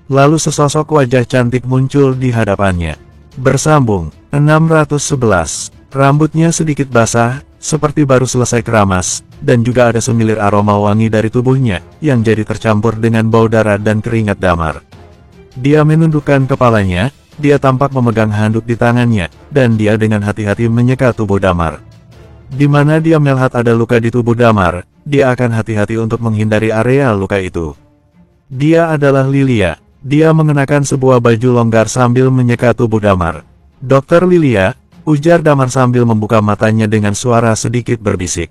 Lalu sesosok wajah cantik muncul di hadapannya. Bersambung, 611. Rambutnya sedikit basah, seperti baru selesai keramas, dan juga ada semilir aroma wangi dari tubuhnya, yang jadi tercampur dengan bau darah dan keringat Damar. Dia menundukkan kepalanya, dia tampak memegang handuk di tangannya, dan dia dengan hati-hati menyeka tubuh Damar. Di mana dia melihat ada luka di tubuh Damar, dia akan hati-hati untuk menghindari area luka itu. Dia adalah Lilia. Dia mengenakan sebuah baju longgar sambil menyeka tubuh Damar. "Dokter Lilia," ujar Damar sambil membuka matanya dengan suara sedikit berbisik.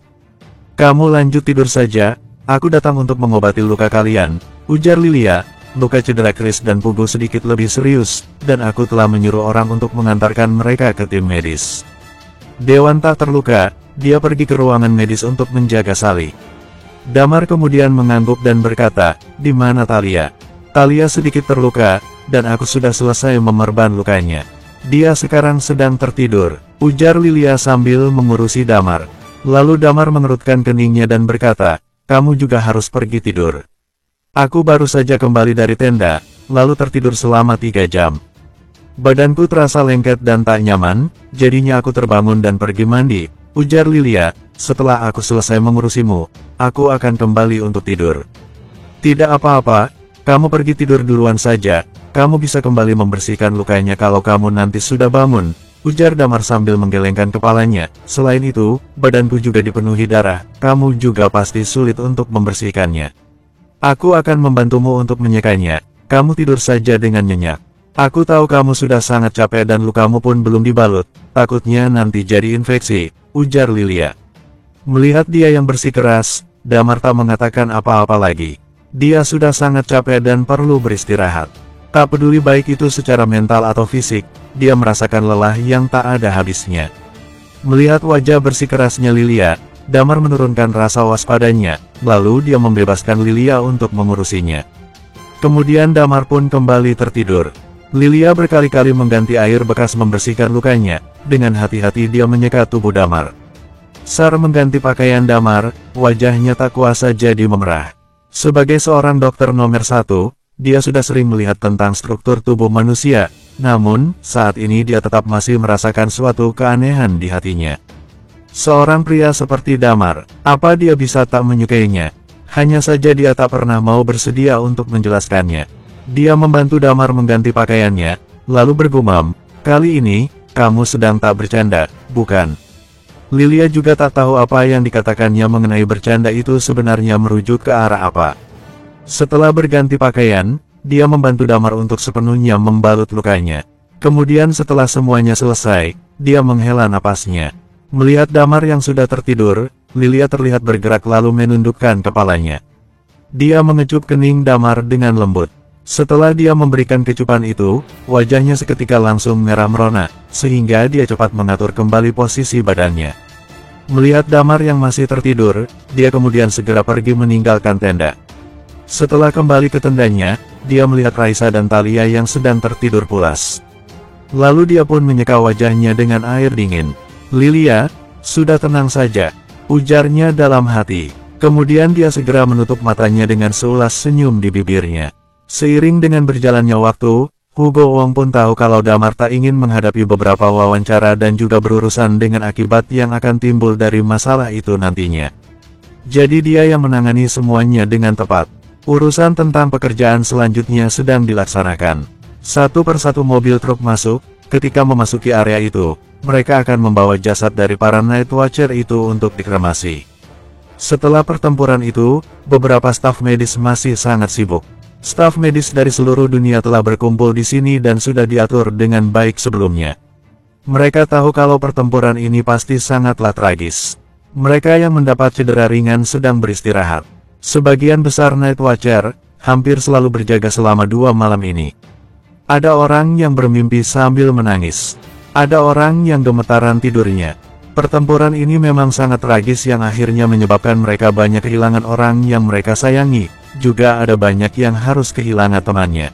"Kamu lanjut tidur saja, aku datang untuk mengobati luka kalian," ujar Lilia. "Luka cedera keris dan punggung sedikit lebih serius, dan aku telah menyuruh orang untuk mengantarkan mereka ke tim medis." Dewan tak terluka, dia pergi ke ruangan medis untuk menjaga Sally. Damar kemudian mengangguk dan berkata, "Di mana Talia?" "Talia sedikit terluka, dan aku sudah selesai memerban lukanya. Dia sekarang sedang tertidur," ujar Lilia sambil mengurusi Damar. Lalu Damar mengerutkan keningnya dan berkata, "Kamu juga harus pergi tidur. Aku baru saja kembali dari tenda, lalu tertidur selama 3 jam. Badanku terasa lengket dan tak nyaman, jadinya aku terbangun dan pergi mandi," ujar Lilia. "Setelah aku selesai mengurusimu, aku akan kembali untuk tidur." "Tidak apa-apa, kamu pergi tidur duluan saja, kamu bisa kembali membersihkan lukanya kalau kamu nanti sudah bangun," ujar Damar sambil menggelengkan kepalanya. "Selain itu, badanku juga dipenuhi darah, kamu juga pasti sulit untuk membersihkannya. Aku akan membantumu untuk menyekanya, kamu tidur saja dengan nyenyak. Aku tahu kamu sudah sangat capek dan lukamu pun belum dibalut, takutnya nanti jadi infeksi," ujar Lilia. Melihat dia yang bersikeras, Damar tak mengatakan apa-apa lagi. Dia sudah sangat capek dan perlu beristirahat. Tak peduli baik itu secara mental atau fisik, dia merasakan lelah yang tak ada habisnya. Melihat wajah bersikerasnya Lilia, Damar menurunkan rasa waspadanya, lalu dia membebaskan Lilia untuk mengurusinya. Kemudian Damar pun kembali tertidur. Lilia berkali-kali mengganti air bekas membersihkan lukanya, dengan hati-hati dia menyeka tubuh Damar. Sar mengganti pakaian Damar, wajahnya tak kuasa jadi memerah. Sebagai seorang dokter nomor 1, dia sudah sering melihat tentang struktur tubuh manusia, namun, saat ini dia tetap masih merasakan suatu keanehan di hatinya. Seorang pria seperti Damar, apa dia bisa tak menyukainya? Hanya saja dia tak pernah mau bersedia untuk menjelaskannya. Dia membantu Damar mengganti pakaiannya, lalu bergumam, "Kali ini, kamu sedang tak bercanda, bukan?" Lilia juga tak tahu apa yang dikatakannya mengenai bercanda itu sebenarnya merujuk ke arah apa. Setelah berganti pakaian, dia membantu Damar untuk sepenuhnya membalut lukanya. Kemudian setelah semuanya selesai, dia menghela napasnya. Melihat Damar yang sudah tertidur, Lilia terlihat bergerak lalu menundukkan kepalanya. Dia mengecup kening Damar dengan lembut. Setelah dia memberikan kecupan itu, wajahnya seketika langsung merah merona, sehingga dia cepat mengatur kembali posisi badannya. Melihat Damar yang masih tertidur, dia kemudian segera pergi meninggalkan tenda. Setelah kembali ke tendanya, dia melihat Raisa dan Talia yang sedang tertidur pulas. Lalu dia pun menyeka wajahnya dengan air dingin. "Lilia, sudah tenang saja," ujarnya dalam hati. Kemudian dia segera menutup matanya dengan seulas senyum di bibirnya. Seiring dengan berjalannya waktu, Hugo Wong pun tahu kalau Damar tak ingin menghadapi beberapa wawancara dan juga berurusan dengan akibat yang akan timbul dari masalah itu nantinya. Jadi dia yang menangani semuanya dengan tepat. Urusan tentang pekerjaan selanjutnya sedang dilaksanakan. Satu persatu mobil truk masuk, ketika memasuki area itu, mereka akan membawa jasad dari para Night Watcher itu untuk dikremasi. Setelah pertempuran itu, beberapa staf medis masih sangat sibuk. Staf medis dari seluruh dunia telah berkumpul di sini dan sudah diatur dengan baik sebelumnya. Mereka tahu kalau pertempuran ini pasti sangatlah tragis. Mereka yang mendapat cedera ringan sedang beristirahat. Sebagian besar Night Watcher hampir selalu berjaga selama 2 malam ini. Ada orang yang bermimpi sambil menangis. Ada orang yang gemetaran tidurnya. Pertempuran ini memang sangat tragis yang akhirnya menyebabkan mereka banyak kehilangan orang yang mereka sayangi. Juga ada banyak yang harus kehilangan temannya.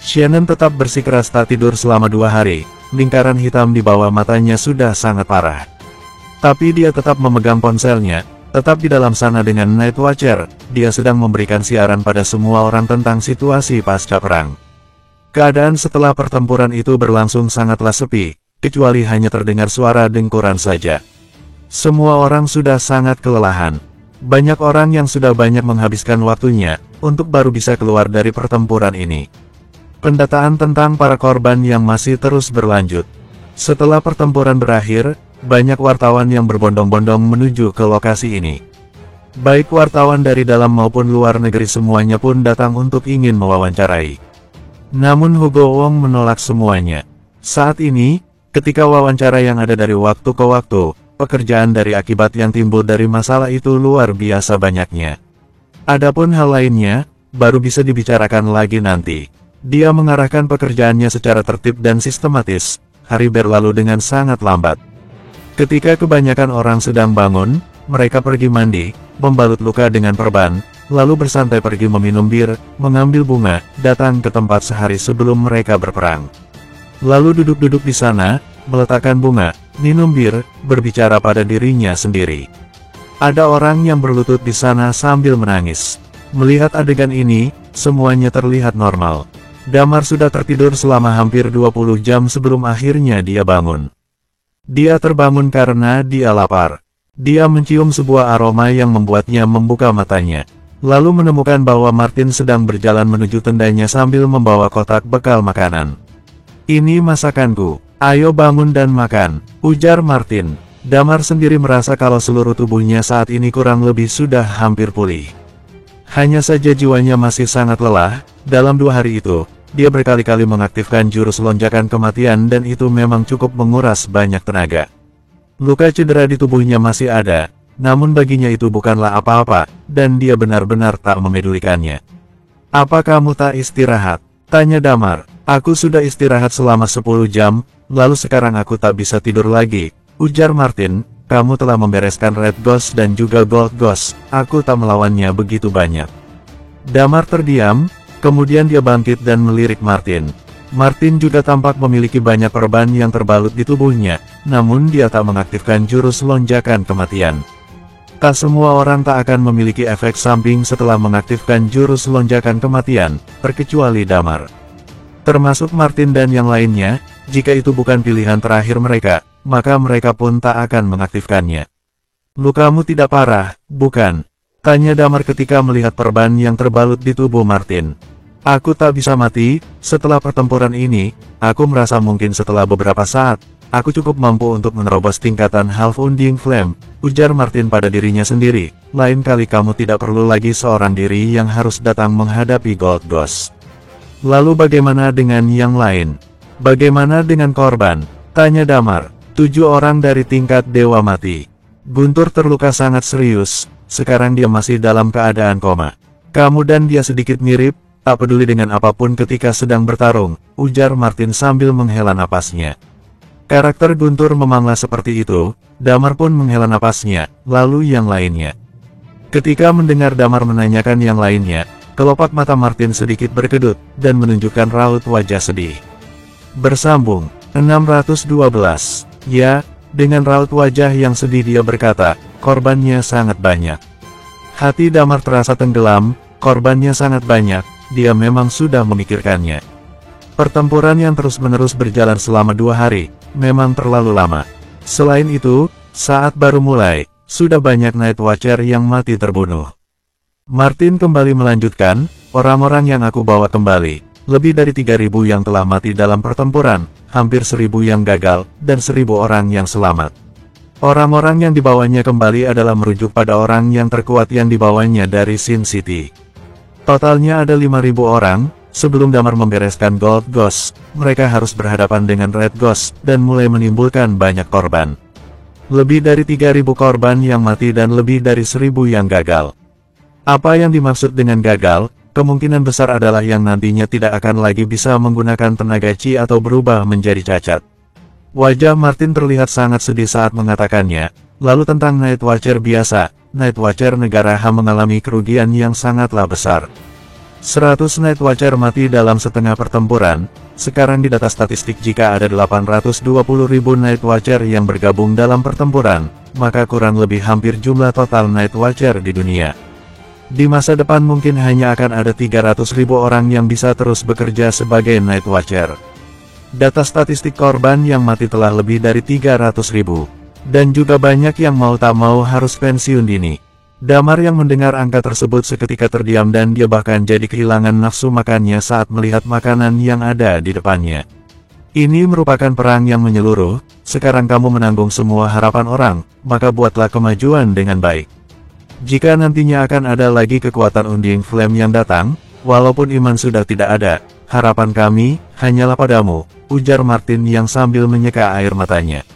Shannon tetap bersikeras tak tidur selama 2 hari, lingkaran hitam di bawah matanya sudah sangat parah. Tapi dia tetap memegang ponselnya, tetap di dalam sana dengan Night Watcher, dia sedang memberikan siaran pada semua orang tentang situasi pasca perang. Keadaan setelah pertempuran itu berlangsung sangatlah sepi, kecuali hanya terdengar suara dengkuran saja. Semua orang sudah sangat kelelahan. Banyak orang yang sudah banyak menghabiskan waktunya, untuk baru bisa keluar dari pertempuran ini. Pendataan tentang para korban yang masih terus berlanjut. Setelah pertempuran berakhir, banyak wartawan yang berbondong-bondong menuju ke lokasi ini. Baik wartawan dari dalam maupun luar negeri semuanya pun datang untuk ingin mewawancarai. Namun Hugo Wong menolak semuanya. Saat ini, ketika wawancara yang ada dari waktu ke waktu, pekerjaan dari akibat yang timbul dari masalah itu luar biasa banyaknya. Adapun hal lainnya, baru bisa dibicarakan lagi nanti. Dia mengarahkan pekerjaannya secara tertib dan sistematis, hari berlalu dengan sangat lambat. Ketika kebanyakan orang sedang bangun, mereka pergi mandi, membalut luka dengan perban, lalu bersantai pergi meminum bir, mengambil bunga, datang ke tempat sehari sebelum mereka berperang. Lalu duduk-duduk di sana, meletakkan bunga, minum bir, berbicara pada dirinya sendiri. Ada orang yang berlutut di sana sambil menangis. Melihat adegan ini, semuanya terlihat normal. Damar sudah tertidur selama hampir 20 jam sebelum akhirnya dia bangun. Dia terbangun karena dia lapar. Dia mencium sebuah aroma yang membuatnya membuka matanya. Lalu menemukan bahwa Martin sedang berjalan menuju tendanya sambil membawa kotak bekal makanan. "Ini masakanku, ayo bangun dan makan," ujar Martin. Damar sendiri merasa kalau seluruh tubuhnya saat ini kurang lebih sudah hampir pulih. Hanya saja jiwanya masih sangat lelah. Dalam 2 hari itu, dia berkali-kali mengaktifkan jurus lonjakan kematian dan itu memang cukup menguras banyak tenaga. Luka cedera di tubuhnya masih ada. Namun baginya itu bukanlah apa-apa, dan dia benar-benar tak memedulikannya. "Apa kamu tak istirahat?" tanya Damar. "Aku sudah istirahat selama 10 jam, lalu sekarang aku tak bisa tidur lagi," ujar Martin. "Kamu telah membereskan Red Ghost dan juga Gold Ghost, aku tak melawannya begitu banyak." Damar terdiam, kemudian dia bangkit dan melirik Martin. Martin juga tampak memiliki banyak perban yang terbalut di tubuhnya, namun dia tak mengaktifkan jurus lonjakan kematian. Tak semua orang tak akan memiliki efek samping setelah mengaktifkan jurus lonjakan kematian, terkecuali Damar. Termasuk Martin dan yang lainnya, jika itu bukan pilihan terakhir mereka, maka mereka pun tak akan mengaktifkannya. "Lukamu tidak parah, bukan?" tanya Damar ketika melihat perban yang terbalut di tubuh Martin. "Aku tak bisa mati, setelah pertempuran ini, aku merasa mungkin setelah beberapa saat, aku cukup mampu untuk menerobos tingkatan Half Undying Flame," ujar Martin pada dirinya sendiri. "Lain kali kamu tidak perlu lagi seorang diri yang harus datang menghadapi Gold Ghost." "Lalu bagaimana dengan yang lain? Bagaimana dengan korban?" tanya Damar. 7 orang dari tingkat Dewa Mati. Guntur terluka sangat serius, sekarang dia masih dalam keadaan koma. "Kamu dan dia sedikit mirip, tak peduli dengan apapun ketika sedang bertarung," ujar Martin sambil menghela napasnya. Karakter Guntur memanglah seperti itu. Damar pun menghela napasnya, lalu yang lainnya. Ketika mendengar Damar menanyakan yang lainnya, kelopak mata Martin sedikit berkedut, dan menunjukkan raut wajah sedih. Bersambung, 612. Ya, dengan raut wajah yang sedih dia berkata, "Korbannya sangat banyak." Hati Damar terasa tenggelam, korbannya sangat banyak, dia memang sudah memikirkannya. Pertempuran yang terus-menerus berjalan selama 2 hari, memang terlalu lama. Selain itu, saat baru mulai, sudah banyak Night Watcher yang mati terbunuh. Martin kembali melanjutkan, "Orang-orang yang aku bawa kembali, lebih dari 3.000 yang telah mati dalam pertempuran, hampir 1.000 yang gagal, dan 1.000 orang yang selamat. Orang-orang yang dibawanya kembali adalah merujuk pada orang yang terkuat yang dibawanya dari Sin City. Totalnya ada 5.000 orang. Sebelum Damar membereskan Gold Ghost, mereka harus berhadapan dengan Red Ghost, dan mulai menimbulkan banyak korban. Lebih dari 3.000 korban yang mati dan lebih dari 1.000 yang gagal. Apa yang dimaksud dengan gagal? Kemungkinan besar adalah yang nantinya tidak akan lagi bisa menggunakan tenaga Chi atau berubah menjadi cacat. Wajah Martin terlihat sangat sedih saat mengatakannya. Lalu tentang Night Watcher biasa, Night Watcher negara Ha mengalami kerugian yang sangatlah besar. 100 Night Watcher mati dalam setengah pertempuran. Sekarang di data statistik jika ada 820.000 Night Watcher yang bergabung dalam pertempuran, maka kurang lebih hampir jumlah total Night Watcher di dunia. Di masa depan mungkin hanya akan ada 300.000 orang yang bisa terus bekerja sebagai Night Watcher. Data statistik korban yang mati telah lebih dari 300.000. Dan juga banyak yang mau tak mau harus pensiun dini. Damar yang mendengar angka tersebut seketika terdiam dan dia bahkan jadi kehilangan nafsu makannya saat melihat makanan yang ada di depannya. Ini merupakan perang yang menyeluruh, sekarang kamu menanggung semua harapan orang, maka buatlah kemajuan dengan baik. Jika nantinya akan ada lagi kekuatan Undying Flame yang datang, walaupun iman sudah tidak ada, harapan kami, hanyalah padamu, ujar Martin yang sambil menyeka air matanya.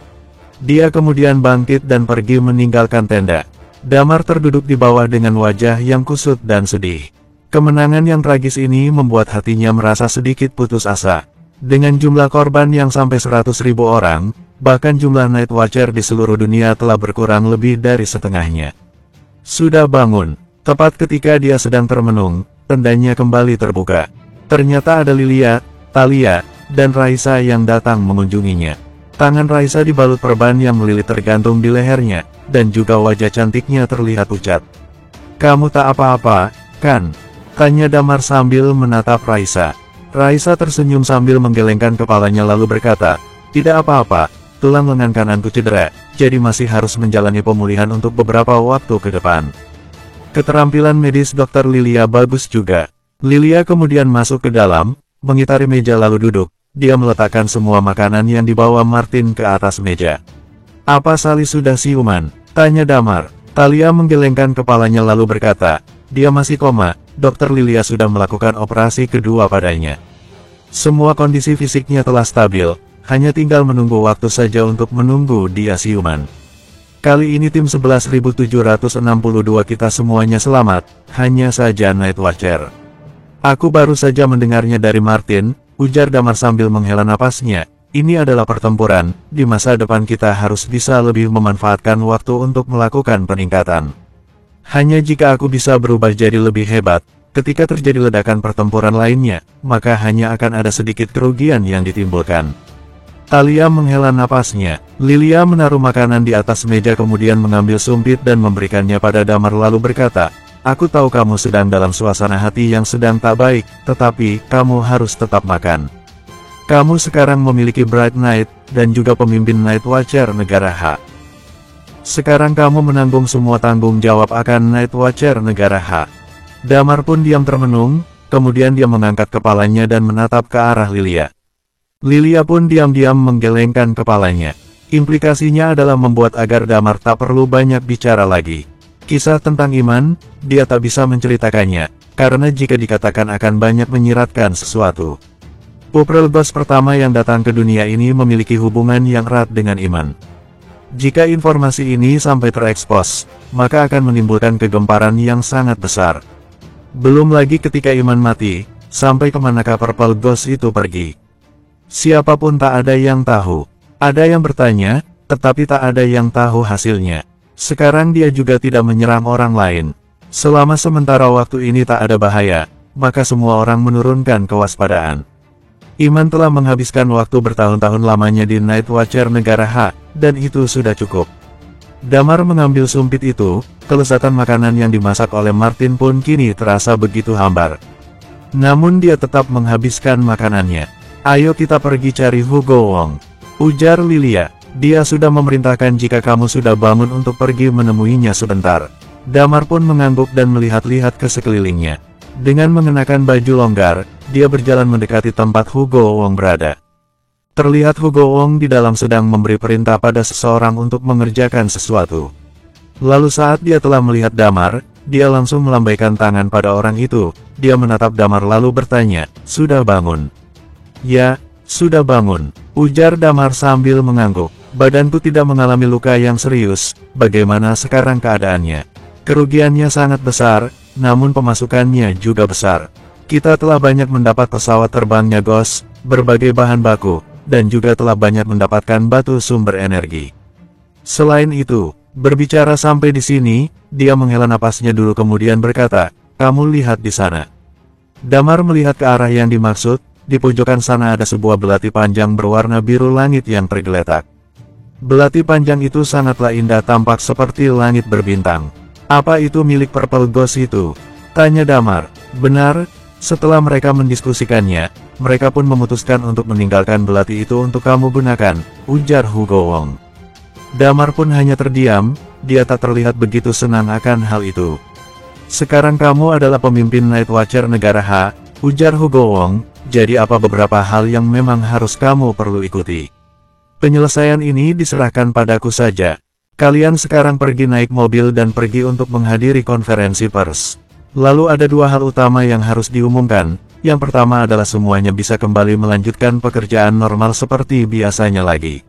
Dia kemudian bangkit dan pergi meninggalkan tenda. Damar terduduk di bawah dengan wajah yang kusut dan sedih. Kemenangan yang tragis ini membuat hatinya merasa sedikit putus asa. Dengan jumlah korban yang sampai 100.000 orang, bahkan jumlah Night Watcher di seluruh dunia telah berkurang lebih dari setengahnya. Sudah bangun. Tepat ketika dia sedang termenung, tendanya kembali terbuka. Ternyata ada Lilia, Thalia, dan Raisa yang datang mengunjunginya. Tangan Raisa dibalut perban yang melilit tergantung di lehernya, dan juga wajah cantiknya terlihat pucat. "Kamu tak apa-apa, kan?" tanya Damar sambil menatap Raisa. Raisa tersenyum sambil menggelengkan kepalanya lalu berkata, "Tidak apa-apa, tulang lengan kananku cedera, jadi masih harus menjalani pemulihan untuk beberapa waktu ke depan." Keterampilan medis Dr. Lilia bagus juga. Lilia kemudian masuk ke dalam, mengitari meja lalu duduk. Dia meletakkan semua makanan yang dibawa Martin ke atas meja. "Apa Sally sudah siuman?" tanya Damar. Thalia menggelengkan kepalanya lalu berkata, "Dia masih koma, Dr. Lilia sudah melakukan operasi kedua padanya. Semua kondisi fisiknya telah stabil. Hanya tinggal menunggu waktu saja untuk menunggu dia siuman. Kali ini tim 11.762 kita semuanya selamat, hanya saja Night Watcher." "Aku baru saja mendengarnya dari Martin," ujar Damar sambil menghela napasnya. "Ini adalah pertempuran, di masa depan kita harus bisa lebih memanfaatkan waktu untuk melakukan peningkatan. Hanya jika aku bisa berubah jadi lebih hebat, ketika terjadi ledakan pertempuran lainnya, maka hanya akan ada sedikit kerugian yang ditimbulkan." Thalia menghela napasnya. Lilia menaruh makanan di atas meja kemudian mengambil sumpit dan memberikannya pada Damar lalu berkata, "Aku tahu kamu sedang dalam suasana hati yang sedang tak baik, tetapi kamu harus tetap makan. Kamu sekarang memiliki Bright Knight, dan juga pemimpin Night Watcher negara H. Sekarang kamu menanggung semua tanggung jawab akan Night Watcher negara H." Damar pun diam termenung, kemudian dia mengangkat kepalanya dan menatap ke arah Lilia. Lilia pun diam-diam menggelengkan kepalanya. Implikasinya adalah membuat agar Damar tak perlu banyak bicara lagi. Kisah tentang iman, dia tak bisa menceritakannya, karena jika dikatakan akan banyak menyiratkan sesuatu. Puprelgos pertama yang datang ke dunia ini memiliki hubungan yang erat dengan iman. Jika informasi ini sampai terekspos, maka akan menimbulkan kegemparan yang sangat besar. Belum lagi ketika iman mati, sampai kemanakah Puprelgos itu pergi. Siapapun tak ada yang tahu. Ada yang bertanya, tetapi tak ada yang tahu hasilnya. Sekarang dia juga tidak menyerang orang lain. Selama sementara waktu ini tak ada bahaya, maka semua orang menurunkan kewaspadaan. Iman telah menghabiskan waktu bertahun-tahun lamanya di Night Watcher negara H, dan itu sudah cukup. Damar mengambil sumpit itu, kelezatan makanan yang dimasak oleh Martin pun kini terasa begitu hambar. Namun dia tetap menghabiskan makanannya. "Ayo kita pergi cari Hugo Wong," ujar Lilia. "Dia sudah memerintahkan jika kamu sudah bangun untuk pergi menemuinya sebentar." Damar pun mengangguk dan melihat-lihat ke sekelilingnya. Dengan mengenakan baju longgar, dia berjalan mendekati tempat Hugo Wong berada. Terlihat Hugo Wong di dalam sedang memberi perintah pada seseorang untuk mengerjakan sesuatu. Lalu saat dia telah melihat Damar, dia langsung melambaikan tangan pada orang itu. Dia menatap Damar lalu bertanya, "Sudah bangun?" "Ya, sudah bangun," ujar Damar sambil mengangguk. "Badanku tidak mengalami luka yang serius, bagaimana sekarang keadaannya?" "Kerugiannya sangat besar, namun pemasukannya juga besar. Kita telah banyak mendapat pesawat terbangnya Ghost, berbagai bahan baku, dan juga telah banyak mendapatkan batu sumber energi. Selain itu, berbicara sampai di sini, dia menghela napasnya dulu kemudian berkata, "Kamu lihat di sana." Damar melihat ke arah yang dimaksud. Di pojokan sana ada sebuah belati panjang berwarna biru langit yang tergeletak. Belati panjang itu sangatlah indah, tampak seperti langit berbintang. "Apa itu milik Puprelgos itu?" Tanya Damar. Benar, setelah mereka mendiskusikannya, mereka pun memutuskan untuk meninggalkan belati itu untuk kamu gunakan, ujar Hugo Wong. Damar pun hanya terdiam, dia tak terlihat begitu senang akan hal itu. Sekarang kamu adalah pemimpin Night Watcher negara H, ujar Hugo Wong, jadi apa beberapa hal yang memang harus kamu perlu ikuti. Penyelesaian ini diserahkan padaku saja. Kalian sekarang pergi naik mobil dan pergi untuk menghadiri konferensi pers. Lalu ada dua hal utama yang harus diumumkan. Yang pertama adalah semuanya bisa kembali melanjutkan pekerjaan normal seperti biasanya lagi.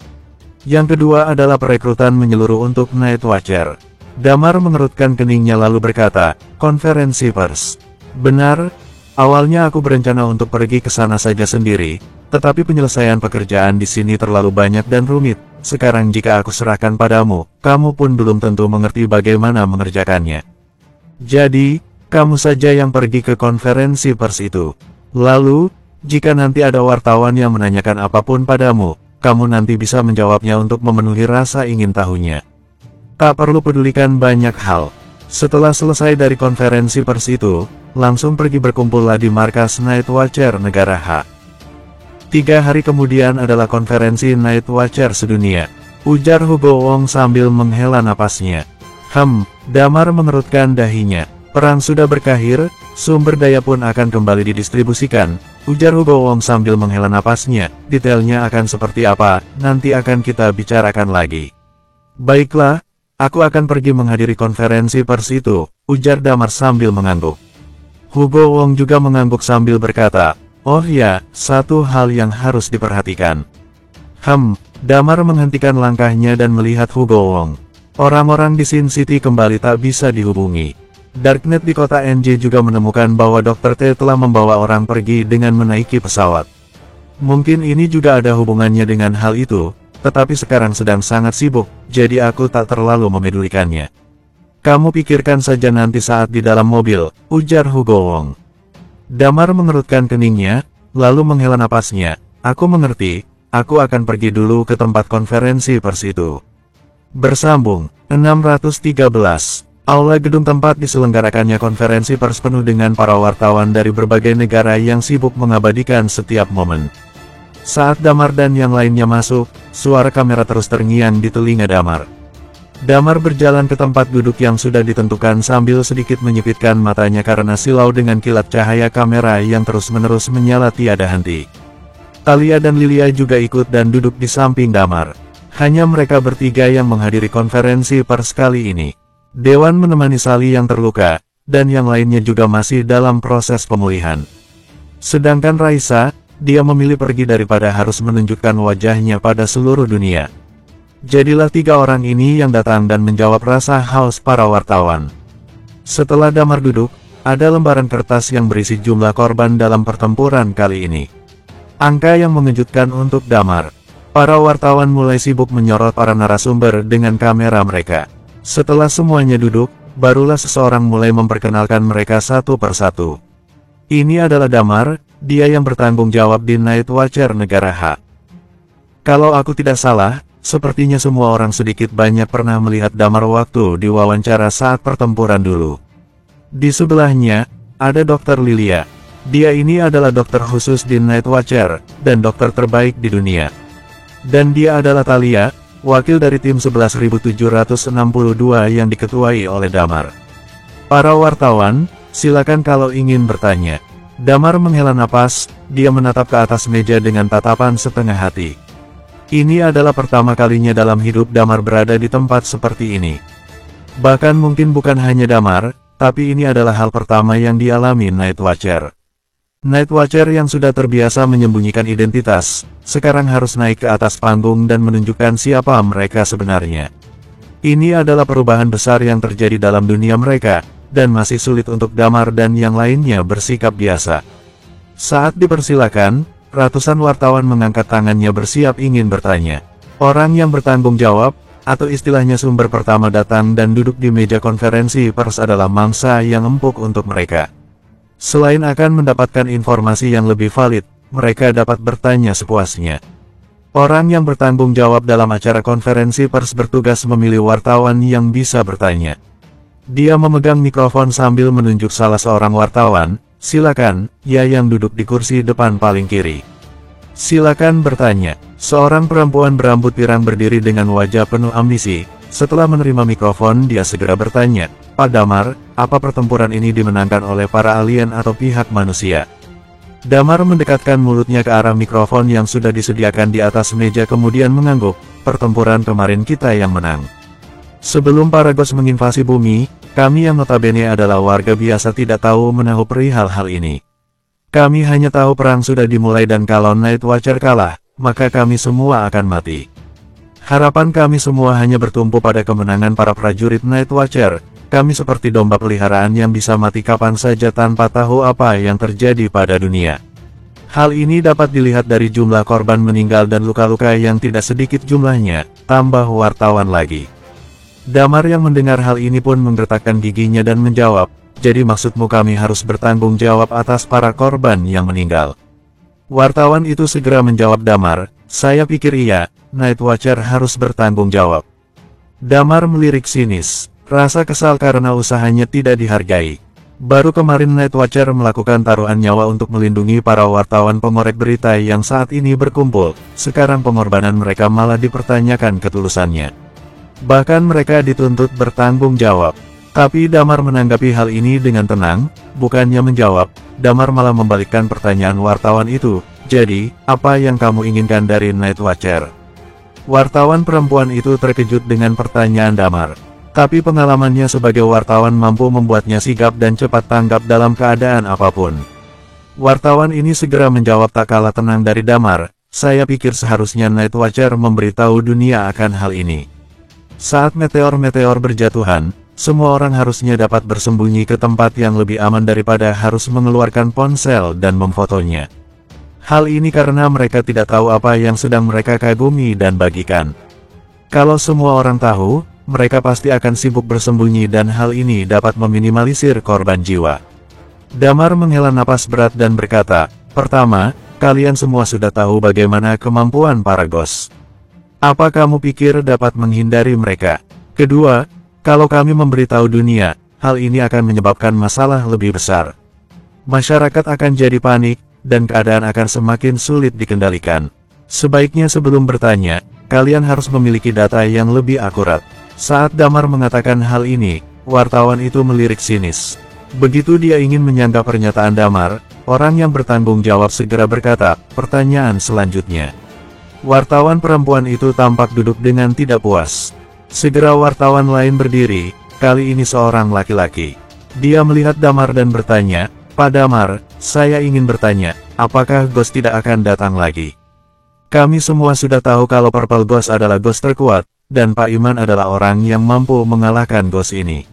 Yang kedua adalah perekrutan menyeluruh untuk Night Watcher. Damar mengerutkan keningnya lalu berkata, konferensi pers. Benar, awalnya aku berencana untuk pergi ke sana saja sendiri, tetapi penyelesaian pekerjaan di sini terlalu banyak dan rumit. Sekarang jika aku serahkan padamu, kamu pun belum tentu mengerti bagaimana mengerjakannya. Jadi, kamu saja yang pergi ke konferensi pers itu. Lalu, jika nanti ada wartawan yang menanyakan apapun padamu, kamu nanti bisa menjawabnya untuk memenuhi rasa ingin tahunya. Tak perlu pedulikan banyak hal. Setelah selesai dari konferensi pers itu, langsung pergi berkumpullah di markas Night Watcher negara H. 3 hari kemudian adalah konferensi Night Watcher sedunia, ujar Hugo Wong sambil menghela napasnya. Damar mengerutkan dahinya. Perang sudah berakhir, sumber daya pun akan kembali didistribusikan, ujar Hugo Wong sambil menghela napasnya. Detailnya akan seperti apa, nanti akan kita bicarakan lagi. Baiklah, aku akan pergi menghadiri konferensi pers itu, ujar Damar sambil mengangguk. Hugo Wong juga mengangguk sambil berkata, oh ya, satu hal yang harus diperhatikan. Damar menghentikan langkahnya dan melihat Hugo Wong. Orang-orang di Sin City kembali tak bisa dihubungi. Darknet di kota NJ juga menemukan bahwa Dr. T telah membawa orang pergi dengan menaiki pesawat. Mungkin ini juga ada hubungannya dengan hal itu, tetapi sekarang sedang sangat sibuk, jadi aku tak terlalu memedulikannya. Kamu pikirkan saja nanti saat di dalam mobil, ujar Hugo Wong. Damar mengerutkan keningnya, lalu menghela napasnya. Aku mengerti, aku akan pergi dulu ke tempat konferensi pers itu. Bersambung, 613. Aula gedung tempat diselenggarakannya konferensi pers penuh dengan para wartawan dari berbagai negara yang sibuk mengabadikan setiap momen. Saat Damar dan yang lainnya masuk, suara kamera terus terngiang di telinga Damar. Damar berjalan ke tempat duduk yang sudah ditentukan sambil sedikit menyipitkan matanya karena silau dengan kilat cahaya kamera yang terus-menerus menyala tiada henti. Talia dan Lilia juga ikut dan duduk di samping Damar. Hanya mereka bertiga yang menghadiri konferensi pers kali ini. Dewan menemani Sally yang terluka, dan yang lainnya juga masih dalam proses pemulihan. Sedangkan Raisa, dia memilih pergi daripada harus menunjukkan wajahnya pada seluruh dunia. Jadilah 3 orang ini yang datang dan menjawab rasa haus para wartawan. Setelah Damar duduk, ada lembaran kertas yang berisi jumlah korban dalam pertempuran kali ini. Angka yang mengejutkan untuk Damar. Para wartawan mulai sibuk menyorot para narasumber dengan kamera mereka. Setelah semuanya duduk, barulah seseorang mulai memperkenalkan mereka satu persatu. Ini adalah Damar, dia yang bertanggung jawab di Night Watcher negara H. Kalau aku tidak salah, sepertinya semua orang sedikit banyak pernah melihat Damar waktu diwawancara saat pertempuran dulu. Di sebelahnya, ada Dr. Lilia. Dia ini adalah dokter khusus di Night Watcher, dan dokter terbaik di dunia. Dan dia adalah Talia, wakil dari tim 11.762 yang diketuai oleh Damar. Para wartawan, silakan kalau ingin bertanya. Damar menghela napas, dia menatap ke atas meja dengan tatapan setengah hati. Ini adalah pertama kalinya dalam hidup Damar berada di tempat seperti ini. Bahkan mungkin bukan hanya Damar, tapi ini adalah hal pertama yang dialami Night Watcher. Night Watcher yang sudah terbiasa menyembunyikan identitas, sekarang harus naik ke atas panggung dan menunjukkan siapa mereka sebenarnya. Ini adalah perubahan besar yang terjadi dalam dunia mereka, dan masih sulit untuk Damar dan yang lainnya bersikap biasa. Saat dipersilakan, ratusan wartawan mengangkat tangannya bersiap ingin bertanya. Orang yang bertanggung jawab, atau istilahnya sumber pertama datang dan duduk di meja konferensi pers adalah mangsa yang empuk untuk mereka. Selain akan mendapatkan informasi yang lebih valid, mereka dapat bertanya sepuasnya. Orang yang bertanggung jawab dalam acara konferensi pers bertugas memilih wartawan yang bisa bertanya. Dia memegang mikrofon sambil menunjuk salah seorang wartawan. Silakan, ya yang duduk di kursi depan paling kiri. Silakan bertanya. Seorang perempuan berambut pirang berdiri dengan wajah penuh ambisi. Setelah menerima mikrofon dia segera bertanya, Pak Damar, apa pertempuran ini dimenangkan oleh para alien atau pihak manusia? Damar mendekatkan mulutnya ke arah mikrofon yang sudah disediakan di atas meja kemudian mengangguk, pertempuran kemarin kita yang menang. Sebelum para Ghost menginvasi bumi, kami yang notabene adalah warga biasa tidak tahu menahu perihal hal ini. Kami hanya tahu perang sudah dimulai dan kalau Night Watcher kalah, maka kami semua akan mati. Harapan kami semua hanya bertumpu pada kemenangan para prajurit Night Watcher. Kami seperti domba peliharaan yang bisa mati kapan saja tanpa tahu apa yang terjadi pada dunia. Hal ini dapat dilihat dari jumlah korban meninggal dan luka-luka yang tidak sedikit jumlahnya, tambah wartawan lagi. Damar yang mendengar hal ini pun menggertakkan giginya dan menjawab, jadi maksudmu kami harus bertanggung jawab atas para korban yang meninggal? Wartawan itu segera menjawab Damar, saya pikir iya, Night Watcher harus bertanggung jawab. Damar melirik sinis, rasa kesal karena usahanya tidak dihargai. Baru kemarin Night Watcher melakukan taruhan nyawa untuk melindungi para wartawan pengorek berita yang saat ini berkumpul, sekarang pengorbanan mereka malah dipertanyakan ketulusannya. Bahkan mereka dituntut bertanggung jawab. Tapi Damar menanggapi hal ini dengan tenang, bukannya menjawab, Damar malah membalikkan pertanyaan wartawan itu, jadi, apa yang kamu inginkan dari Night Watcher? Wartawan perempuan itu terkejut dengan pertanyaan Damar. Tapi pengalamannya sebagai wartawan mampu membuatnya sigap dan cepat tanggap dalam keadaan apapun. Wartawan ini segera menjawab tak kalah tenang dari Damar, saya pikir seharusnya Night Watcher memberitahu dunia akan hal ini. Saat meteor-meteor berjatuhan, semua orang harusnya dapat bersembunyi ke tempat yang lebih aman daripada harus mengeluarkan ponsel dan memfotonya. Hal ini karena mereka tidak tahu apa yang sedang mereka kagumi dan bagikan. Kalau semua orang tahu, mereka pasti akan sibuk bersembunyi dan hal ini dapat meminimalisir korban jiwa. Damar menghela napas berat dan berkata, pertama, kalian semua sudah tahu bagaimana kemampuan para Ghost. Apa kamu pikir dapat menghindari mereka? Kedua, kalau kami memberitahu dunia, hal ini akan menyebabkan masalah lebih besar. Masyarakat akan jadi panik, dan keadaan akan semakin sulit dikendalikan. Sebaiknya sebelum bertanya, kalian harus memiliki data yang lebih akurat. Saat Damar mengatakan hal ini, wartawan itu melirik sinis. Begitu dia ingin menyanggah pernyataan Damar, orang yang bertanggung jawab segera berkata, pertanyaan selanjutnya. Wartawan perempuan itu tampak duduk dengan tidak puas. Segera wartawan lain berdiri, kali ini seorang laki-laki. Dia melihat Damar dan bertanya, Pak Damar, saya ingin bertanya, apakah Ghost tidak akan datang lagi? Kami semua sudah tahu kalau Purple Ghost adalah Ghost terkuat, dan Pak Iman adalah orang yang mampu mengalahkan Ghost ini.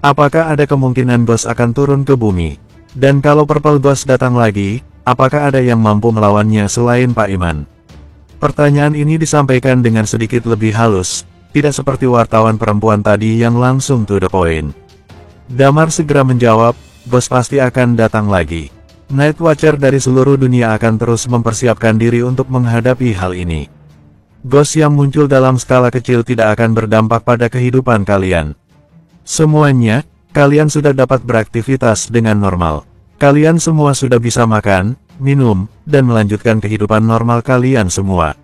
Apakah ada kemungkinan Ghost akan turun ke bumi? Dan kalau Purple Ghost datang lagi, apakah ada yang mampu melawannya selain Pak Iman? Pertanyaan ini disampaikan dengan sedikit lebih halus, tidak seperti wartawan perempuan tadi yang langsung to the point. Damar segera menjawab, Ghost pasti akan datang lagi. Night Watcher dari seluruh dunia akan terus mempersiapkan diri untuk menghadapi hal ini. Ghost yang muncul dalam skala kecil tidak akan berdampak pada kehidupan kalian. Semuanya, kalian sudah dapat beraktivitas dengan normal. Kalian semua sudah bisa makan, minum, dan melanjutkan kehidupan normal kalian semua.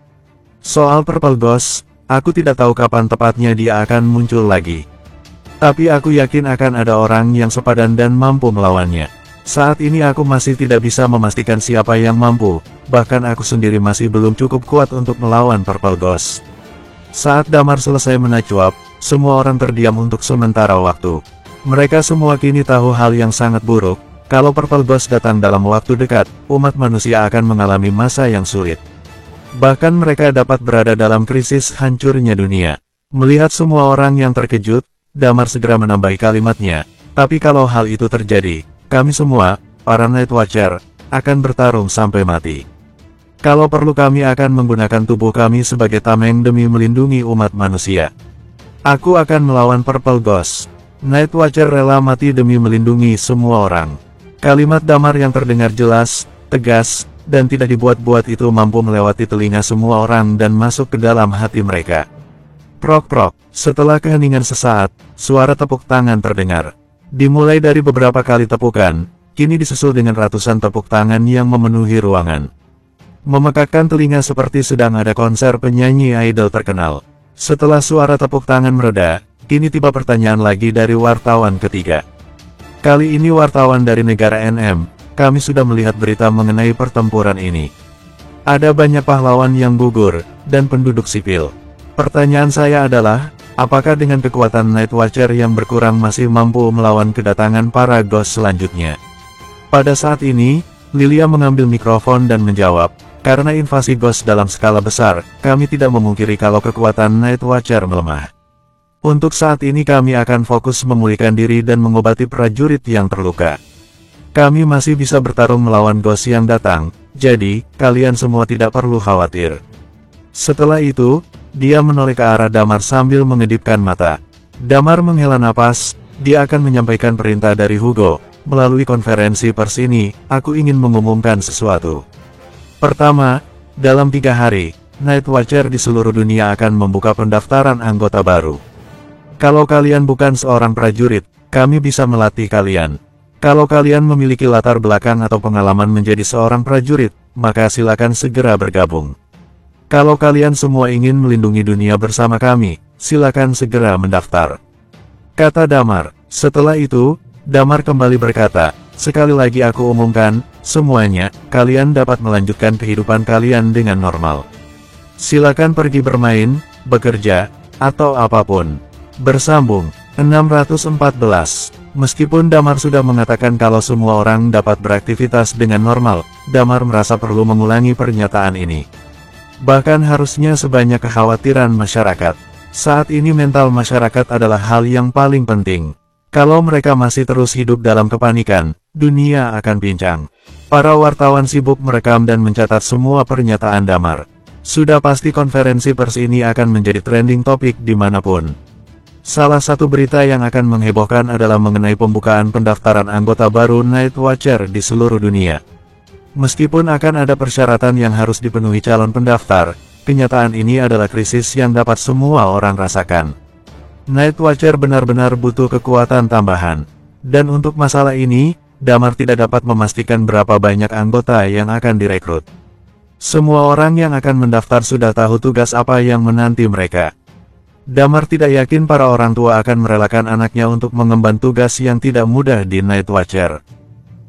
Soal Purple Ghost, aku tidak tahu kapan tepatnya dia akan muncul lagi. Tapi aku yakin akan ada orang yang sepadan dan mampu melawannya. Saat ini aku masih tidak bisa memastikan siapa yang mampu, bahkan aku sendiri masih belum cukup kuat untuk melawan Purple Ghost. Saat Damar selesai menajwab, semua orang terdiam untuk sementara waktu. Mereka semua kini tahu hal yang sangat buruk. Kalau Purple Ghost datang dalam waktu dekat, umat manusia akan mengalami masa yang sulit. Bahkan mereka dapat berada dalam krisis hancurnya dunia. Melihat semua orang yang terkejut, Damar segera menambahi kalimatnya, tapi kalau hal itu terjadi, kami semua, para Night Watcher, akan bertarung sampai mati. Kalau perlu kami akan menggunakan tubuh kami sebagai tameng demi melindungi umat manusia. Aku akan melawan Purple Ghost. Night Watcher rela mati demi melindungi semua orang. Kalimat Damar yang terdengar jelas, tegas, dan tidak dibuat-buat itu mampu melewati telinga semua orang dan masuk ke dalam hati mereka. Prok-prok, setelah keheningan sesaat, suara tepuk tangan terdengar. Dimulai dari beberapa kali tepukan, kini disusul dengan ratusan tepuk tangan yang memenuhi ruangan. Memekakkan telinga seperti sedang ada konser penyanyi idol terkenal. Setelah suara tepuk tangan mereda, kini tiba pertanyaan lagi dari wartawan ketiga. Kali ini wartawan dari negara NM, kami sudah melihat berita mengenai pertempuran ini. Ada banyak pahlawan yang gugur, dan penduduk sipil. Pertanyaan saya adalah, apakah dengan kekuatan Night Watcher yang berkurang masih mampu melawan kedatangan para Ghost selanjutnya? Pada saat ini, Lilia mengambil mikrofon dan menjawab, karena invasi Ghost dalam skala besar, kami tidak memungkiri kalau kekuatan Night Watcher melemah. Untuk saat ini kami akan fokus memulihkan diri dan mengobati prajurit yang terluka. Kami masih bisa bertarung melawan Ghost yang datang, jadi, kalian semua tidak perlu khawatir. Setelah itu, dia menoleh ke arah Damar sambil mengedipkan mata. Damar menghela napas, dia akan menyampaikan perintah dari Hugo. Melalui konferensi pers ini, aku ingin mengumumkan sesuatu. Pertama, dalam 3 hari, Night Watcher di seluruh dunia akan membuka pendaftaran anggota baru. Kalau kalian bukan seorang prajurit, kami bisa melatih kalian. Kalau kalian memiliki latar belakang atau pengalaman menjadi seorang prajurit, maka silakan segera bergabung. Kalau kalian semua ingin melindungi dunia bersama kami, silakan segera mendaftar. Kata Damar. Setelah itu, Damar kembali berkata, sekali lagi aku umumkan, semuanya, kalian dapat melanjutkan kehidupan kalian dengan normal. Silakan pergi bermain, bekerja, atau apapun. Bersambung, 614. Meskipun Damar sudah mengatakan kalau semua orang dapat beraktivitas dengan normal, Damar merasa perlu mengulangi pernyataan ini. Bahkan harusnya sebanyak kekhawatiran masyarakat. Saat ini mental masyarakat adalah hal yang paling penting. Kalau mereka masih terus hidup dalam kepanikan, dunia akan pincang. Para wartawan sibuk merekam dan mencatat semua pernyataan Damar. Sudah pasti konferensi pers ini akan menjadi trending topik dimanapun. Salah satu berita yang akan menghebohkan adalah mengenai pembukaan pendaftaran anggota baru Night Watcher di seluruh dunia. Meskipun akan ada persyaratan yang harus dipenuhi calon pendaftar, kenyataan ini adalah krisis yang dapat semua orang rasakan. Night Watcher benar-benar butuh kekuatan tambahan. Dan untuk masalah ini, Damar tidak dapat memastikan berapa banyak anggota yang akan direkrut. Semua orang yang akan mendaftar sudah tahu tugas apa yang menanti mereka. Damar tidak yakin para orang tua akan merelakan anaknya untuk mengemban tugas yang tidak mudah di Night Watcher.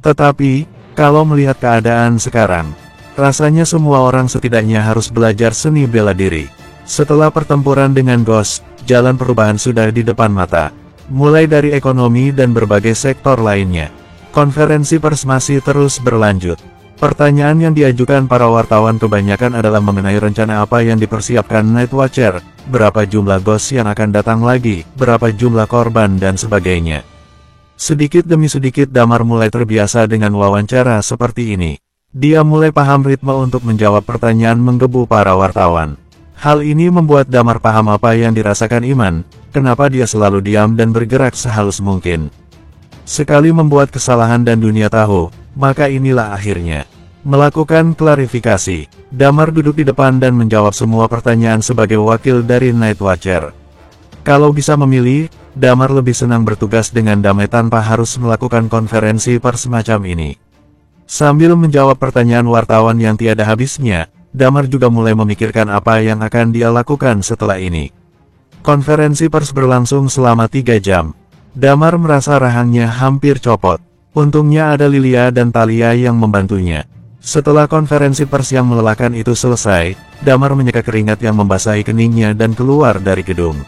Tetapi, kalau melihat keadaan sekarang, rasanya semua orang setidaknya harus belajar seni bela diri. Setelah pertempuran dengan Ghost, jalan perubahan sudah di depan mata. Mulai dari ekonomi dan berbagai sektor lainnya. Konferensi pers masih terus berlanjut. Pertanyaan yang diajukan para wartawan kebanyakan adalah mengenai rencana apa yang dipersiapkan Night Watcher, berapa jumlah Ghost yang akan datang lagi, berapa jumlah korban dan sebagainya. Sedikit demi sedikit Damar mulai terbiasa dengan wawancara seperti ini. Dia mulai paham ritme untuk menjawab pertanyaan menggebu para wartawan. Hal ini membuat Damar paham apa yang dirasakan Iman, kenapa dia selalu diam dan bergerak sehalus mungkin. Sekali membuat kesalahan dan dunia tahu, maka inilah akhirnya. Melakukan klarifikasi, Damar duduk di depan dan menjawab semua pertanyaan sebagai wakil dari Night Watcher. Kalau bisa memilih, Damar lebih senang bertugas dengan damai tanpa harus melakukan konferensi pers semacam ini. Sambil menjawab pertanyaan wartawan yang tiada habisnya, Damar juga mulai memikirkan apa yang akan dia lakukan setelah ini. Konferensi pers berlangsung selama 3 jam. Damar merasa rahangnya hampir copot. Untungnya ada Lilia dan Talia yang membantunya. Setelah konferensi pers yang melelahkan itu selesai, Damar menyeka keringat yang membasahi keningnya dan keluar dari gedung.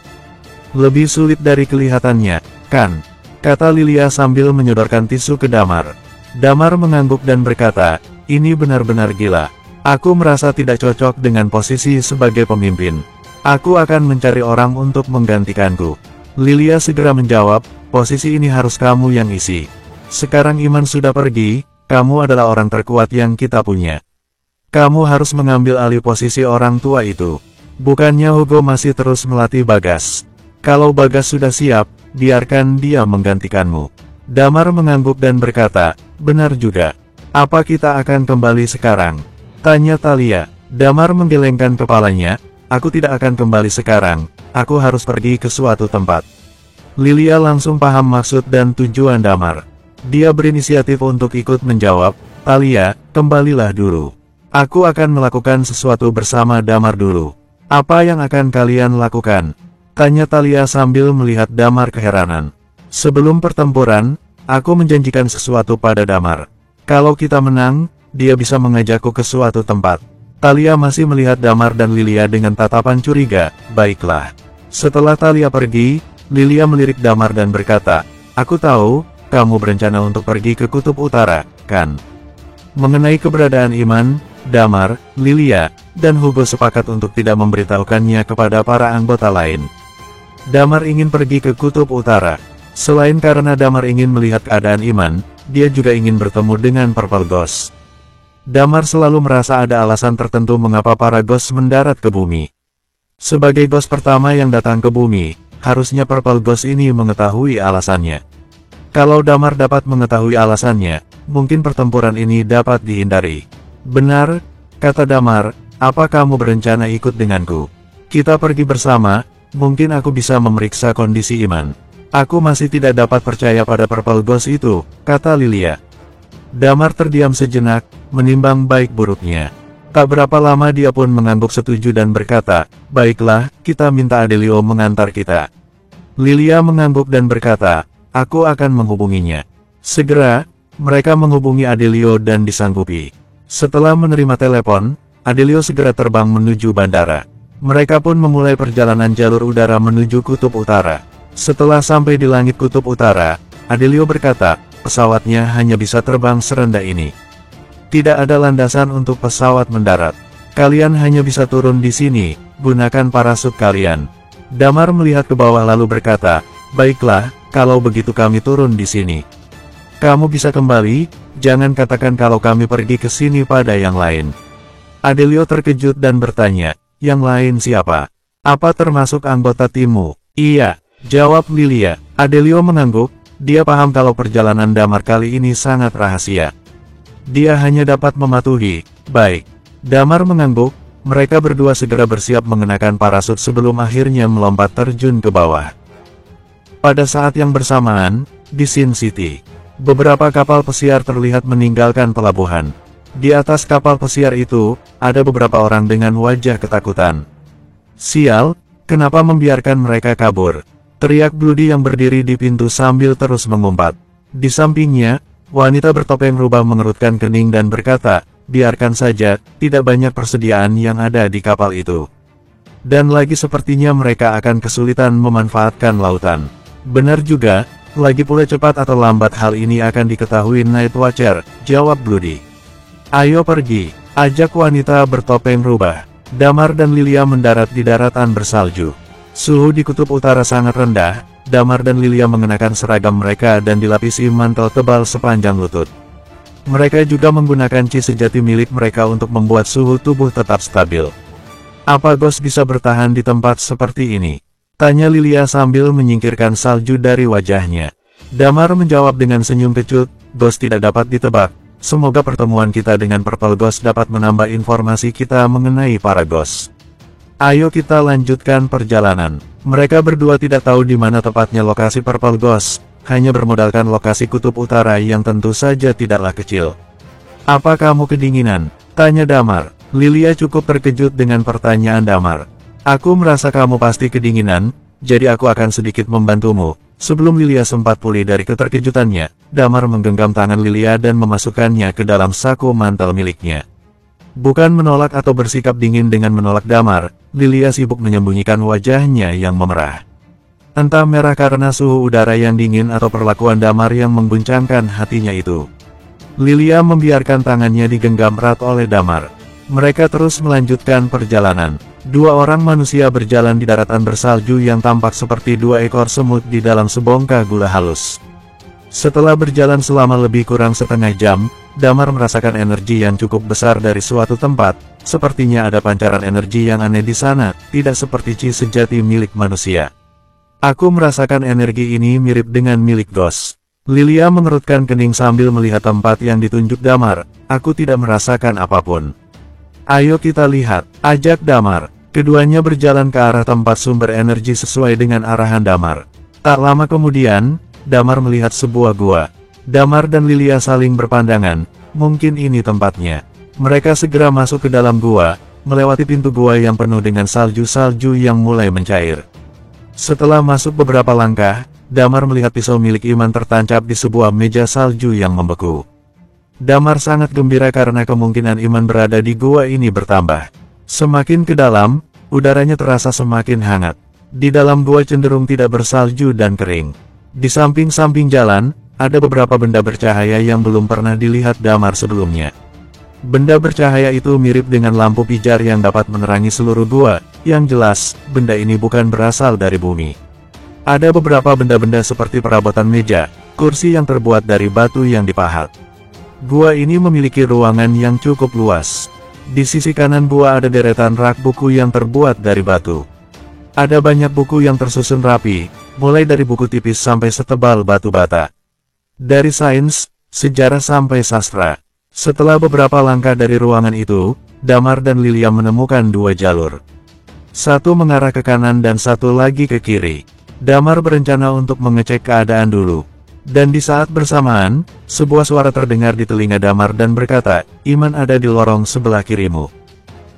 Lebih sulit dari kelihatannya, kan? Kata Lilia sambil menyodorkan tisu ke Damar. Damar mengangguk dan berkata, ini benar-benar gila. Aku merasa tidak cocok dengan posisi sebagai pemimpin. Aku akan mencari orang untuk menggantikanku. Lilia segera menjawab, posisi ini harus kamu yang isi. Sekarang Iman sudah pergi, kamu adalah orang terkuat yang kita punya. Kamu harus mengambil alih posisi orang tua itu. Bukannya Hugo masih terus melatih Bagas. Kalau Bagas sudah siap, biarkan dia menggantikanmu. Damar mengangguk dan berkata, benar juga. Apa kita akan kembali sekarang? Tanya Talia. Damar menggelengkan kepalanya, Aku tidak akan kembali sekarang, aku harus pergi ke suatu tempat. Lilia langsung paham maksud dan tujuan Damar. Dia berinisiatif untuk ikut menjawab, Thalia, kembalilah dulu. Aku akan melakukan sesuatu bersama Damar dulu. Apa yang akan kalian lakukan? Tanya Thalia sambil melihat Damar keheranan. Sebelum pertempuran, aku menjanjikan sesuatu pada Damar. Kalau kita menang, dia bisa mengajakku ke suatu tempat. Thalia masih melihat Damar dan Lilia dengan tatapan curiga. Baiklah. Setelah Thalia pergi, Lilia melirik Damar dan berkata, aku tahu, kamu berencana untuk pergi ke Kutub Utara, kan? Mengenai keberadaan Iman, Damar, Lilia, dan Hugo sepakat untuk tidak memberitahukannya kepada para anggota lain. Damar ingin pergi ke Kutub Utara. Selain karena Damar ingin melihat keadaan Iman, dia juga ingin bertemu dengan Purple Ghost. Damar selalu merasa ada alasan tertentu mengapa para Ghost mendarat ke bumi. Sebagai Ghost pertama yang datang ke bumi, harusnya Purple Ghost ini mengetahui alasannya. Kalau Damar dapat mengetahui alasannya, mungkin pertempuran ini dapat dihindari. Benar, kata Damar, apa kamu berencana ikut denganku? Kita pergi bersama, mungkin aku bisa memeriksa kondisi Iman. Aku masih tidak dapat percaya pada Purple Ghost itu, kata Lilia. Damar terdiam sejenak, menimbang baik buruknya. Tak berapa lama dia pun mengangguk setuju dan berkata, baiklah, kita minta Adelio mengantar kita. Lilia mengangguk dan berkata, aku akan menghubunginya. Segera, mereka menghubungi Adelio dan disanggupi. Setelah menerima telepon, Adelio segera terbang menuju bandara. Mereka pun memulai perjalanan jalur udara menuju Kutub Utara. Setelah sampai di langit Kutub Utara, Adelio berkata, pesawatnya hanya bisa terbang serendah ini. Tidak ada landasan untuk pesawat mendarat. Kalian hanya bisa turun di sini, gunakan parasut kalian. Damar melihat ke bawah lalu berkata, baiklah, kalau begitu kami turun di sini. Kamu bisa kembali, jangan katakan kalau kami pergi ke sini pada yang lain. Adelio terkejut dan bertanya, yang lain siapa? Apa termasuk anggota timmu? Iya, jawab Lilia. Adelio mengangguk, dia paham kalau perjalanan Damar kali ini sangat rahasia. Dia hanya dapat mematuhi. Baik. Damar mengangguk, mereka berdua segera bersiap mengenakan parasut sebelum akhirnya melompat terjun ke bawah. Pada saat yang bersamaan, di Sin City, beberapa kapal pesiar terlihat meninggalkan pelabuhan. Di atas kapal pesiar itu, ada beberapa orang dengan wajah ketakutan. Sial, kenapa membiarkan mereka kabur? Teriak Bloody yang berdiri di pintu sambil terus mengumpat. Di sampingnya, wanita bertopeng rubah mengerutkan kening dan berkata, biarkan saja, tidak banyak persediaan yang ada di kapal itu. Dan lagi sepertinya mereka akan kesulitan memanfaatkan lautan. Benar juga, lagi pula cepat atau lambat hal ini akan diketahui Night Watcher, jawab Bloody. Ayo pergi, ajak wanita bertopeng rubah. Damar dan Lilia mendarat di daratan bersalju. Suhu di Kutub Utara sangat rendah, Damar dan Lilia mengenakan seragam mereka dan dilapisi mantel tebal sepanjang lutut. Mereka juga menggunakan chi sejati milik mereka untuk membuat suhu tubuh tetap stabil. Apa Ghost bisa bertahan di tempat seperti ini? Tanya Lilia sambil menyingkirkan salju dari wajahnya. Damar menjawab dengan senyum kecut, Ghost tidak dapat ditebak. Semoga pertemuan kita dengan Purple Ghost dapat menambah informasi kita mengenai para Ghost. Ayo kita lanjutkan perjalanan. Mereka berdua tidak tahu di mana tepatnya lokasi Purple Ghost, hanya bermodalkan lokasi Kutub Utara yang tentu saja tidaklah kecil. Apa kamu kedinginan? Tanya Damar. Lilia cukup terkejut dengan pertanyaan Damar. Aku merasa kamu pasti kedinginan, jadi aku akan sedikit membantumu. Sebelum Lilia sempat pulih dari keterkejutannya, Damar menggenggam tangan Lilia dan memasukkannya ke dalam saku mantel miliknya. Bukan menolak atau bersikap dingin dengan menolak Damar, Lilia sibuk menyembunyikan wajahnya yang memerah. Entah merah karena suhu udara yang dingin atau perlakuan Damar yang mengguncangkan hatinya itu. Lilia membiarkan tangannya digenggam erat oleh Damar. Mereka terus melanjutkan perjalanan. Dua orang manusia berjalan di daratan bersalju yang tampak seperti dua ekor semut di dalam sebongkah gula halus. Setelah berjalan selama lebih kurang setengah jam, Damar merasakan energi yang cukup besar dari suatu tempat. Sepertinya ada pancaran energi yang aneh di sana, tidak seperti chi sejati milik manusia. Aku merasakan energi ini mirip dengan milik Ghost. Lilia mengerutkan kening sambil melihat tempat yang ditunjuk Damar. Aku tidak merasakan apapun. Ayo kita lihat, ajak Damar. Keduanya berjalan ke arah tempat sumber energi sesuai dengan arahan Damar. Tak lama kemudian, Damar melihat sebuah gua. Damar dan Lilia saling berpandangan, mungkin ini tempatnya. Mereka segera masuk ke dalam gua, melewati pintu gua yang penuh dengan salju-salju yang mulai mencair. Setelah masuk beberapa langkah, Damar melihat pisau milik Iman tertancap di sebuah meja salju yang membeku. Damar sangat gembira karena kemungkinan Iman berada di gua ini bertambah. Semakin ke dalam, udaranya terasa semakin hangat. Di dalam gua cenderung tidak bersalju dan kering. Di samping-samping jalan, ada beberapa benda bercahaya yang belum pernah dilihat Damar sebelumnya. Benda bercahaya itu mirip dengan lampu pijar yang dapat menerangi seluruh gua. Yang jelas, benda ini bukan berasal dari bumi. Ada beberapa benda-benda seperti perabotan meja, kursi yang terbuat dari batu yang dipahat. Gua ini memiliki ruangan yang cukup luas. Di sisi kanan gua ada deretan rak buku yang terbuat dari batu. Ada banyak buku yang tersusun rapi, mulai dari buku tipis sampai setebal batu bata. Dari sains, sejarah sampai sastra. Setelah beberapa langkah dari ruangan itu, Damar dan Lilia menemukan dua jalur. Satu mengarah ke kanan dan satu lagi ke kiri. Damar berencana untuk mengecek keadaan dulu. Dan di saat bersamaan, sebuah suara terdengar di telinga Damar dan berkata, Iman ada di lorong sebelah kirimu.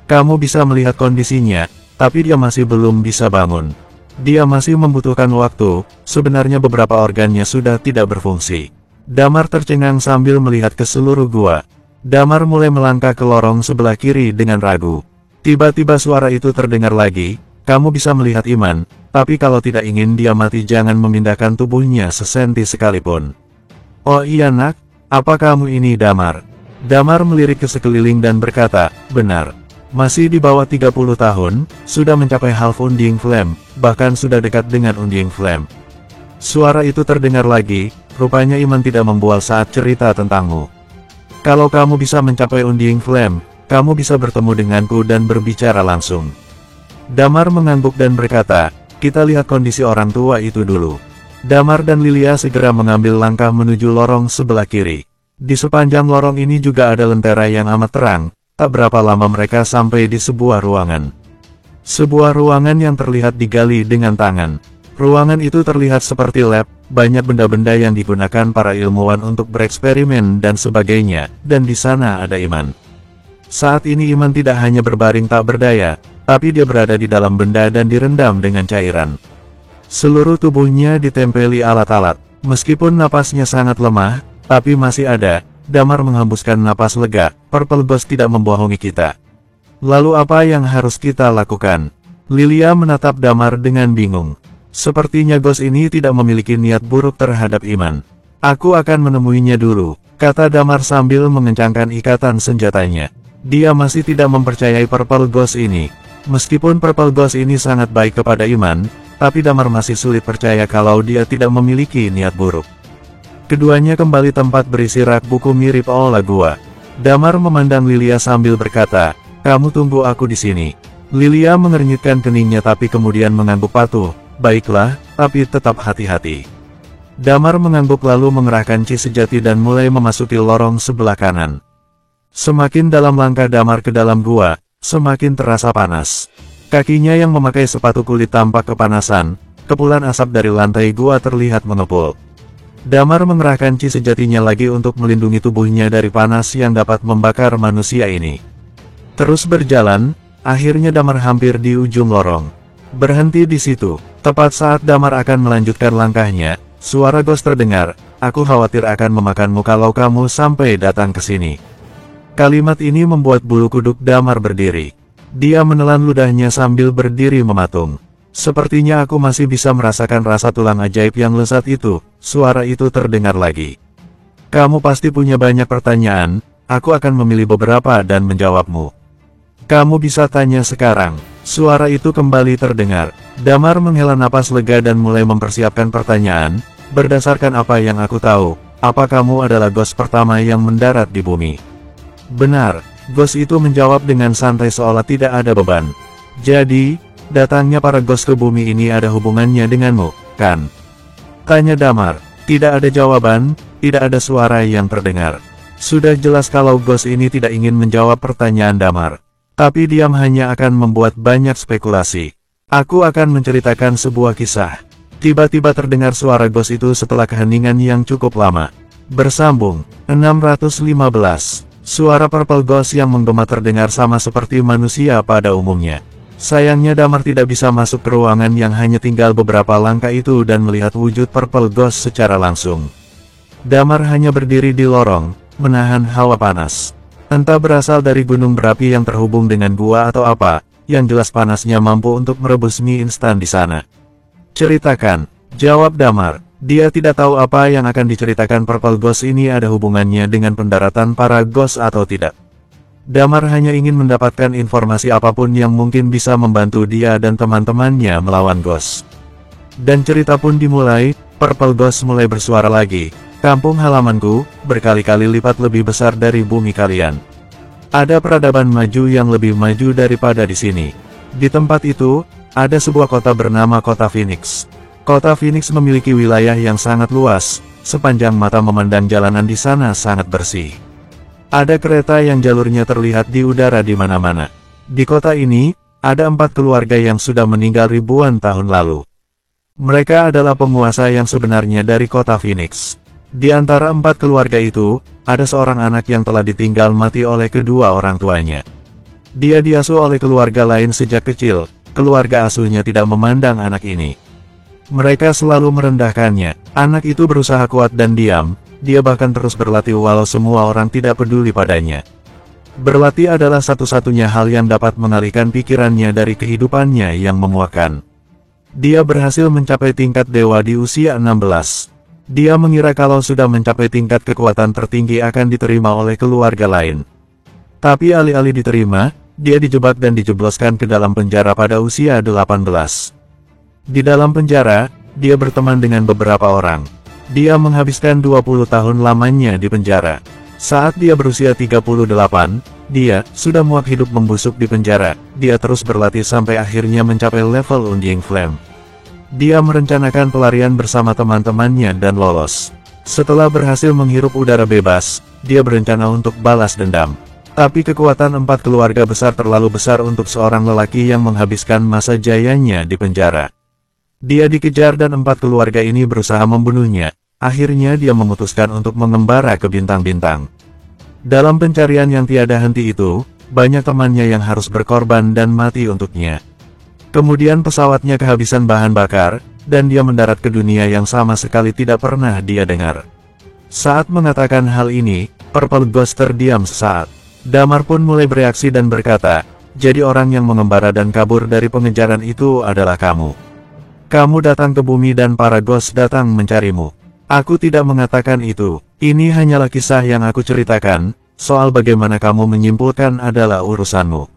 Kamu bisa melihat kondisinya, tapi dia masih belum bisa bangun. Dia masih membutuhkan waktu, sebenarnya beberapa organnya sudah tidak berfungsi. Damar tercengang sambil melihat ke seluruh gua. Damar mulai melangkah ke lorong sebelah kiri dengan ragu. Tiba-tiba suara itu terdengar lagi, kamu bisa melihat Iman, tapi kalau tidak ingin dia mati jangan memindahkan tubuhnya sesenti sekalipun. Oh iya nak, apa kamu ini Damar? Damar melirik ke sekeliling dan berkata, benar. Masih di bawah 30 tahun, sudah mencapai half Unding Flame, bahkan sudah dekat dengan Unding Flame. Suara itu terdengar lagi, rupanya Iman tidak membual saat cerita tentangmu. Kalau kamu bisa mencapai Unding Flame, kamu bisa bertemu denganku dan berbicara langsung. Damar mengangguk dan berkata, kita lihat kondisi orang tua itu dulu. Damar dan Lilia segera mengambil langkah menuju lorong sebelah kiri. Di sepanjang lorong ini juga ada lentera yang amat terang, tak berapa lama mereka sampai di sebuah ruangan. Sebuah ruangan yang terlihat digali dengan tangan. Ruangan itu terlihat seperti lab, banyak benda-benda yang digunakan para ilmuwan untuk bereksperimen dan sebagainya, dan di sana ada Iman. Saat ini Iman tidak hanya berbaring tak berdaya, tapi dia berada di dalam benda dan direndam dengan cairan. Seluruh tubuhnya ditempeli alat-alat. Meskipun napasnya sangat lemah, tapi masih ada. Damar menghembuskan napas lega. Purple Ghost tidak membohongi kita. Lalu apa yang harus kita lakukan? Lilia menatap Damar dengan bingung. Sepertinya Ghost ini tidak memiliki niat buruk terhadap Iman. Aku akan menemuinya dulu, kata Damar sambil mengencangkan ikatan senjatanya. Dia masih tidak mempercayai Purple Ghost ini. Meskipun Purple Ghost ini sangat baik kepada Iman, tapi Damar masih sulit percaya kalau dia tidak memiliki niat buruk. Keduanya kembali tempat berisi rak buku mirip aula gua. Damar memandang Lilia sambil berkata, kamu tunggu aku di sini. Lilia mengernyitkan keningnya tapi kemudian mengangguk patuh. Baiklah, tapi tetap hati-hati. Damar mengangguk lalu mengerahkan Chi sejati dan mulai memasuki lorong sebelah kanan. Semakin dalam langkah Damar ke dalam gua, semakin terasa panas. Kakinya yang memakai sepatu kulit tampak kepanasan, kepulan asap dari lantai gua terlihat mengepul. Damar mengerahkan Chi sejatinya lagi untuk melindungi tubuhnya dari panas yang dapat membakar manusia ini. Terus berjalan, akhirnya Damar hampir di ujung lorong. Berhenti di situ. Tepat saat Damar akan melanjutkan langkahnya, suara Ghost terdengar, aku khawatir akan memakanmu kalau kamu sampai datang ke sini. Kalimat ini membuat bulu kuduk Damar berdiri. Dia menelan ludahnya sambil berdiri mematung. Sepertinya aku masih bisa merasakan rasa tulang ajaib yang lezat itu. Suara itu terdengar lagi. Kamu pasti punya banyak pertanyaan, aku akan memilih beberapa dan menjawabmu. Kamu bisa tanya sekarang. Suara itu kembali terdengar. Damar menghela napas lega dan mulai mempersiapkan pertanyaan. Berdasarkan apa yang aku tahu, apa kamu adalah Ghost pertama yang mendarat di bumi? Benar, Ghost itu menjawab dengan santai seolah tidak ada beban. Jadi, datangnya para Ghost ke bumi ini ada hubungannya denganmu, kan? Tanya Damar. Tidak ada jawaban, tidak ada suara yang terdengar. Sudah jelas kalau Ghost ini tidak ingin menjawab pertanyaan Damar. Tapi diam hanya akan membuat banyak spekulasi. Aku akan menceritakan sebuah kisah. Tiba-tiba terdengar suara Ghost itu setelah keheningan yang cukup lama. Bersambung, 615. Suara Purple Ghost yang menggema terdengar sama seperti manusia pada umumnya. Sayangnya Damar tidak bisa masuk ke ruangan yang hanya tinggal beberapa langkah itu dan melihat wujud Purple Ghost secara langsung. Damar hanya berdiri di lorong, menahan hawa panas. Entah berasal dari gunung berapi yang terhubung dengan gua atau apa, yang jelas panasnya mampu untuk merebus mie instan di sana. Ceritakan, jawab Damar. Dia tidak tahu apa yang akan diceritakan Purple Ghost ini ada hubungannya dengan pendaratan para Ghost atau tidak. Damar hanya ingin mendapatkan informasi apapun yang mungkin bisa membantu dia dan teman-temannya melawan Ghost. Dan cerita pun dimulai. Purple Ghost mulai bersuara lagi. Kampung halamanku, berkali-kali lipat lebih besar dari bumi kalian. Ada peradaban maju yang lebih maju daripada di sini. Di tempat itu, ada sebuah kota bernama Kota Phoenix. Kota Phoenix memiliki wilayah yang sangat luas, sepanjang mata memandang jalanan di sana sangat bersih. Ada kereta yang jalurnya terlihat di udara di mana-mana. Di kota ini, ada 4 keluarga yang sudah meninggal ribuan tahun lalu. Mereka adalah penguasa yang sebenarnya dari Kota Phoenix. Di antara 4 keluarga itu, ada seorang anak yang telah ditinggal mati oleh kedua orang tuanya. Dia diasuh oleh keluarga lain sejak kecil, keluarga asuhnya tidak memandang anak ini. Mereka selalu merendahkannya, anak itu berusaha kuat dan diam, dia bahkan terus berlatih walau semua orang tidak peduli padanya. Berlatih adalah satu-satunya hal yang dapat mengalihkan pikirannya dari kehidupannya yang memuakkan. Dia berhasil mencapai tingkat dewa di usia 16. Dia mengira kalau sudah mencapai tingkat kekuatan tertinggi akan diterima oleh keluarga lain. Tapi alih-alih diterima, dia dijebak dan dijebloskan ke dalam penjara pada usia 18. Di dalam penjara, dia berteman dengan beberapa orang. Dia menghabiskan 20 tahun lamanya di penjara. Saat dia berusia 38, dia sudah muak hidup membusuk di penjara. Dia terus berlatih sampai akhirnya mencapai level Undying Flame. Dia merencanakan pelarian bersama teman-temannya dan lolos. Setelah berhasil menghirup udara bebas, dia berencana untuk balas dendam. Tapi kekuatan 4 keluarga besar terlalu besar untuk seorang lelaki yang menghabiskan masa jayanya di penjara. Dia dikejar dan 4 keluarga ini berusaha membunuhnya. Akhirnya dia memutuskan untuk mengembara ke bintang-bintang. Dalam pencarian yang tiada henti itu, banyak temannya yang harus berkorban dan mati untuknya. Kemudian pesawatnya kehabisan bahan bakar, dan dia mendarat ke dunia yang sama sekali tidak pernah dia dengar. Saat mengatakan hal ini, Purple Ghost terdiam sesaat. Damar pun mulai bereaksi dan berkata, jadi orang yang mengembara dan kabur dari pengejaran itu adalah kamu. Kamu datang ke bumi dan para Ghost datang mencarimu. Aku tidak mengatakan itu, ini hanyalah kisah yang aku ceritakan, soal bagaimana kamu menyimpulkan adalah urusanmu.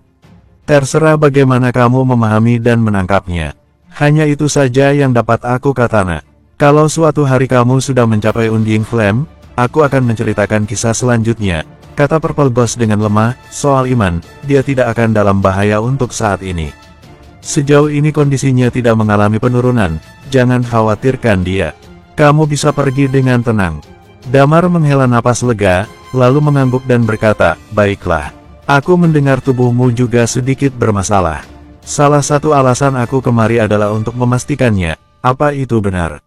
Terserah bagaimana kamu memahami dan menangkapnya. Hanya itu saja yang dapat aku katakan. Kalau suatu hari kamu sudah mencapai Undying Flame, aku akan menceritakan kisah selanjutnya, kata Purple Ghost dengan lemah. Soal iman, dia tidak akan dalam bahaya untuk saat ini. Sejauh ini kondisinya tidak mengalami penurunan, jangan khawatirkan dia. Kamu bisa pergi dengan tenang. Damar menghela napas lega, lalu mengangguk dan berkata, baiklah. Aku mendengar tubuhmu juga sedikit bermasalah. Salah satu alasan aku kemari adalah untuk memastikannya. Apa itu benar?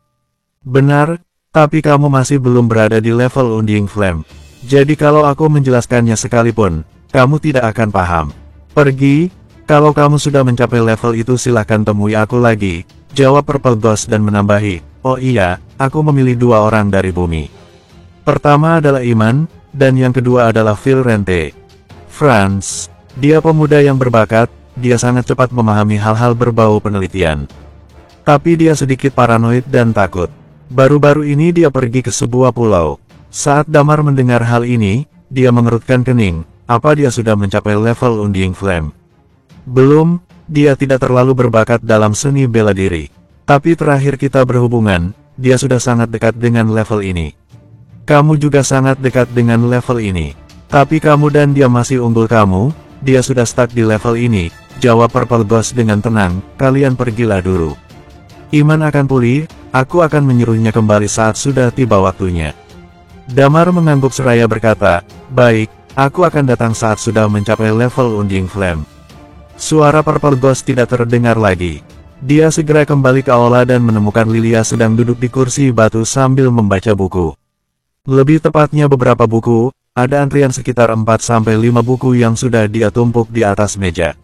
Benar, tapi kamu masih belum berada di level Undying Flame. Jadi kalau aku menjelaskannya sekalipun, kamu tidak akan paham. Pergi, kalau kamu sudah mencapai level itu silahkan temui aku lagi, jawab Purple Ghost dan menambahi, oh iya, aku memilih 2 orang dari bumi. Pertama adalah Iman, dan yang kedua adalah Phil Rente. Franz, dia pemuda yang berbakat, dia sangat cepat memahami hal-hal berbau penelitian. Tapi dia sedikit paranoid dan takut. Baru-baru ini dia pergi ke sebuah pulau. Saat Damar mendengar hal ini, dia mengerutkan kening, apa dia sudah mencapai level Undying Flame? Belum, dia tidak terlalu berbakat dalam seni bela diri. Tapi terakhir kita berhubungan, dia sudah sangat dekat dengan level ini. Kamu juga sangat dekat dengan level ini. Tapi kamu dan dia masih unggul kamu, dia sudah stuck di level ini, jawab Purple Ghost dengan tenang, kalian pergilah dulu. Iman akan pulih, aku akan menyuruhnya kembali saat sudah tiba waktunya. Damar mengangguk seraya berkata, baik, Aku akan datang saat sudah mencapai level Unding Flame. Suara Purple Ghost tidak terdengar lagi. Dia segera kembali ke aula dan menemukan Lilia sedang duduk di kursi batu sambil membaca buku. Lebih tepatnya beberapa buku, ada antrian sekitar 4-5 buku yang sudah dia tumpuk di atas meja.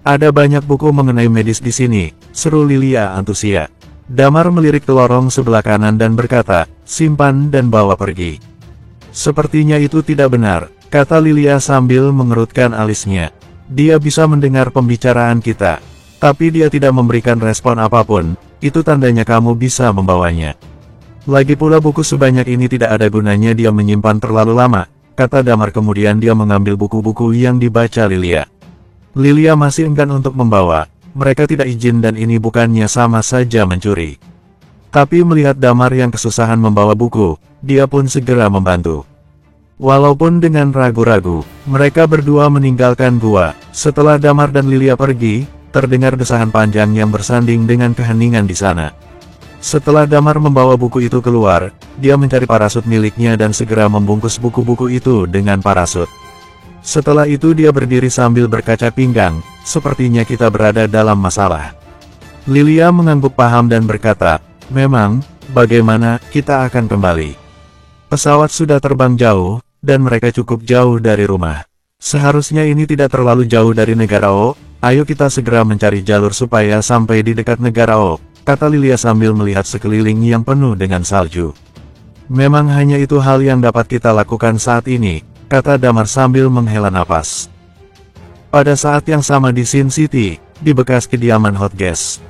Ada banyak buku mengenai medis di sini, seru Lilia antusias. Damar melirik ke lorong sebelah kanan dan berkata, simpan dan bawa pergi. Sepertinya itu tidak benar, kata Lilia sambil mengerutkan alisnya. Dia bisa mendengar pembicaraan kita. Tapi dia tidak memberikan respon apapun, itu tandanya kamu bisa membawanya. Lagi pula buku sebanyak ini tidak ada gunanya dia menyimpan terlalu lama, kata Damar kemudian dia mengambil buku-buku yang dibaca Lilia. Lilia masih enggan untuk membawa, mereka tidak izin dan ini bukannya sama saja mencuri. Tapi melihat Damar yang kesusahan membawa buku, dia pun segera membantu. Walaupun dengan ragu-ragu, mereka berdua meninggalkan gua. Setelah Damar dan Lilia pergi, terdengar desahan panjang yang bersanding dengan keheningan di sana. Setelah Damar membawa buku itu keluar, dia mencari parasut miliknya dan segera membungkus buku-buku itu dengan parasut. Setelah itu dia berdiri sambil berkaca pinggang, sepertinya kita berada dalam masalah. Lilia mengangguk paham dan berkata, memang, bagaimana kita akan kembali? Pesawat sudah terbang jauh, dan mereka cukup jauh dari rumah. Seharusnya ini tidak terlalu jauh dari negara O. Ayo kita segera mencari jalur supaya sampai di dekat negara O, kata Lilia sambil melihat sekeliling yang penuh dengan salju. Memang hanya itu hal yang dapat kita lakukan saat ini, kata Damar sambil menghela napas. Pada saat yang sama di Sin City, di bekas kediaman Hotgas.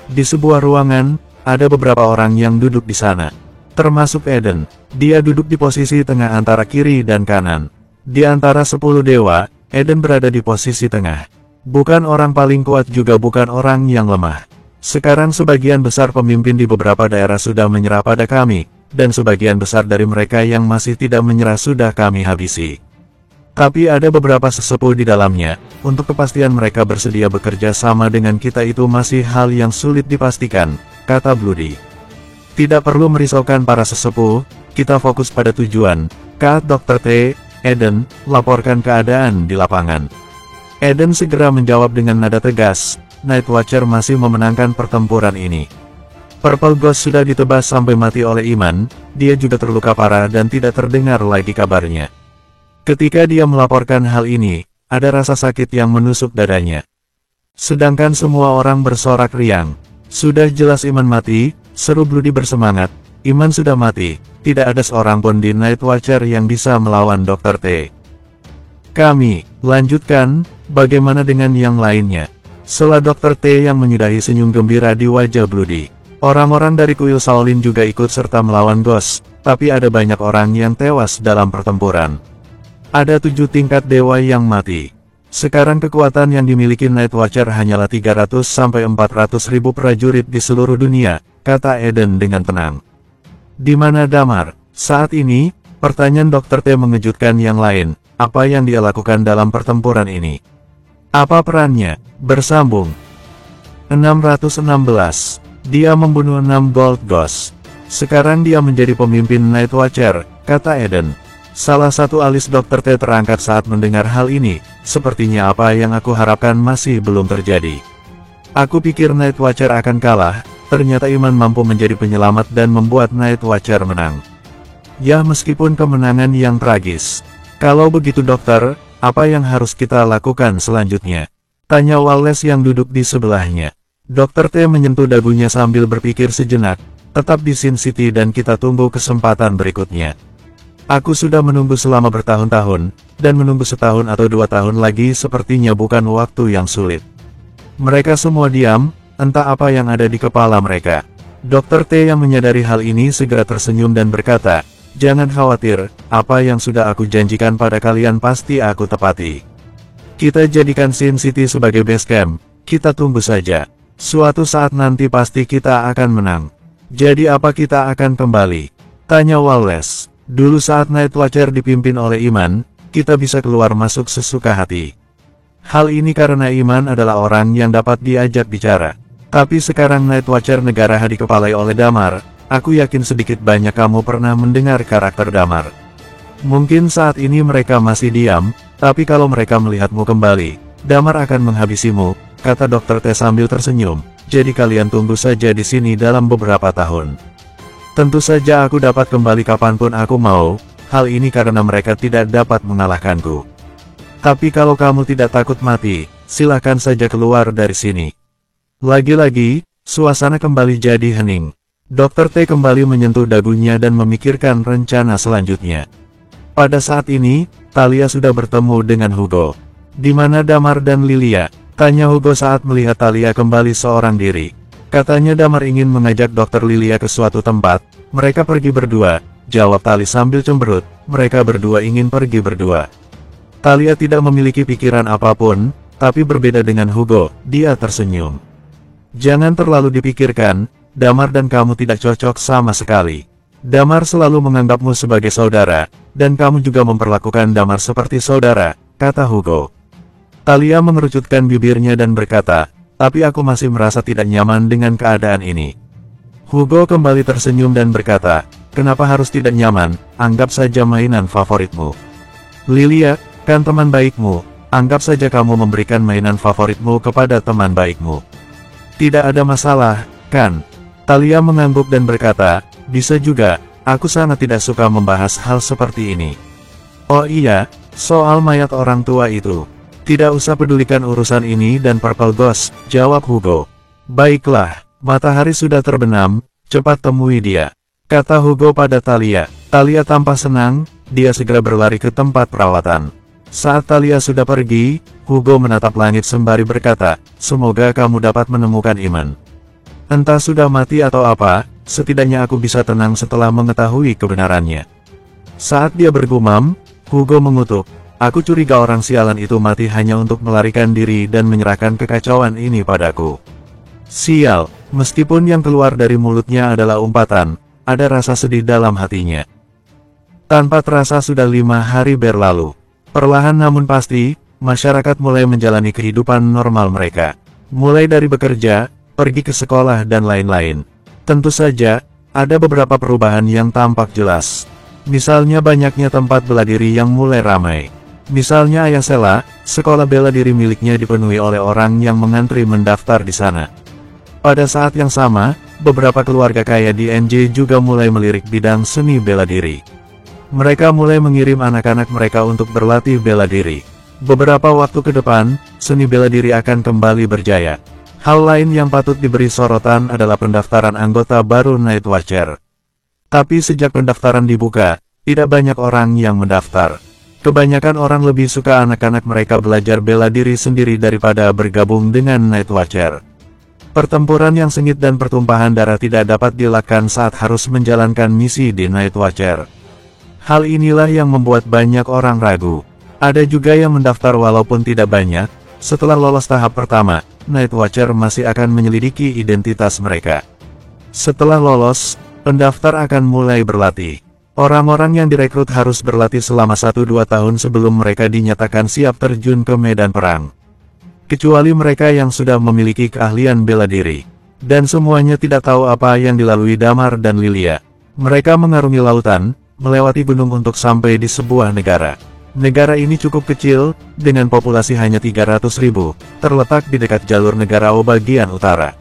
Di sebuah ruangan, ada beberapa orang yang duduk di sana. Termasuk Eden, dia duduk di posisi tengah antara kiri dan kanan. Di antara 10 dewa, Eden berada di posisi tengah. Bukan orang paling kuat juga bukan orang yang lemah. Sekarang sebagian besar pemimpin di beberapa daerah sudah menyerah pada kami, dan sebagian besar dari mereka yang masih tidak menyerah sudah kami habisi. Tapi ada beberapa sesepuh di dalamnya, untuk kepastian mereka bersedia bekerja sama dengan kita itu masih hal yang sulit dipastikan, kata Bloody. Tidak perlu merisaukan para sesepuh, kita fokus pada tujuan, kata Dr. T. Eden, laporkan keadaan di lapangan. Eden segera menjawab dengan nada tegas, Night Watcher masih memenangkan pertempuran ini. Purple Ghost sudah ditebas sampai mati oleh Iman, dia juga terluka parah dan tidak terdengar lagi kabarnya. Ketika dia melaporkan hal ini, ada rasa sakit yang menusuk dadanya. Sedangkan semua orang bersorak riang. Sudah jelas Iman mati, seru Bloody bersemangat, Iman sudah mati, tidak ada seorang pun di Night Watcher yang bisa melawan Dr. T. Kami, lanjutkan, bagaimana dengan yang lainnya? Setelah Dr. T yang menyudahi senyum gembira di wajah Bloody. Orang-orang dari kuil Shaolin juga ikut serta melawan Ghost, tapi ada banyak orang yang tewas dalam pertempuran. Ada 7 tingkat dewa yang mati. Sekarang kekuatan yang dimiliki Night Watcher hanyalah 300-400 ribu prajurit di seluruh dunia, kata Eden dengan tenang. Di mana Damar? Saat ini, pertanyaan Dr. T mengejutkan yang lain. Apa yang dia lakukan dalam pertempuran ini? Apa perannya? Bersambung. 616. Dia membunuh 6 Gold Ghost. Sekarang dia menjadi pemimpin Night Watcher, kata Eden. Salah satu alis Dr. T terangkat saat mendengar hal ini. Sepertinya apa yang aku harapkan masih belum terjadi. Aku pikir Night Watcher akan kalah, ternyata Iman mampu menjadi penyelamat dan membuat Night Watcher menang. Ya meskipun kemenangan yang tragis. Kalau begitu dokter, apa yang harus kita lakukan selanjutnya? Tanya Wallace yang duduk di sebelahnya. Dr. T menyentuh dagunya sambil berpikir sejenak, tetap di Sin City dan kita tunggu kesempatan berikutnya. Aku sudah menunggu selama bertahun-tahun, dan menunggu setahun atau 2 tahun lagi sepertinya bukan waktu yang sulit. Mereka semua diam, entah apa yang ada di kepala mereka. Dr. T yang menyadari hal ini segera tersenyum dan berkata, jangan khawatir, apa yang sudah aku janjikan pada kalian pasti aku tepati. Kita jadikan Sin City sebagai base camp, kita tunggu saja. Suatu saat nanti pasti kita akan menang. Jadi apa kita akan kembali? Tanya Wallace. Dulu saat Night Watcher dipimpin oleh Iman, kita bisa keluar masuk sesuka hati. Hal ini karena Iman adalah orang yang dapat diajak bicara. Tapi sekarang Night Watcher negara dikepalai oleh Damar, aku yakin sedikit banyak kamu pernah mendengar karakter Damar. Mungkin saat ini mereka masih diam, tapi kalau mereka melihatmu kembali, Damar akan menghabisimu, kata Dr. T sambil tersenyum. Jadi kalian tunggu saja di sini dalam beberapa tahun. Tentu saja aku dapat kembali kapanpun aku mau, hal ini karena mereka tidak dapat mengalahkanku. Tapi kalau kamu tidak takut mati, silakan saja keluar dari sini. Lagi-lagi, suasana kembali jadi hening. Dr. T kembali menyentuh dagunya dan memikirkan rencana selanjutnya. Pada saat ini, Thalia sudah bertemu dengan Hugo. Di mana Damar dan Lilia? Tanya Hugo saat melihat Thalia kembali seorang diri. Katanya Damar ingin mengajak Dr. Lilia ke suatu tempat. Mereka pergi berdua, jawab Thalia sambil cemberut. Mereka berdua ingin pergi berdua. Thalia tidak memiliki pikiran apapun, tapi berbeda dengan Hugo, dia tersenyum. Jangan terlalu dipikirkan, Damar dan kamu tidak cocok sama sekali. Damar selalu menganggapmu sebagai saudara, dan kamu juga memperlakukan Damar seperti saudara, kata Hugo. Thalia mengerucutkan bibirnya dan berkata, tapi aku masih merasa tidak nyaman dengan keadaan ini. Hugo kembali tersenyum dan berkata, kenapa harus tidak nyaman, anggap saja mainan favoritmu. Lilia, kan teman baikmu, anggap saja kamu memberikan mainan favoritmu kepada teman baikmu. Tidak ada masalah, kan? Thalia mengangguk dan berkata, bisa juga, aku sangat tidak suka membahas hal seperti ini. Oh iya, soal mayat orang tua itu. Tidak usah pedulikan urusan ini dan Purple Ghost, jawab Hugo. Baiklah, matahari sudah terbenam, cepat temui dia, kata Hugo pada Thalia. Thalia tampak senang, dia segera berlari ke tempat perawatan. Saat Thalia sudah pergi, Hugo menatap langit sembari berkata, semoga kamu dapat menemukan Iman. Entah sudah mati atau apa, setidaknya aku bisa tenang setelah mengetahui kebenarannya. Saat dia bergumam, Hugo mengutuk, aku curiga orang sialan itu mati hanya untuk melarikan diri dan menyerahkan kekacauan ini padaku. Sial, meskipun yang keluar dari mulutnya adalah umpatan, ada rasa sedih dalam hatinya. Tanpa terasa sudah 5 hari berlalu. Perlahan namun pasti, masyarakat mulai menjalani kehidupan normal mereka. Mulai dari bekerja, pergi ke sekolah dan lain-lain. Tentu saja, ada beberapa perubahan yang tampak jelas. Misalnya banyaknya tempat bela diri yang mulai ramai. Misalnya Ayah Sela, sekolah bela diri miliknya dipenuhi oleh orang yang mengantri mendaftar di sana. Pada saat yang sama, beberapa keluarga kaya di NJ juga mulai melirik bidang seni bela diri. Mereka mulai mengirim anak-anak mereka untuk berlatih bela diri. Beberapa waktu ke depan, seni bela diri akan kembali berjaya. Hal lain yang patut diberi sorotan adalah pendaftaran anggota baru Night Watcher. Tapi sejak pendaftaran dibuka, tidak banyak orang yang mendaftar. Kebanyakan orang lebih suka anak-anak mereka belajar bela diri sendiri daripada bergabung dengan Night Watcher. Pertempuran yang sengit dan pertumpahan darah tidak dapat dilakukan saat harus menjalankan misi di Night Watcher. Hal inilah yang membuat banyak orang ragu. Ada juga yang mendaftar walaupun tidak banyak. Setelah lolos tahap pertama, Night Watcher masih akan menyelidiki identitas mereka. Setelah lolos, pendaftar akan mulai berlatih. Orang-orang yang direkrut harus berlatih selama 1-2 tahun sebelum mereka dinyatakan siap terjun ke medan perang. Kecuali mereka yang sudah memiliki keahlian bela diri. Dan semuanya tidak tahu apa yang dilalui Damar dan Lilia. Mereka mengarungi lautan, melewati gunung untuk sampai di sebuah negara. Negara ini cukup kecil, dengan populasi hanya 300.000, terletak di dekat jalur negara O bagian utara.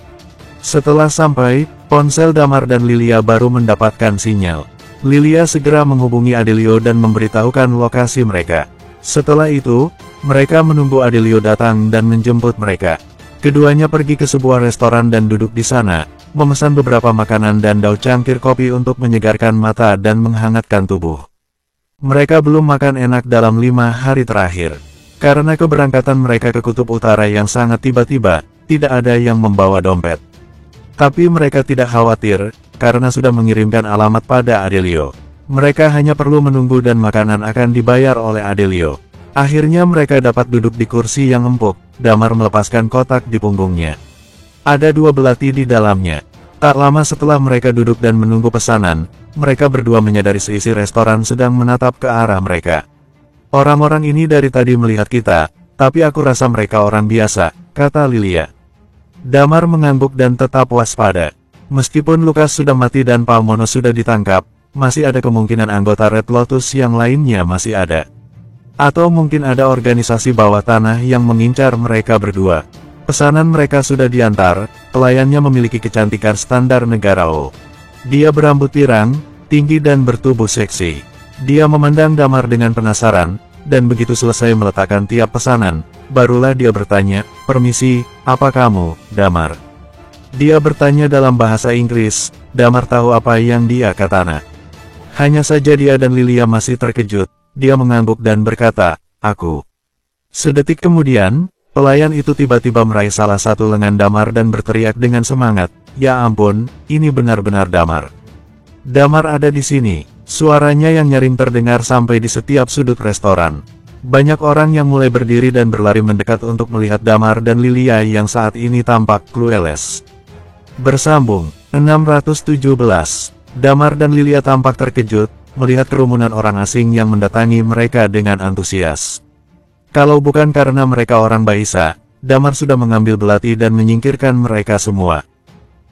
Setelah sampai, ponsel Damar dan Lilia baru mendapatkan sinyal. Lilia segera menghubungi Adelio dan memberitahukan lokasi mereka. Setelah itu, mereka menunggu Adelio datang dan menjemput mereka. Keduanya pergi ke sebuah restoran dan duduk di sana, memesan beberapa makanan dan 2 cangkir kopi untuk menyegarkan mata dan menghangatkan tubuh. Mereka belum makan enak dalam 5 hari terakhir. Karena keberangkatan mereka ke kutub utara yang sangat tiba-tiba, tidak ada yang membawa dompet. Tapi mereka tidak khawatir, karena sudah mengirimkan alamat pada Adelio. Mereka hanya perlu menunggu dan makanan akan dibayar oleh Adelio. Akhirnya mereka dapat duduk di kursi yang empuk. Damar melepaskan kotak di punggungnya. Ada 2 belati di dalamnya. Tak lama setelah mereka duduk dan menunggu pesanan, mereka berdua menyadari seisi restoran sedang menatap ke arah mereka. Orang-orang ini dari tadi melihat kita, tapi aku rasa mereka orang biasa, kata Lilia. Damar mengangguk dan tetap waspada. Meskipun Lukas sudah mati dan Palmono sudah ditangkap, masih ada kemungkinan anggota Red Lotus yang lainnya masih ada. Atau mungkin ada organisasi bawah tanah yang mengincar mereka berdua. Pesanan mereka sudah diantar, pelayannya memiliki kecantikan standar negara O. Dia berambut pirang, tinggi dan bertubuh seksi. Dia memandang Damar dengan penasaran, dan begitu selesai meletakkan tiap pesanan, barulah dia bertanya, "Permisi, apa kamu, Damar?" Dia bertanya dalam bahasa Inggris. Damar tahu apa yang dia katakan. Hanya saja dia dan Lilia masih terkejut. Dia mengangguk dan berkata, "Aku." Sedetik kemudian, pelayan itu tiba-tiba meraih salah satu lengan Damar dan berteriak dengan semangat, "Ya ampun, ini benar-benar Damar. Damar ada di sini." Suaranya yang nyaring terdengar sampai di setiap sudut restoran. Banyak orang yang mulai berdiri dan berlari mendekat untuk melihat Damar dan Lilia yang saat ini tampak clueless. Bersambung 617. Damar dan Lilia tampak terkejut melihat kerumunan orang asing yang mendatangi mereka dengan antusias. Kalau bukan karena mereka orang Baisa, Damar sudah mengambil belati dan menyingkirkan mereka semua.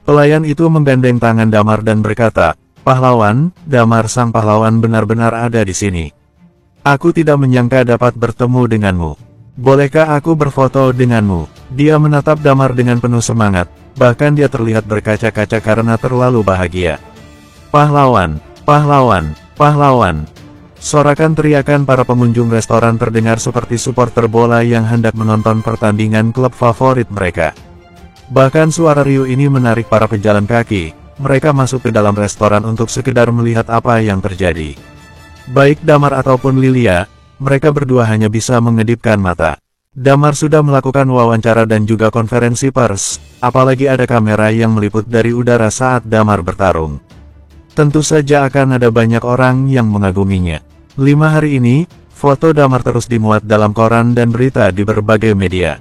Pelayan itu menggandeng tangan Damar dan berkata, "Pahlawan, Damar sang pahlawan benar-benar ada di sini. Aku tidak menyangka dapat bertemu denganmu. Bolehkah aku berfoto denganmu?" Dia menatap Damar dengan penuh semangat, bahkan dia terlihat berkaca-kaca karena terlalu bahagia. "Pahlawan, pahlawan, pahlawan!" Sorakan teriakan para pengunjung restoran terdengar seperti supporter bola yang hendak menonton pertandingan klub favorit mereka. Bahkan suara riuh ini menarik para pejalan kaki. Mereka masuk ke dalam restoran untuk sekedar melihat apa yang terjadi. Baik Damar ataupun Lilia, mereka berdua hanya bisa mengedipkan mata. Damar sudah melakukan wawancara dan juga konferensi pers, apalagi ada kamera yang meliput dari udara saat Damar bertarung. Tentu saja akan ada banyak orang yang mengaguminya. 5 hari ini, foto Damar terus dimuat dalam koran dan berita di berbagai media.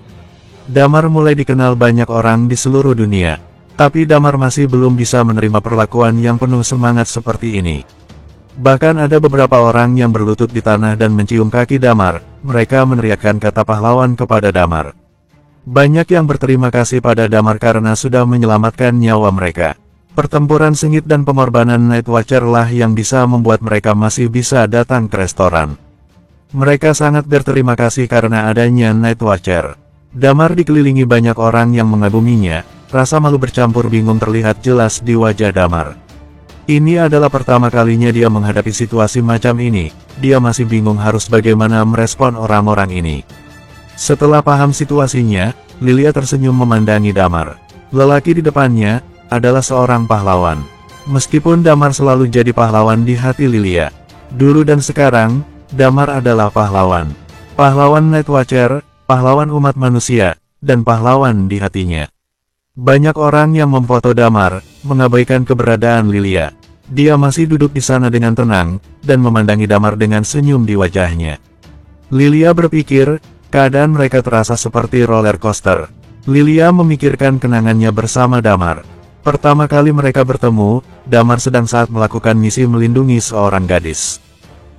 Damar mulai dikenal banyak orang di seluruh dunia. Tapi Damar masih belum bisa menerima perlakuan yang penuh semangat seperti ini. Bahkan ada beberapa orang yang berlutut di tanah dan mencium kaki Damar. Mereka meneriakkan kata pahlawan kepada Damar. Banyak yang berterima kasih pada Damar karena sudah menyelamatkan nyawa mereka. Pertempuran sengit dan pengorbanan Night Watcher lah yang bisa membuat mereka masih bisa datang ke restoran. Mereka sangat berterima kasih karena adanya Night Watcher. Damar dikelilingi banyak orang yang mengaguminya. Rasa malu bercampur bingung terlihat jelas di wajah Damar. Ini adalah pertama kalinya dia menghadapi situasi macam ini. Dia masih bingung harus bagaimana merespon orang-orang ini. Setelah paham situasinya, Lilia tersenyum memandangi Damar. Lelaki di depannya adalah seorang pahlawan. Meskipun Damar selalu jadi pahlawan di hati Lilia, dulu dan sekarang, Damar adalah pahlawan. Pahlawan Night Watcher, pahlawan umat manusia, dan pahlawan di hatinya. Banyak orang yang memfoto Damar, mengabaikan keberadaan Lilia. Dia masih duduk di sana dengan tenang, dan memandangi Damar dengan senyum di wajahnya. Lilia berpikir, keadaan mereka terasa seperti roller coaster. Lilia memikirkan kenangannya bersama Damar. Pertama kali mereka bertemu, Damar sedang saat melakukan misi melindungi seorang gadis.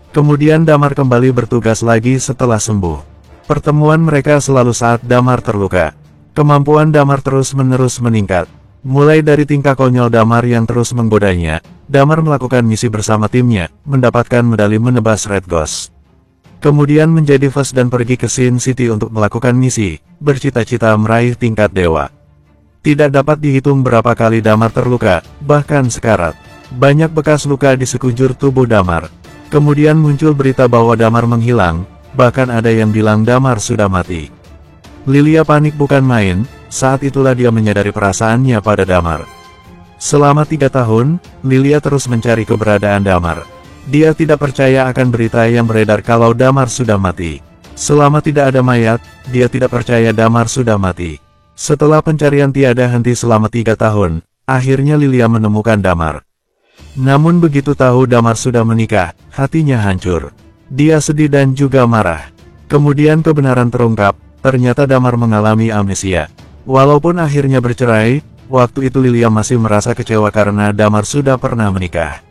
Kemudian Damar kembali bertugas lagi setelah sembuh. Pertemuan mereka selalu saat Damar terluka. Kemampuan Damar terus-menerus meningkat. Mulai dari tingkah konyol Damar yang terus menggodanya, Damar melakukan misi bersama timnya, mendapatkan medali menebas Red Ghost. Kemudian menjadi First dan pergi ke Sin City untuk melakukan misi, bercita-cita meraih tingkat dewa. Tidak dapat dihitung berapa kali Damar terluka, bahkan sekarat. Banyak bekas luka di sekujur tubuh Damar. Kemudian muncul berita bahwa Damar menghilang, bahkan ada yang bilang Damar sudah mati. Lilia panik bukan main, saat itulah dia menyadari perasaannya pada Damar. Selama 3 tahun, Lilia terus mencari keberadaan Damar. Dia tidak percaya akan berita yang beredar kalau Damar sudah mati. Selama tidak ada mayat, dia tidak percaya Damar sudah mati. Setelah pencarian tiada henti selama 3 tahun, akhirnya Lilia menemukan Damar. Namun begitu tahu Damar sudah menikah, hatinya hancur. Dia sedih dan juga marah. Kemudian kebenaran terungkap. Ternyata Damar mengalami amnesia. Walaupun akhirnya bercerai, waktu itu Lilia masih merasa kecewa karena Damar sudah pernah menikah.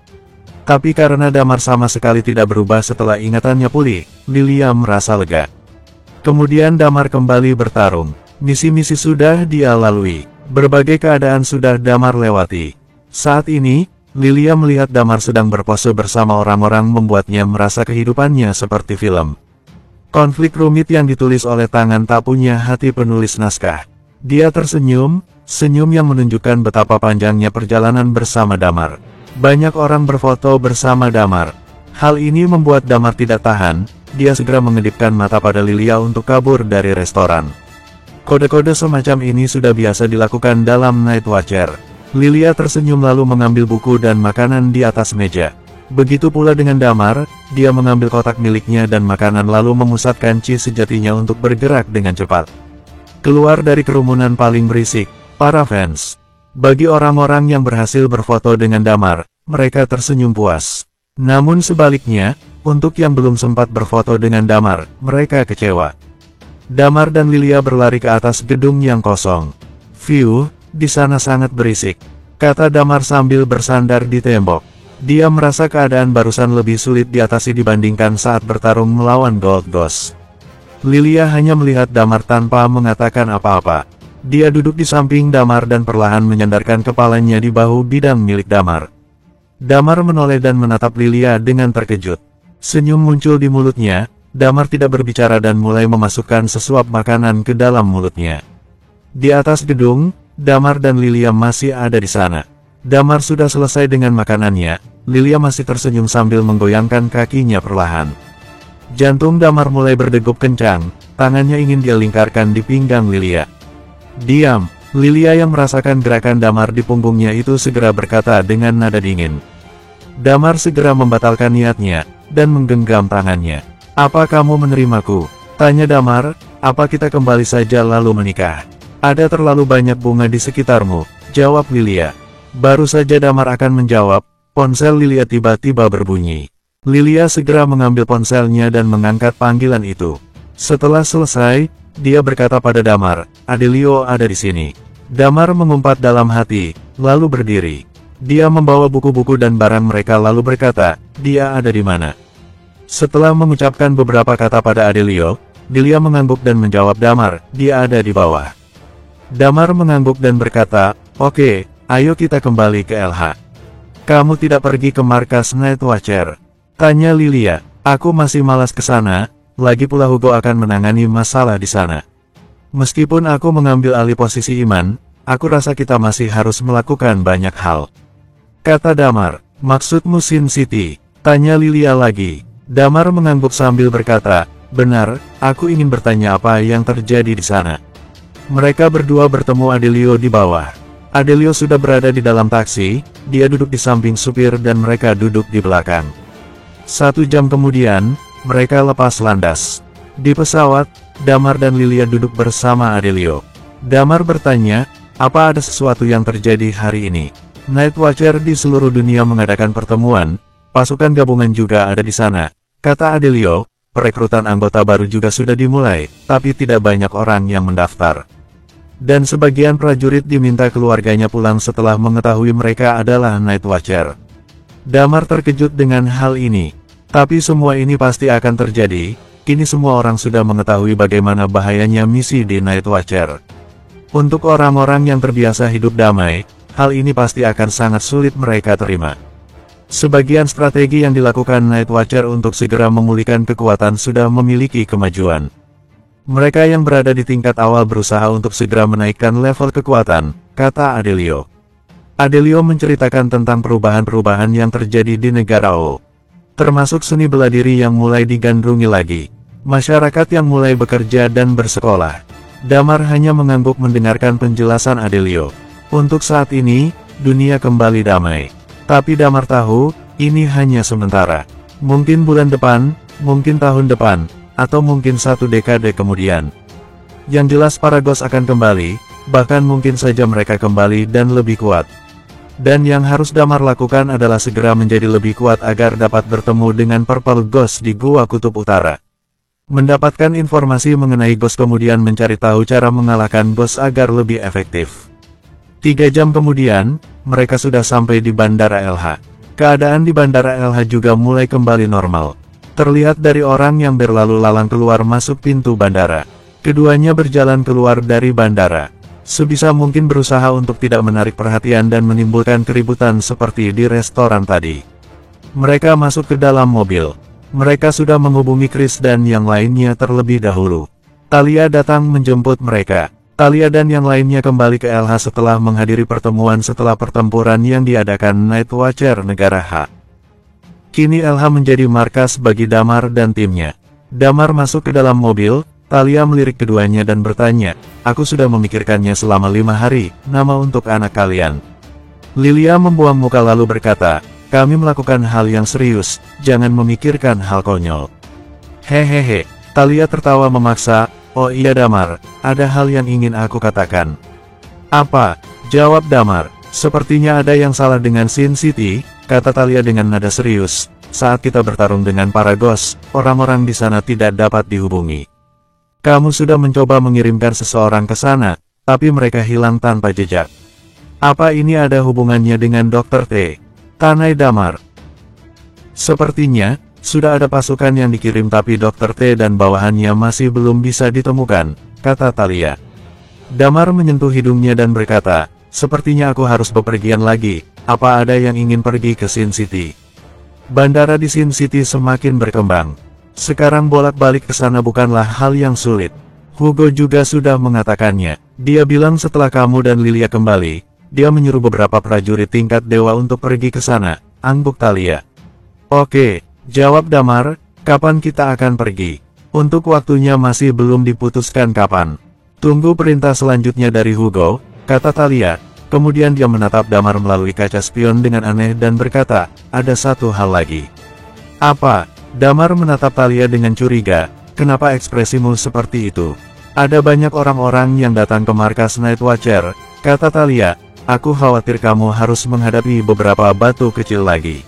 Tapi karena Damar sama sekali tidak berubah setelah ingatannya pulih, Lilia merasa lega. Kemudian Damar kembali bertarung. Misi-misi sudah dia lalui. Berbagai keadaan sudah Damar lewati. Saat ini, Lilia melihat Damar sedang berpose bersama orang-orang membuatnya merasa kehidupannya seperti film. Konflik rumit yang ditulis oleh tangan tak punya hati penulis naskah. Dia tersenyum, senyum yang menunjukkan betapa panjangnya perjalanan bersama Damar. Banyak orang berfoto bersama Damar. Hal ini membuat Damar tidak tahan, dia segera mengedipkan mata pada Lilia untuk kabur dari restoran. Kode-kode semacam ini sudah biasa dilakukan dalam Night Watcher. Lilia tersenyum lalu mengambil buku dan makanan di atas meja. Begitu pula dengan Damar, dia mengambil kotak miliknya dan makanan lalu memusatkan Chi sejatinya untuk bergerak dengan cepat. Keluar dari kerumunan paling berisik, para fans. Bagi orang-orang yang berhasil berfoto dengan Damar, mereka tersenyum puas. Namun sebaliknya, untuk yang belum sempat berfoto dengan Damar, mereka kecewa. Damar dan Lilia berlari ke atas gedung yang kosong. View, di sana sangat berisik, kata Damar sambil bersandar di tembok. Dia merasa keadaan barusan lebih sulit diatasi dibandingkan saat bertarung melawan Gold Ghost. Lilia hanya melihat Damar tanpa mengatakan apa-apa. Dia duduk di samping Damar dan perlahan menyandarkan kepalanya di bahu bidang milik Damar. Damar menoleh dan menatap Lilia dengan terkejut. Senyum muncul di mulutnya. Damar tidak berbicara dan mulai memasukkan sesuap makanan ke dalam mulutnya. Di atas gedung, Damar dan Lilia masih ada di sana. Damar sudah selesai dengan makanannya, Lilia masih tersenyum sambil menggoyangkan kakinya perlahan. Jantung Damar mulai berdegup kencang, tangannya ingin dia lingkarkan di pinggang Lilia. Diam, Lilia yang merasakan gerakan Damar di punggungnya itu segera berkata dengan nada dingin. Damar segera membatalkan niatnya, dan menggenggam tangannya. Apa kamu menerimaku? Tanya Damar, apa kita kembali saja lalu menikah? Ada terlalu banyak bunga di sekitarmu, jawab Lilia. Baru saja Damar akan menjawab, ponsel Lilia tiba-tiba berbunyi. Lilia segera mengambil ponselnya dan mengangkat panggilan itu. Setelah selesai, dia berkata pada Damar, Adelio ada di sini. Damar mengumpat dalam hati, lalu berdiri. Dia membawa buku-buku dan barang mereka lalu berkata, dia ada di mana? Setelah mengucapkan beberapa kata pada Adelio, Lilia mengangguk dan menjawab Damar, dia ada di bawah. Damar mengangguk dan berkata, oke, ayo kita kembali ke LH. Kamu tidak pergi ke markas Night Watcher? Tanya Lilia, aku masih malas ke sana, lagi pula Hugo akan menangani masalah di sana. Meskipun aku mengambil alih posisi Iman, aku rasa kita masih harus melakukan banyak hal. Kata Damar, maksudmu Sin City? Tanya Lilia lagi. Damar mengangguk sambil berkata, benar, aku ingin bertanya apa yang terjadi di sana. Mereka berdua bertemu Adelio di bawah. Adelio sudah berada di dalam taksi, dia duduk di samping supir dan mereka duduk di belakang. 1 jam kemudian, mereka lepas landas. Di pesawat, Damar dan Lilia duduk bersama Adelio. Damar bertanya, apa ada sesuatu yang terjadi hari ini? Night Watcher di seluruh dunia mengadakan pertemuan, pasukan gabungan juga ada di sana. Kata Adelio, perekrutan anggota baru juga sudah dimulai, tapi tidak banyak orang yang mendaftar. Dan sebagian prajurit diminta keluarganya pulang setelah mengetahui mereka adalah Night Watcher. Damar terkejut dengan hal ini. Tapi semua ini pasti akan terjadi, kini semua orang sudah mengetahui bagaimana bahayanya misi di Night Watcher. Untuk orang-orang yang terbiasa hidup damai, hal ini pasti akan sangat sulit mereka terima. Sebagian strategi yang dilakukan Night Watcher untuk segera memulihkan kekuatan sudah memiliki kemajuan. Mereka yang berada di tingkat awal berusaha untuk segera menaikkan level kekuatan, kata Adelio. Adelio menceritakan tentang perubahan-perubahan yang terjadi di negara O. Termasuk seni bela diri yang mulai digandrungi lagi. Masyarakat yang mulai bekerja dan bersekolah. Damar hanya mengangguk mendengarkan penjelasan Adelio. Untuk saat ini, dunia kembali damai. Tapi Damar tahu, ini hanya sementara. Mungkin bulan depan, mungkin tahun depan, atau mungkin 1 dekade kemudian. Yang jelas para Ghost akan kembali, bahkan mungkin saja mereka kembali dan lebih kuat. Dan yang harus Damar lakukan adalah segera menjadi lebih kuat agar dapat bertemu dengan Purple Ghost di Gua Kutub Utara. Mendapatkan informasi mengenai Ghost kemudian mencari tahu cara mengalahkan Ghost agar lebih efektif. 3 jam kemudian, mereka sudah sampai di Bandara LH. Keadaan di Bandara LH juga mulai kembali normal. Terlihat dari orang yang berlalu lalang keluar masuk pintu bandara. Keduanya berjalan keluar dari bandara. Sebisa mungkin berusaha untuk tidak menarik perhatian dan menimbulkan keributan seperti di restoran tadi. Mereka masuk ke dalam mobil. Mereka sudah menghubungi Chris dan yang lainnya terlebih dahulu. Talia datang menjemput mereka. Talia dan yang lainnya kembali ke LH setelah menghadiri pertemuan setelah pertempuran yang diadakan Night Watcher Negara H. Kini LH menjadi markas bagi Damar dan timnya. Damar masuk ke dalam mobil, Talia melirik keduanya dan bertanya, "Aku sudah memikirkannya selama 5 hari, nama untuk anak kalian." Lilia membuang muka lalu berkata, "Kami melakukan hal yang serius, jangan memikirkan hal konyol." Hehehe, Talia tertawa memaksa, "Oh iya Damar, ada hal yang ingin aku katakan." "Apa?" jawab Damar. "Sepertinya ada yang salah dengan Sin City," kata Talia dengan nada serius. "Saat kita bertarung dengan Paragos, orang-orang di sana tidak dapat dihubungi. Kamu sudah mencoba mengirimkan seseorang ke sana, tapi mereka hilang tanpa jejak. Apa ini ada hubungannya dengan Dr. T?" Tanai Damar. "Sepertinya sudah ada pasukan yang dikirim tapi Dr. T dan bawahannya masih belum bisa ditemukan," kata Talia. Damar menyentuh hidungnya dan berkata, "Sepertinya aku harus bepergian lagi, apa ada yang ingin pergi ke Sin City?" Bandara di Sin City semakin berkembang. Sekarang bolak-balik ke sana bukanlah hal yang sulit. Hugo juga sudah mengatakannya. Dia bilang setelah kamu dan Lilia kembali, dia menyuruh beberapa prajurit tingkat dewa untuk pergi ke sana, angguk Talia. "Oke," jawab Damar, "kapan kita akan pergi? Untuk waktunya masih belum diputuskan kapan. Tunggu perintah selanjutnya dari Hugo," kata Talia. Kemudian dia menatap Damar melalui kaca spion dengan aneh dan berkata, "Ada satu hal lagi." "Apa?" Damar menatap Talia dengan curiga, "Kenapa ekspresimu seperti itu?" "Ada banyak orang-orang yang datang ke markas Night Watcher," kata Talia. "Aku khawatir kamu harus menghadapi beberapa batu kecil lagi."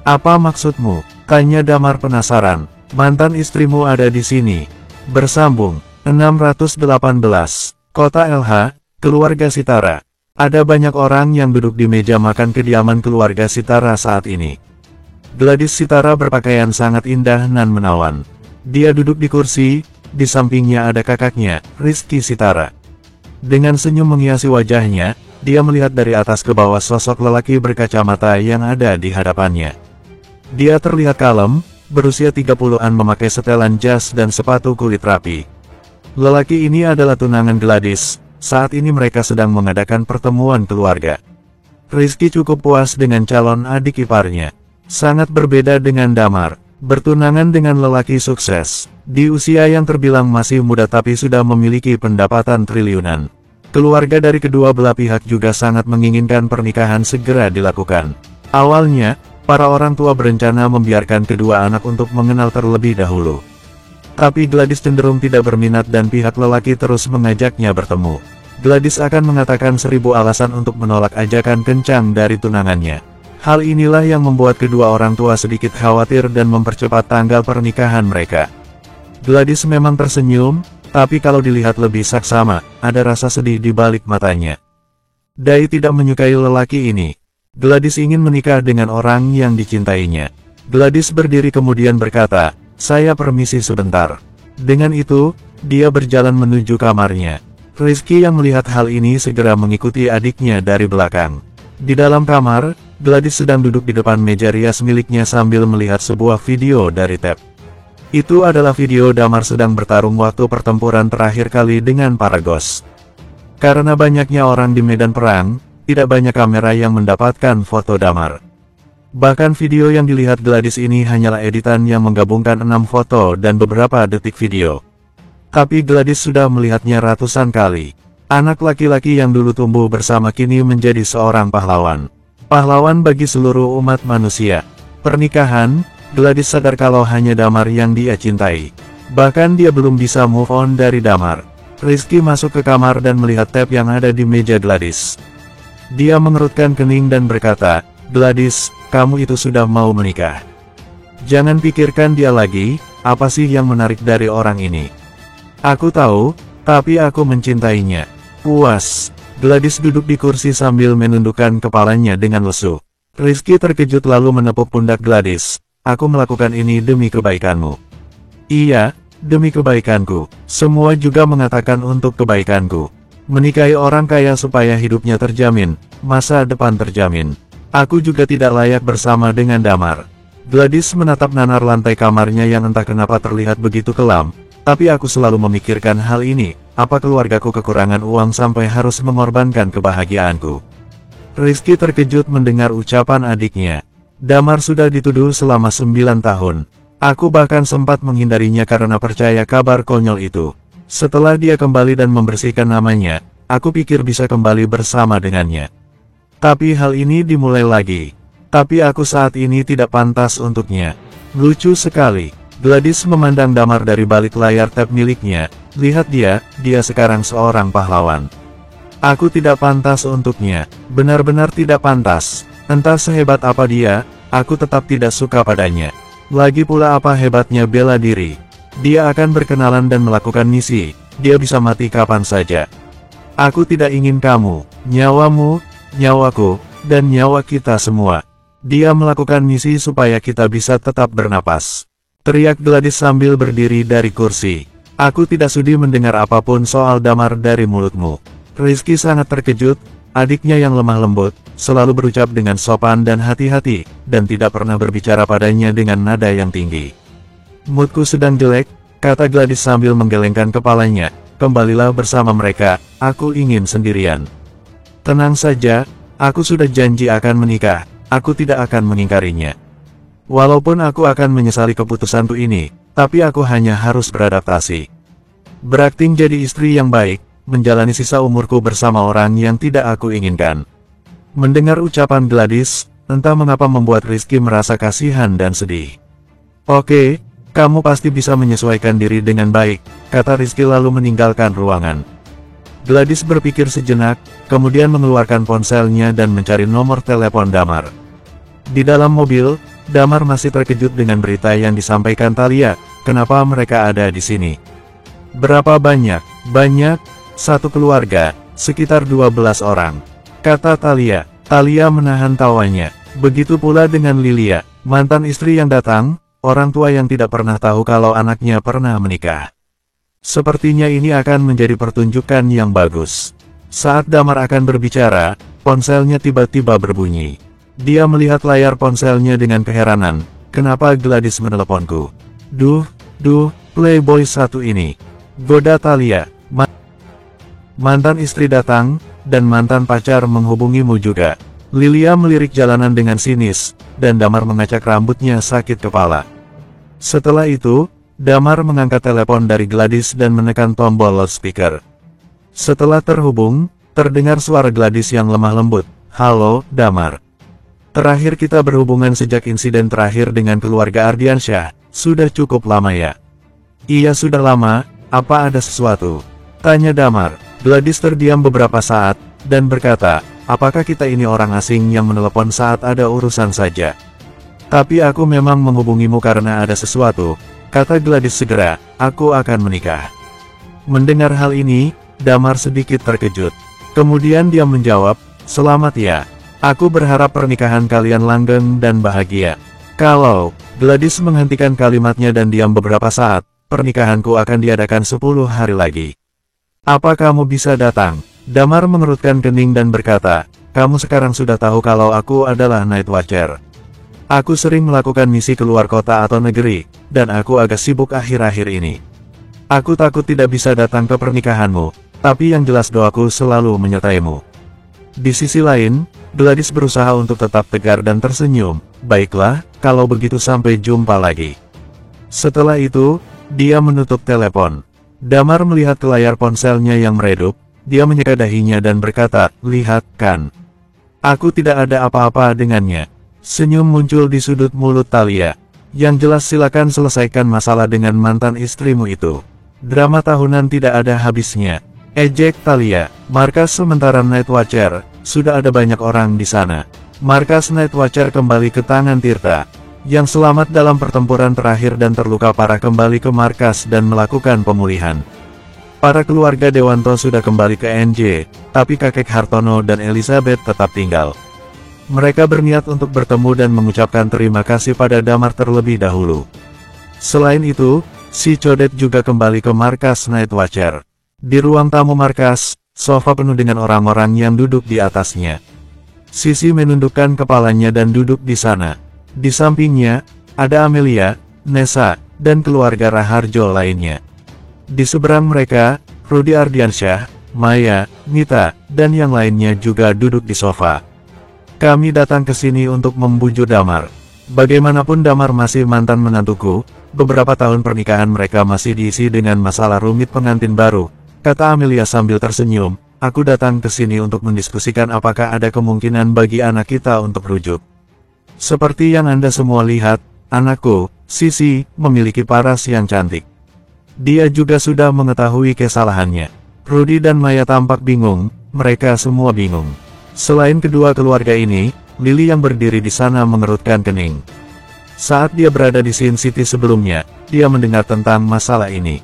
"Apa maksudmu?" tanya Damar penasaran. "Mantan istrimu ada di sini." Bersambung 618. Kota LH, keluarga Sitara. Ada banyak orang yang duduk di meja makan kediaman keluarga Sitara saat ini. Gladys Sitara berpakaian sangat indah dan menawan. Dia duduk di kursi, di sampingnya ada kakaknya, Rizky Sitara. Dengan senyum menghiasi wajahnya, dia melihat dari atas ke bawah sosok lelaki berkacamata yang ada di hadapannya. Dia terlihat kalem, berusia 30-an memakai setelan jas dan sepatu kulit rapi. Lelaki ini adalah tunangan Gladys, saat ini mereka sedang mengadakan pertemuan keluarga. Rizky cukup puas dengan calon adik iparnya. Sangat berbeda dengan Damar, bertunangan dengan lelaki sukses, di usia yang terbilang masih muda tapi sudah memiliki pendapatan triliunan. Keluarga dari kedua belah pihak juga sangat menginginkan pernikahan segera dilakukan. Awalnya, para orang tua berencana membiarkan kedua anak untuk mengenal terlebih dahulu. Tapi Gladys cenderung tidak berminat dan pihak lelaki terus mengajaknya bertemu. Gladys akan mengatakan 1000 alasan untuk menolak ajakan kencang dari tunangannya. Hal inilah yang membuat kedua orang tua sedikit khawatir dan mempercepat tanggal pernikahan mereka. Gladys memang tersenyum, tapi kalau dilihat lebih saksama, ada rasa sedih di balik matanya. Dai tidak menyukai lelaki ini. Gladys ingin menikah dengan orang yang dicintainya. Gladys berdiri kemudian berkata, "Saya permisi sebentar." Dengan itu, dia berjalan menuju kamarnya. Rizky yang melihat hal ini segera mengikuti adiknya dari belakang. Di dalam kamar, Gladys sedang duduk di depan meja rias miliknya sambil melihat sebuah video dari tab. Itu adalah video Damar sedang bertarung waktu pertempuran terakhir kali dengan Paragos. Karena banyaknya orang di medan perang, tidak banyak kamera yang mendapatkan foto Damar. Bahkan video yang dilihat Gladys ini hanyalah editan yang menggabungkan 6 foto dan beberapa detik video. Tapi Gladys sudah melihatnya ratusan kali. Anak laki-laki yang dulu tumbuh bersama kini menjadi seorang pahlawan. Pahlawan bagi seluruh umat manusia. Pernikahan, Gladys sadar kalau hanya Damar yang dia cintai. Bahkan dia belum bisa move on dari Damar. Rizky masuk ke kamar dan melihat tab yang ada di meja Gladys. Dia mengerutkan kening dan berkata, "Gladys, kamu itu sudah mau menikah. Jangan pikirkan dia lagi, apa sih yang menarik dari orang ini? Aku tahu, tapi aku mencintainya." Puas. Gladys duduk di kursi sambil menundukkan kepalanya dengan lesu. Rizky terkejut lalu menepuk pundak Gladys. "Aku melakukan ini demi kebaikanmu." "Iya, demi kebaikanku. Semua juga mengatakan untuk kebaikanku." Menikahi orang kaya supaya hidupnya terjamin, masa depan terjamin. Aku juga tidak layak bersama dengan Damar. Gladys menatap nanar lantai kamarnya yang entah kenapa terlihat begitu kelam. Tapi aku selalu memikirkan hal ini, apa keluargaku kekurangan uang sampai harus mengorbankan kebahagiaanku. Rizky terkejut mendengar ucapan adiknya. Damar sudah dituduh selama 9 tahun. Aku bahkan sempat menghindarinya karena percaya kabar konyol itu. Setelah dia kembali dan membersihkan namanya, aku pikir bisa kembali bersama dengannya. Tapi hal ini dimulai lagi. Tapi aku saat ini tidak pantas untuknya. Lucu sekali. Gladys memandang Damar dari balik layar tab miliknya. Lihat dia sekarang seorang pahlawan. Aku tidak pantas untuknya. Benar-benar tidak pantas. Entah sehebat apa dia, aku tetap tidak suka padanya. Lagi pula apa hebatnya bela diri. Dia akan berkenalan dan melakukan misi. Dia bisa mati kapan saja. Aku tidak ingin kamu, nyawamu, nyawaku, dan nyawa kita semua. Dia melakukan misi supaya kita bisa tetap bernapas. Teriak Gladys sambil berdiri dari kursi. Aku tidak sudi mendengar apapun soal Damar dari mulutmu. Rizky sangat terkejut. Adiknya yang lemah lembut, selalu berucap dengan sopan dan hati-hati, dan tidak pernah berbicara padanya dengan nada yang tinggi. Moodku sedang jelek, kata Gladys sambil menggelengkan kepalanya. Kembalilah bersama mereka, aku ingin sendirian. Tenang saja, aku sudah janji akan menikah, aku tidak akan mengingkarinya. Walaupun aku akan menyesali keputusanku ini, tapi aku hanya harus beradaptasi. Berakting jadi istri yang baik, menjalani sisa umurku bersama orang yang tidak aku inginkan. Mendengar ucapan Gladys, entah mengapa membuat Rizky merasa kasihan dan sedih. Oke, kamu pasti bisa menyesuaikan diri dengan baik, kata Rizky lalu meninggalkan ruangan. Gladys berpikir sejenak, kemudian mengeluarkan ponselnya dan mencari nomor telepon Damar. Di dalam mobil, Damar masih terkejut dengan berita yang disampaikan Thalia. Kenapa mereka ada di sini? Berapa banyak? Banyak. Satu keluarga, sekitar 12 orang. Kata Thalia. Thalia menahan tawanya. Begitu pula dengan Lilia, mantan istri yang datang, orang tua yang tidak pernah tahu kalau anaknya pernah menikah. Sepertinya ini akan menjadi pertunjukan yang bagus. Saat Damar akan berbicara, ponselnya tiba-tiba berbunyi. Dia melihat layar ponselnya dengan keheranan. Kenapa Gladys meneleponku? Duh, playboy satu ini. Goda Thalia. Mantan istri datang, dan mantan pacar menghubungimu juga. Lilia melirik jalanan dengan sinis, dan Damar mengacak rambutnya sakit kepala. Setelah itu, Damar mengangkat telepon dari Gladys dan menekan tombol loudspeaker. Setelah terhubung, terdengar suara Gladys yang lemah lembut. Halo, Damar. Terakhir kita berhubungan sejak insiden terakhir dengan keluarga Ardiansyah, sudah cukup lama ya? Iya sudah lama, apa ada sesuatu? Tanya Damar. Gladys terdiam beberapa saat, dan berkata, apakah kita ini orang asing yang menelepon saat ada urusan saja? Tapi aku memang menghubungimu karena ada sesuatu, kata Gladys segera, aku akan menikah. Mendengar hal ini, Damar sedikit terkejut. Kemudian dia menjawab, selamat ya. Aku berharap pernikahan kalian langgeng dan bahagia. Kalau, Gladys menghentikan kalimatnya dan diam beberapa saat, pernikahanku akan diadakan 10 hari lagi. Apa kamu bisa datang? Damar mengerutkan kening dan berkata, kamu sekarang sudah tahu kalau aku adalah Night Watcher. Aku sering melakukan misi keluar kota atau negeri, dan aku agak sibuk akhir-akhir ini. Aku takut tidak bisa datang ke pernikahanmu, tapi yang jelas doaku selalu menyertaimu. Di sisi lain, Gladys berusaha untuk tetap tegar dan tersenyum. Baiklah, kalau begitu sampai jumpa lagi. Setelah itu, dia menutup telepon. Damar melihat ke layar ponselnya yang meredup, dia menyeka dahinya dan berkata, lihat kan. Aku tidak ada apa-apa dengannya. Senyum muncul di sudut mulut Thalia. Yang jelas silakan selesaikan masalah dengan mantan istrimu itu. Drama tahunan tidak ada habisnya. Ejek Thalia. Markas sementara Night Watcher, sudah ada banyak orang di sana. Markas Night Watcher kembali ke tangan Tirta. Yang selamat dalam pertempuran terakhir dan terluka parah kembali ke markas dan melakukan pemulihan. Para keluarga Dewanto sudah kembali ke NJ, tapi kakek Hartono dan Elizabeth tetap tinggal. Mereka berniat untuk bertemu dan mengucapkan terima kasih pada Damar terlebih dahulu. Selain itu, si Codet juga kembali ke markas Night Watcher. Di ruang tamu markas, sofa penuh dengan orang-orang yang duduk di atasnya. Sisi menundukkan kepalanya dan duduk di sana. Di sampingnya, ada Amelia, Nessa, dan keluarga Raharjo lainnya. Di seberang mereka, Rudy Ardiansyah, Maya, Mita, dan yang lainnya juga duduk di sofa. Kami datang ke sini untuk membujuk Damar. Bagaimanapun Damar masih mantan menantuku, beberapa tahun pernikahan mereka masih diisi dengan masalah rumit pengantin baru, kata Amelia sambil tersenyum. Aku datang ke sini untuk mendiskusikan apakah ada kemungkinan bagi anak kita untuk rujuk. Seperti yang Anda semua lihat, anakku, Sisi, memiliki paras yang cantik. Dia juga sudah mengetahui kesalahannya. Rudy dan Maya tampak bingung, mereka semua bingung. Selain kedua keluarga ini, Lily yang berdiri di sana mengerutkan kening. Saat dia berada di Sin City sebelumnya, dia mendengar tentang masalah ini.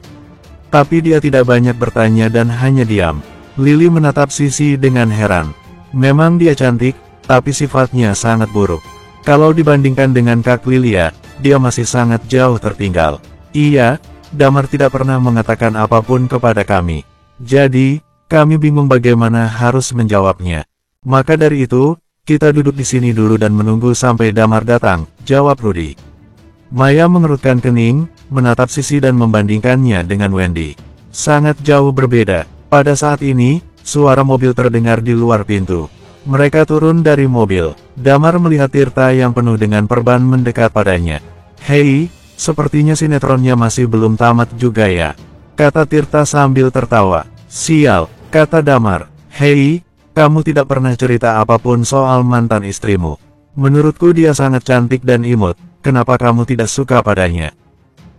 Tapi dia tidak banyak bertanya dan hanya diam. Lily menatap Sisi dengan heran. Memang dia cantik, tapi sifatnya sangat buruk. Kalau dibandingkan dengan Kak Lilia, dia masih sangat jauh tertinggal. Iya, Damar tidak pernah mengatakan apapun kepada kami. Jadi, kami bingung bagaimana harus menjawabnya. Maka dari itu, kita duduk di sini dulu dan menunggu sampai Damar datang, jawab Rudy. Maya mengerutkan kening, menatap Sisi dan membandingkannya dengan Wendy. Sangat jauh berbeda. Pada saat ini, suara mobil terdengar di luar pintu. Mereka turun dari mobil. Damar melihat Tirta yang penuh dengan perban mendekat padanya. Hei, sepertinya sinetronnya masih belum tamat juga ya, kata Tirta sambil tertawa. Sial, kata Damar. Hei, kamu tidak pernah cerita apapun soal mantan istrimu. Menurutku dia sangat cantik dan imut, kenapa kamu tidak suka padanya?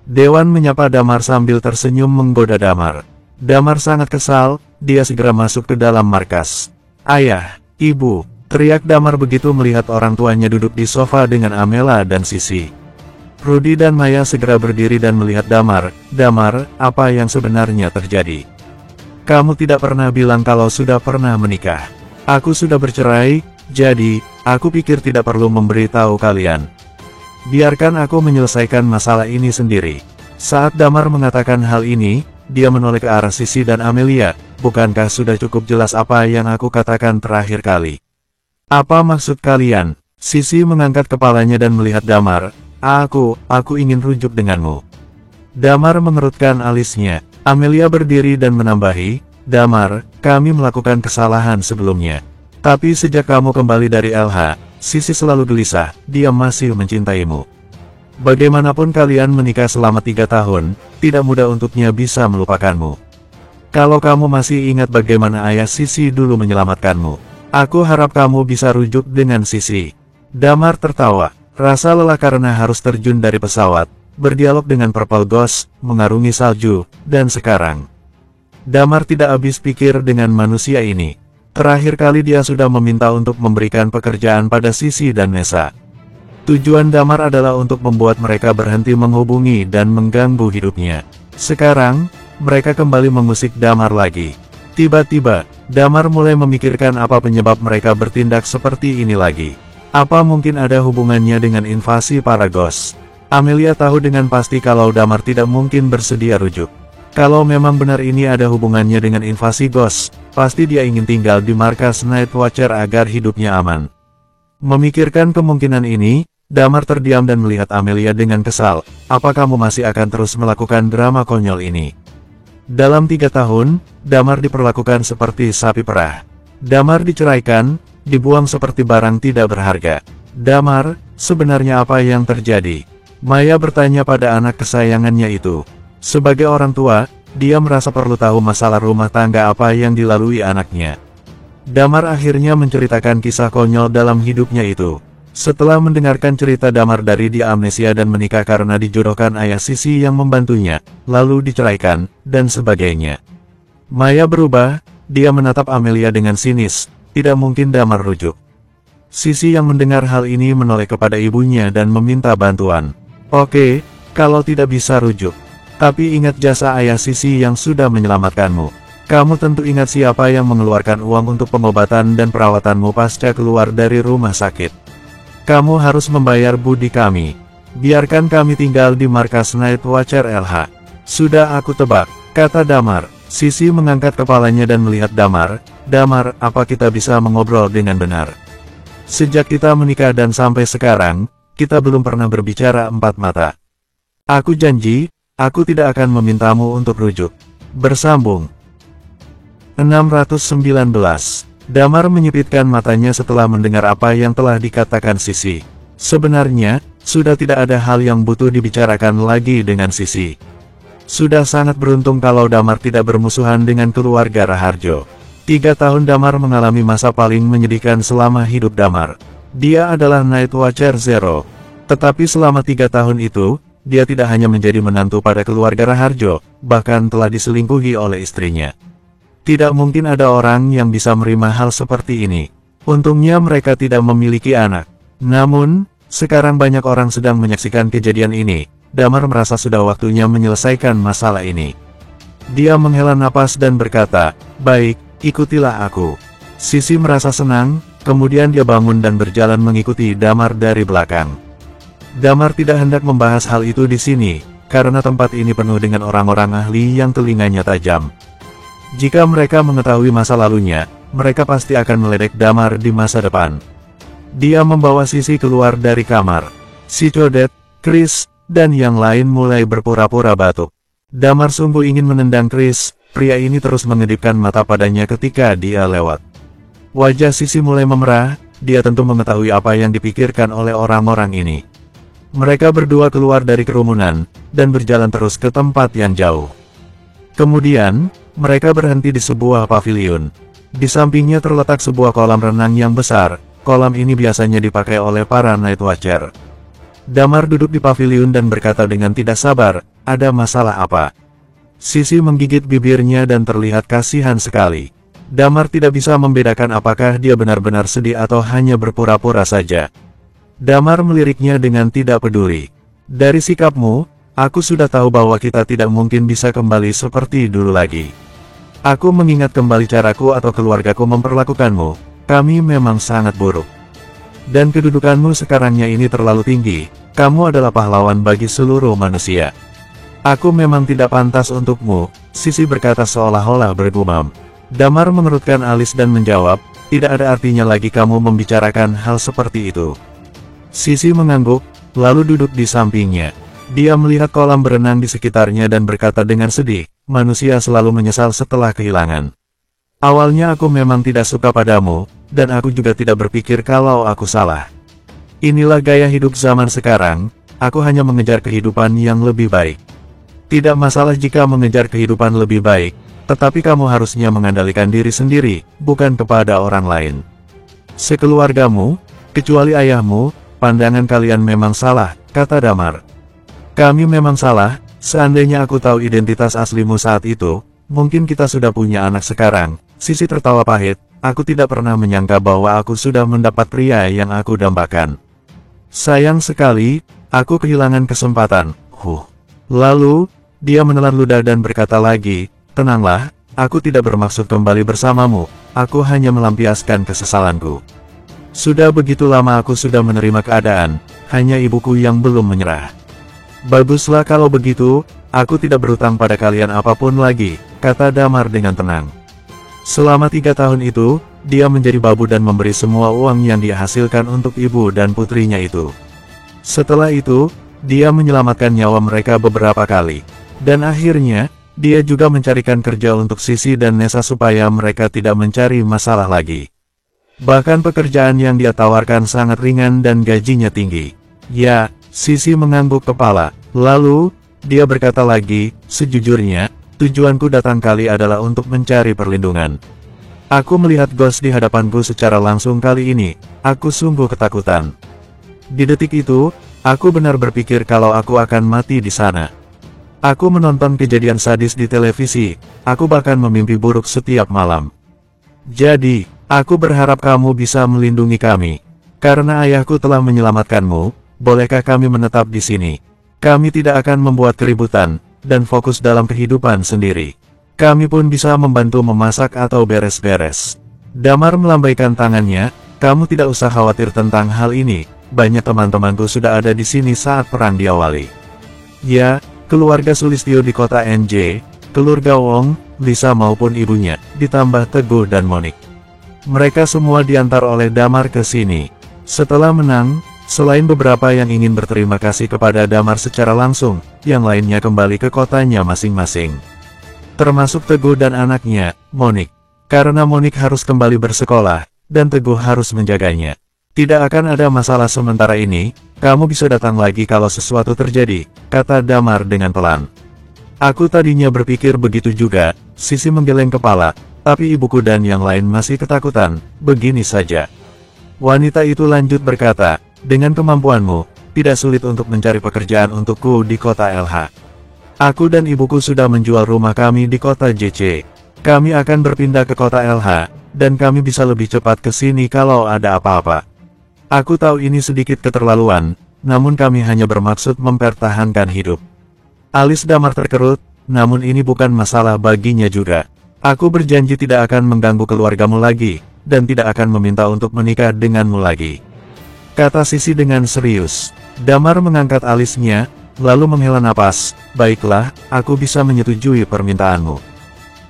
Dewan menyapa Damar sambil tersenyum menggoda Damar. Damar sangat kesal, dia segera masuk ke dalam markas. Ayah, Ibu, teriak Damar begitu melihat orang tuanya duduk di sofa dengan Amela dan Sisi. Rudy dan Maya segera berdiri dan melihat Damar. Damar, apa yang sebenarnya terjadi? Kamu tidak pernah bilang kalau sudah pernah menikah. Aku sudah bercerai, jadi, aku pikir tidak perlu memberitahu kalian. Biarkan aku menyelesaikan masalah ini sendiri. Saat Damar mengatakan hal ini, dia menoleh ke arah Sisi dan Amelia. Bukankah sudah cukup jelas apa yang aku katakan terakhir kali? Apa maksud kalian? Sisi mengangkat kepalanya dan melihat Damar. Aku ingin rujuk denganmu. Damar mengerutkan alisnya. Amelia berdiri dan menambahi, Damar, kami melakukan kesalahan sebelumnya. Tapi sejak kamu kembali dari LH, Sisi selalu gelisah, dia masih mencintaimu. Bagaimanapun kalian menikah selama 3 tahun, tidak mudah untuknya bisa melupakanmu. Kalau kamu masih ingat bagaimana ayah Sisi dulu menyelamatkanmu, aku harap kamu bisa rujuk dengan Sisi. Damar tertawa, rasa lelah karena harus terjun dari pesawat, berdialog dengan Purple Ghost, mengarungi salju, dan sekarang. Damar tidak habis pikir dengan manusia ini. Terakhir kali dia sudah meminta untuk memberikan pekerjaan pada Sisi dan Nessa. Tujuan Damar adalah untuk membuat mereka berhenti menghubungi dan mengganggu hidupnya. Sekarang, mereka kembali mengusik Damar lagi. Tiba-tiba, Damar mulai memikirkan apa penyebab mereka bertindak seperti ini lagi. Apa mungkin ada hubungannya dengan invasi para Ghost? Amelia tahu dengan pasti kalau Damar tidak mungkin bersedia rujuk. Kalau memang benar ini ada hubungannya dengan invasi Ghost, pasti dia ingin tinggal di markas Night Watcher agar hidupnya aman. Memikirkan kemungkinan ini, Damar terdiam dan melihat Amelia dengan kesal. Apa kamu masih akan terus melakukan drama konyol ini? Dalam 3 tahun, Damar diperlakukan seperti sapi perah. Damar diceraikan, dibuang seperti barang tidak berharga. Damar, sebenarnya apa yang terjadi? Maya bertanya pada anak kesayangannya itu. Sebagai orang tua, dia merasa perlu tahu masalah rumah tangga apa yang dilalui anaknya. Damar akhirnya menceritakan kisah konyol dalam hidupnya itu. Setelah mendengarkan cerita Damar dari dia amnesia dan menikah karena dijodohkan ayah Sisi yang membantunya, lalu diceraikan, dan sebagainya. Maya berubah, dia menatap Amelia dengan sinis, tidak mungkin Damar rujuk. Sisi yang mendengar hal ini menoleh kepada ibunya dan meminta bantuan. Oke, kalau tidak bisa rujuk. Tapi ingat jasa ayah Sisi yang sudah menyelamatkanmu. Kamu tentu ingat siapa yang mengeluarkan uang untuk pengobatan dan perawatanmu pasca keluar dari rumah sakit. Kamu harus membayar budi kami. Biarkan kami tinggal di markas Night Watcher LH. Sudah aku tebak, kata Damar. Sisi mengangkat kepalanya dan melihat Damar. Damar, apa kita bisa mengobrol dengan benar? Sejak kita menikah dan sampai sekarang, kita belum pernah berbicara empat mata. Aku janji, aku tidak akan memintamu untuk rujuk. Bersambung. 619. Damar menyipitkan matanya setelah mendengar apa yang telah dikatakan Sisi. Sebenarnya, sudah tidak ada hal yang butuh dibicarakan lagi dengan Sisi. Sudah sangat beruntung kalau Damar tidak bermusuhan dengan keluarga Raharjo. 3 tahun Damar mengalami masa paling menyedihkan selama hidup Damar. Dia adalah Night Watcher Zero. Tetapi selama 3 tahun itu, dia tidak hanya menjadi menantu pada keluarga Raharjo, bahkan telah diselingkuhi oleh istrinya. Tidak mungkin ada orang yang bisa menerima hal seperti ini. Untungnya mereka tidak memiliki anak. Namun, sekarang banyak orang sedang menyaksikan kejadian ini. Damar merasa sudah waktunya menyelesaikan masalah ini. Dia menghela napas dan berkata, "Baik, ikutilah aku." Sisi merasa senang, kemudian dia bangun dan berjalan mengikuti Damar dari belakang. Damar tidak hendak membahas hal itu di sini, karena tempat ini penuh dengan orang-orang ahli yang telinganya tajam. Jika mereka mengetahui masa lalunya, mereka pasti akan meledek Damar di masa depan. Dia membawa Sisi keluar dari kamar. Si Codet, Chris, dan yang lain mulai berpura-pura batuk. Damar sungguh ingin menendang Chris, pria ini terus mengedipkan mata padanya ketika dia lewat. Wajah Sisi mulai memerah, dia tentu mengetahui apa yang dipikirkan oleh orang-orang ini. Mereka berdua keluar dari kerumunan, dan berjalan terus ke tempat yang jauh. Kemudian, mereka berhenti di sebuah pavilion. Di sampingnya terletak sebuah kolam renang yang besar. Kolam ini biasanya dipakai oleh para Night Watcher. Damar duduk di pavilion dan berkata dengan tidak sabar, "Ada masalah apa?" Sisi menggigit bibirnya dan terlihat kasihan sekali. Damar tidak bisa membedakan apakah dia benar-benar sedih atau hanya berpura-pura saja. Damar meliriknya dengan tidak peduli. "Dari sikapmu, aku sudah tahu bahwa kita tidak mungkin bisa kembali seperti dulu lagi. Aku mengingat kembali caraku atau keluargaku memperlakukanmu. Kami memang sangat buruk. Dan kedudukanmu sekarangnya ini terlalu tinggi. Kamu adalah pahlawan bagi seluruh manusia. Aku memang tidak pantas untukmu," Sisi berkata seolah-olah bergumam. Damar mengerutkan alis dan menjawab, "Tidak ada artinya lagi kamu membicarakan hal seperti itu." Sisi mengangguk, lalu duduk di sampingnya. Dia melihat kolam berenang di sekitarnya dan berkata dengan sedih, "Manusia selalu menyesal setelah kehilangan. Awalnya aku memang tidak suka padamu, dan aku juga tidak berpikir kalau aku salah. Inilah gaya hidup zaman sekarang, aku hanya mengejar kehidupan yang lebih baik. Tidak masalah jika mengejar kehidupan lebih baik, tetapi kamu harusnya mengandalkan diri sendiri, bukan kepada orang lain. Sekeluargamu, kecuali ayahmu, pandangan kalian memang salah," kata Damar. "Kami memang salah, seandainya aku tahu identitas aslimu saat itu, mungkin kita sudah punya anak sekarang." Sisi tertawa pahit, "Aku tidak pernah menyangka bahwa aku sudah mendapat pria yang aku dambakan. Sayang sekali, aku kehilangan kesempatan." Lalu, dia menelan ludah dan berkata lagi, "Tenanglah, aku tidak bermaksud kembali bersamamu, aku hanya melampiaskan kesesalanku. Sudah begitu lama aku sudah menerima keadaan, hanya ibuku yang belum menyerah." "Baguslah kalau begitu, aku tidak berutang pada kalian apapun lagi," kata Damar dengan tenang. Selama 3 tahun itu, dia menjadi babu dan memberi semua uang yang dia hasilkan untuk ibu dan putrinya itu. Setelah itu, dia menyelamatkan nyawa mereka beberapa kali. Dan akhirnya, dia juga mencarikan kerja untuk Sisi dan Nessa supaya mereka tidak mencari masalah lagi. Bahkan pekerjaan yang dia tawarkan sangat ringan dan gajinya tinggi. "Ya," Sisi mengangguk kepala. Lalu, dia berkata lagi, "Sejujurnya, tujuanku datang kali adalah untuk mencari perlindungan. Aku melihat ghost di hadapanku secara langsung kali ini, aku sungguh ketakutan. Di detik itu, aku benar berpikir kalau aku akan mati di sana. Aku menonton kejadian sadis di televisi, aku bahkan memimpi buruk setiap malam. Jadi, aku berharap kamu bisa melindungi kami. Karena ayahku telah menyelamatkanmu, bolehkah kami menetap di sini? Kami tidak akan membuat keributan, dan fokus dalam kehidupan sendiri. Kami pun bisa membantu memasak atau beres-beres." Damar melambaikan tangannya, "Kamu tidak usah khawatir tentang hal ini, banyak teman-temanku sudah ada di sini saat perang diawali. Ya, keluarga Sulistyo di kota NJ, keluarga Wong, Lisa maupun ibunya, ditambah Teguh dan Monik. Mereka semua diantar oleh Damar ke sini. Setelah menang, selain beberapa yang ingin berterima kasih kepada Damar secara langsung, yang lainnya kembali ke kotanya masing-masing. Termasuk Teguh dan anaknya, Monik. Karena Monik harus kembali bersekolah, dan Teguh harus menjaganya. Tidak akan ada masalah sementara ini, kamu bisa datang lagi kalau sesuatu terjadi, kata Damar dengan pelan. Aku tadinya berpikir begitu juga, Sisi menggeleng kepala, tapi ibuku dan yang lain masih ketakutan, begini saja. Wanita itu lanjut berkata, dengan kemampuanmu, tidak sulit untuk mencari pekerjaan untukku di kota LH. Aku dan ibuku sudah menjual rumah kami di kota JC. Kami akan berpindah ke kota LH, dan kami bisa lebih cepat ke sini kalau ada apa-apa. Aku tahu ini sedikit keterlaluan, namun kami hanya bermaksud mempertahankan hidup. Alis Damar terkerut, namun ini bukan masalah baginya juga. Aku berjanji tidak akan mengganggu keluargamu lagi, dan tidak akan meminta untuk menikah denganmu lagi, kata Sisi dengan serius. Damar mengangkat alisnya, lalu menghela napas. Baiklah, aku bisa menyetujui permintaanmu.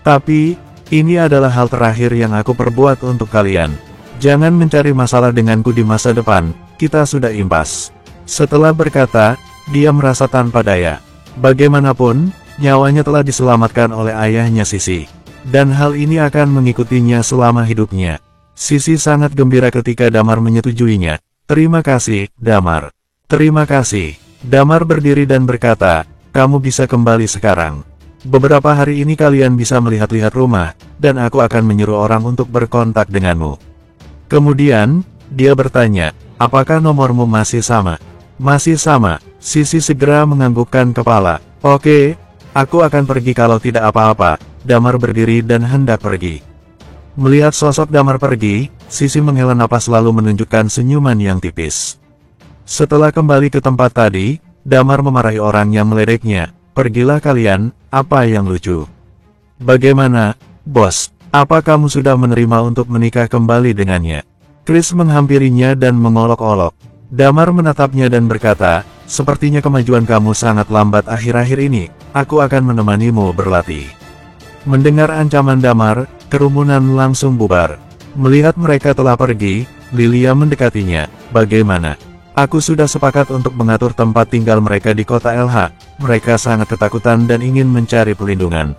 Tapi, ini adalah hal terakhir yang aku perbuat untuk kalian. Jangan mencari masalah denganku di masa depan, kita sudah impas. Setelah berkata, dia merasa tanpa daya. Bagaimanapun, nyawanya telah diselamatkan oleh ayahnya Sisi. Dan hal ini akan mengikutinya selama hidupnya. Sisi sangat gembira ketika Damar menyetujuinya. Terima kasih, Damar. Terima kasih. Damar berdiri dan berkata, kamu bisa kembali sekarang. Beberapa hari ini kalian bisa melihat-lihat rumah, dan aku akan menyuruh orang untuk berkontak denganmu. Kemudian, dia bertanya, apakah nomormu masih sama? Masih sama. Sisi segera menganggukkan kepala. Oke, aku akan pergi kalau tidak apa-apa. Damar berdiri dan hendak pergi. Melihat sosok Damar pergi, Sisi menghela napas lalu menunjukkan senyuman yang tipis. Setelah kembali ke tempat tadi, Damar memarahi orang yang meledeknya. Pergilah kalian, apa yang lucu? Bagaimana, bos? Apa kamu sudah menerima untuk menikah kembali dengannya? Chris menghampirinya dan mengolok-olok. Damar menatapnya dan berkata, sepertinya kemajuan kamu sangat lambat akhir-akhir ini, aku akan menemanimu berlatih. Mendengar ancaman Damar, kerumunan langsung bubar. Melihat mereka telah pergi, Lilia mendekatinya. Bagaimana? Aku sudah sepakat untuk mengatur tempat tinggal mereka di kota LH. Mereka sangat ketakutan dan ingin mencari pelindungan.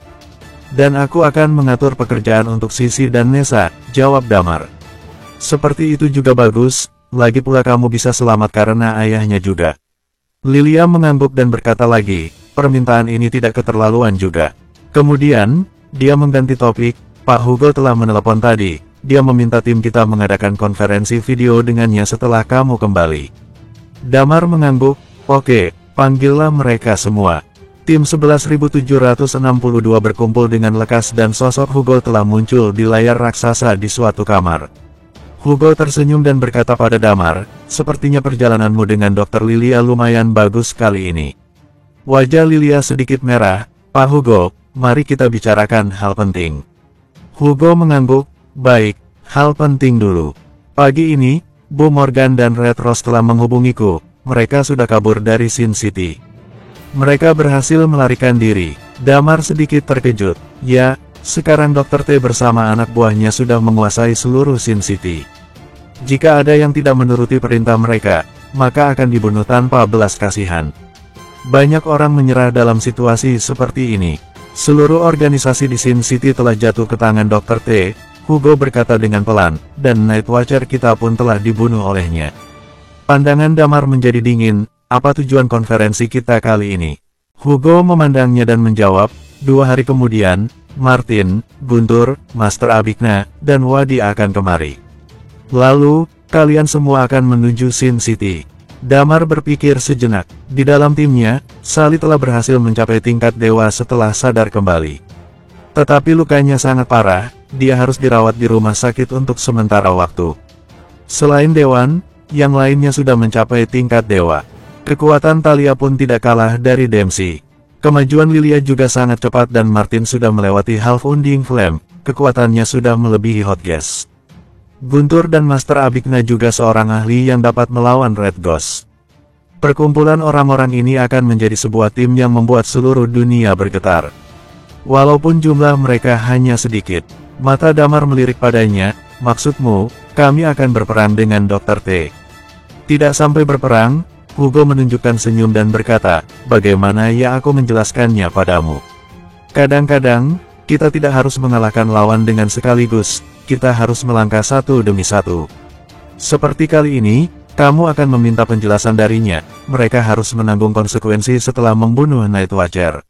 Dan aku akan mengatur pekerjaan untuk Sisi dan Nessa, jawab Damar. Seperti itu juga bagus, lagi pula kamu bisa selamat karena ayahnya juga. Lilia mengangguk dan berkata lagi, permintaan ini tidak keterlaluan juga. Kemudian, dia mengganti topik, Pak Hugo telah menelepon tadi, dia meminta tim kita mengadakan konferensi video dengannya setelah kamu kembali. Damar mengangguk, oke, panggillah mereka semua. Tim 11.762 berkumpul dengan lekas dan sosok Hugo telah muncul di layar raksasa di suatu kamar. Hugo tersenyum dan berkata pada Damar, sepertinya perjalananmu dengan Dr. Lilia lumayan bagus kali ini. Wajah Lilia sedikit merah, Pak Hugo, mari kita bicarakan hal penting. Hugo mengangguk, baik, hal penting dulu. Pagi ini, Bu Morgan dan Red Rose telah menghubungiku, mereka sudah kabur dari Sin City. Mereka berhasil melarikan diri. Damar sedikit terkejut. Ya, sekarang Dr. T bersama anak buahnya sudah menguasai seluruh Sin City. Jika ada yang tidak menuruti perintah mereka, maka akan dibunuh tanpa belas kasihan. Banyak orang menyerah dalam situasi seperti ini. Seluruh organisasi di Sin City telah jatuh ke tangan Dr. T, Hugo berkata dengan pelan, dan Night Watcher kita pun telah dibunuh olehnya. Pandangan Damar menjadi dingin, apa tujuan konferensi kita kali ini? Hugo memandangnya dan menjawab, 2 hari kemudian, Martin, Guntur, Master Abikna, dan Wadi akan kemari. Lalu, kalian semua akan menuju Sin City. Damar berpikir sejenak. Di dalam timnya, Sally telah berhasil mencapai tingkat dewa setelah sadar kembali. Tetapi lukanya sangat parah, dia harus dirawat di rumah sakit untuk sementara waktu. Selain Dewan, yang lainnya sudah mencapai tingkat dewa. Kekuatan Talia pun tidak kalah dari Dempsey. Kemajuan Lilia juga sangat cepat dan Martin sudah melewati Half Undying Flame, kekuatannya sudah melebihi Hot Gas. Guntur dan Master Abikna juga seorang ahli yang dapat melawan Red Ghost. Perkumpulan orang-orang ini akan menjadi sebuah tim yang membuat seluruh dunia bergetar. Walaupun jumlah mereka hanya sedikit. Mata Damar melirik padanya, maksudmu, kami akan berperang dengan Dr. T. Tidak sampai berperang, Hugo menunjukkan senyum dan berkata, bagaimana ya aku menjelaskannya padamu. Kadang-kadang, kita tidak harus mengalahkan lawan dengan sekaligus, kita harus melangkah satu demi satu. Seperti kali ini, kamu akan meminta penjelasan darinya, mereka harus menanggung konsekuensi setelah membunuh Night Watcher.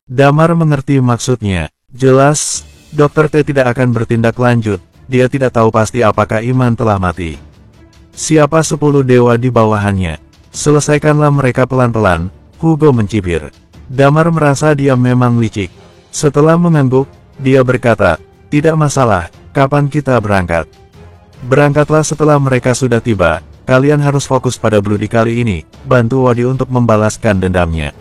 Damar mengerti maksudnya, jelas, Dr. T tidak akan bertindak lanjut, dia tidak tahu pasti apakah Iman telah mati. Siapa 10 dewa di bawahannya? Selesaikanlah mereka pelan-pelan, Hugo mencibir. Damar merasa dia memang licik. Setelah mengangguk, dia berkata, tidak masalah, kapan kita berangkat? Berangkatlah setelah mereka sudah tiba. Kalian harus fokus pada Bloody kali ini, bantu Wadi untuk membalaskan dendamnya.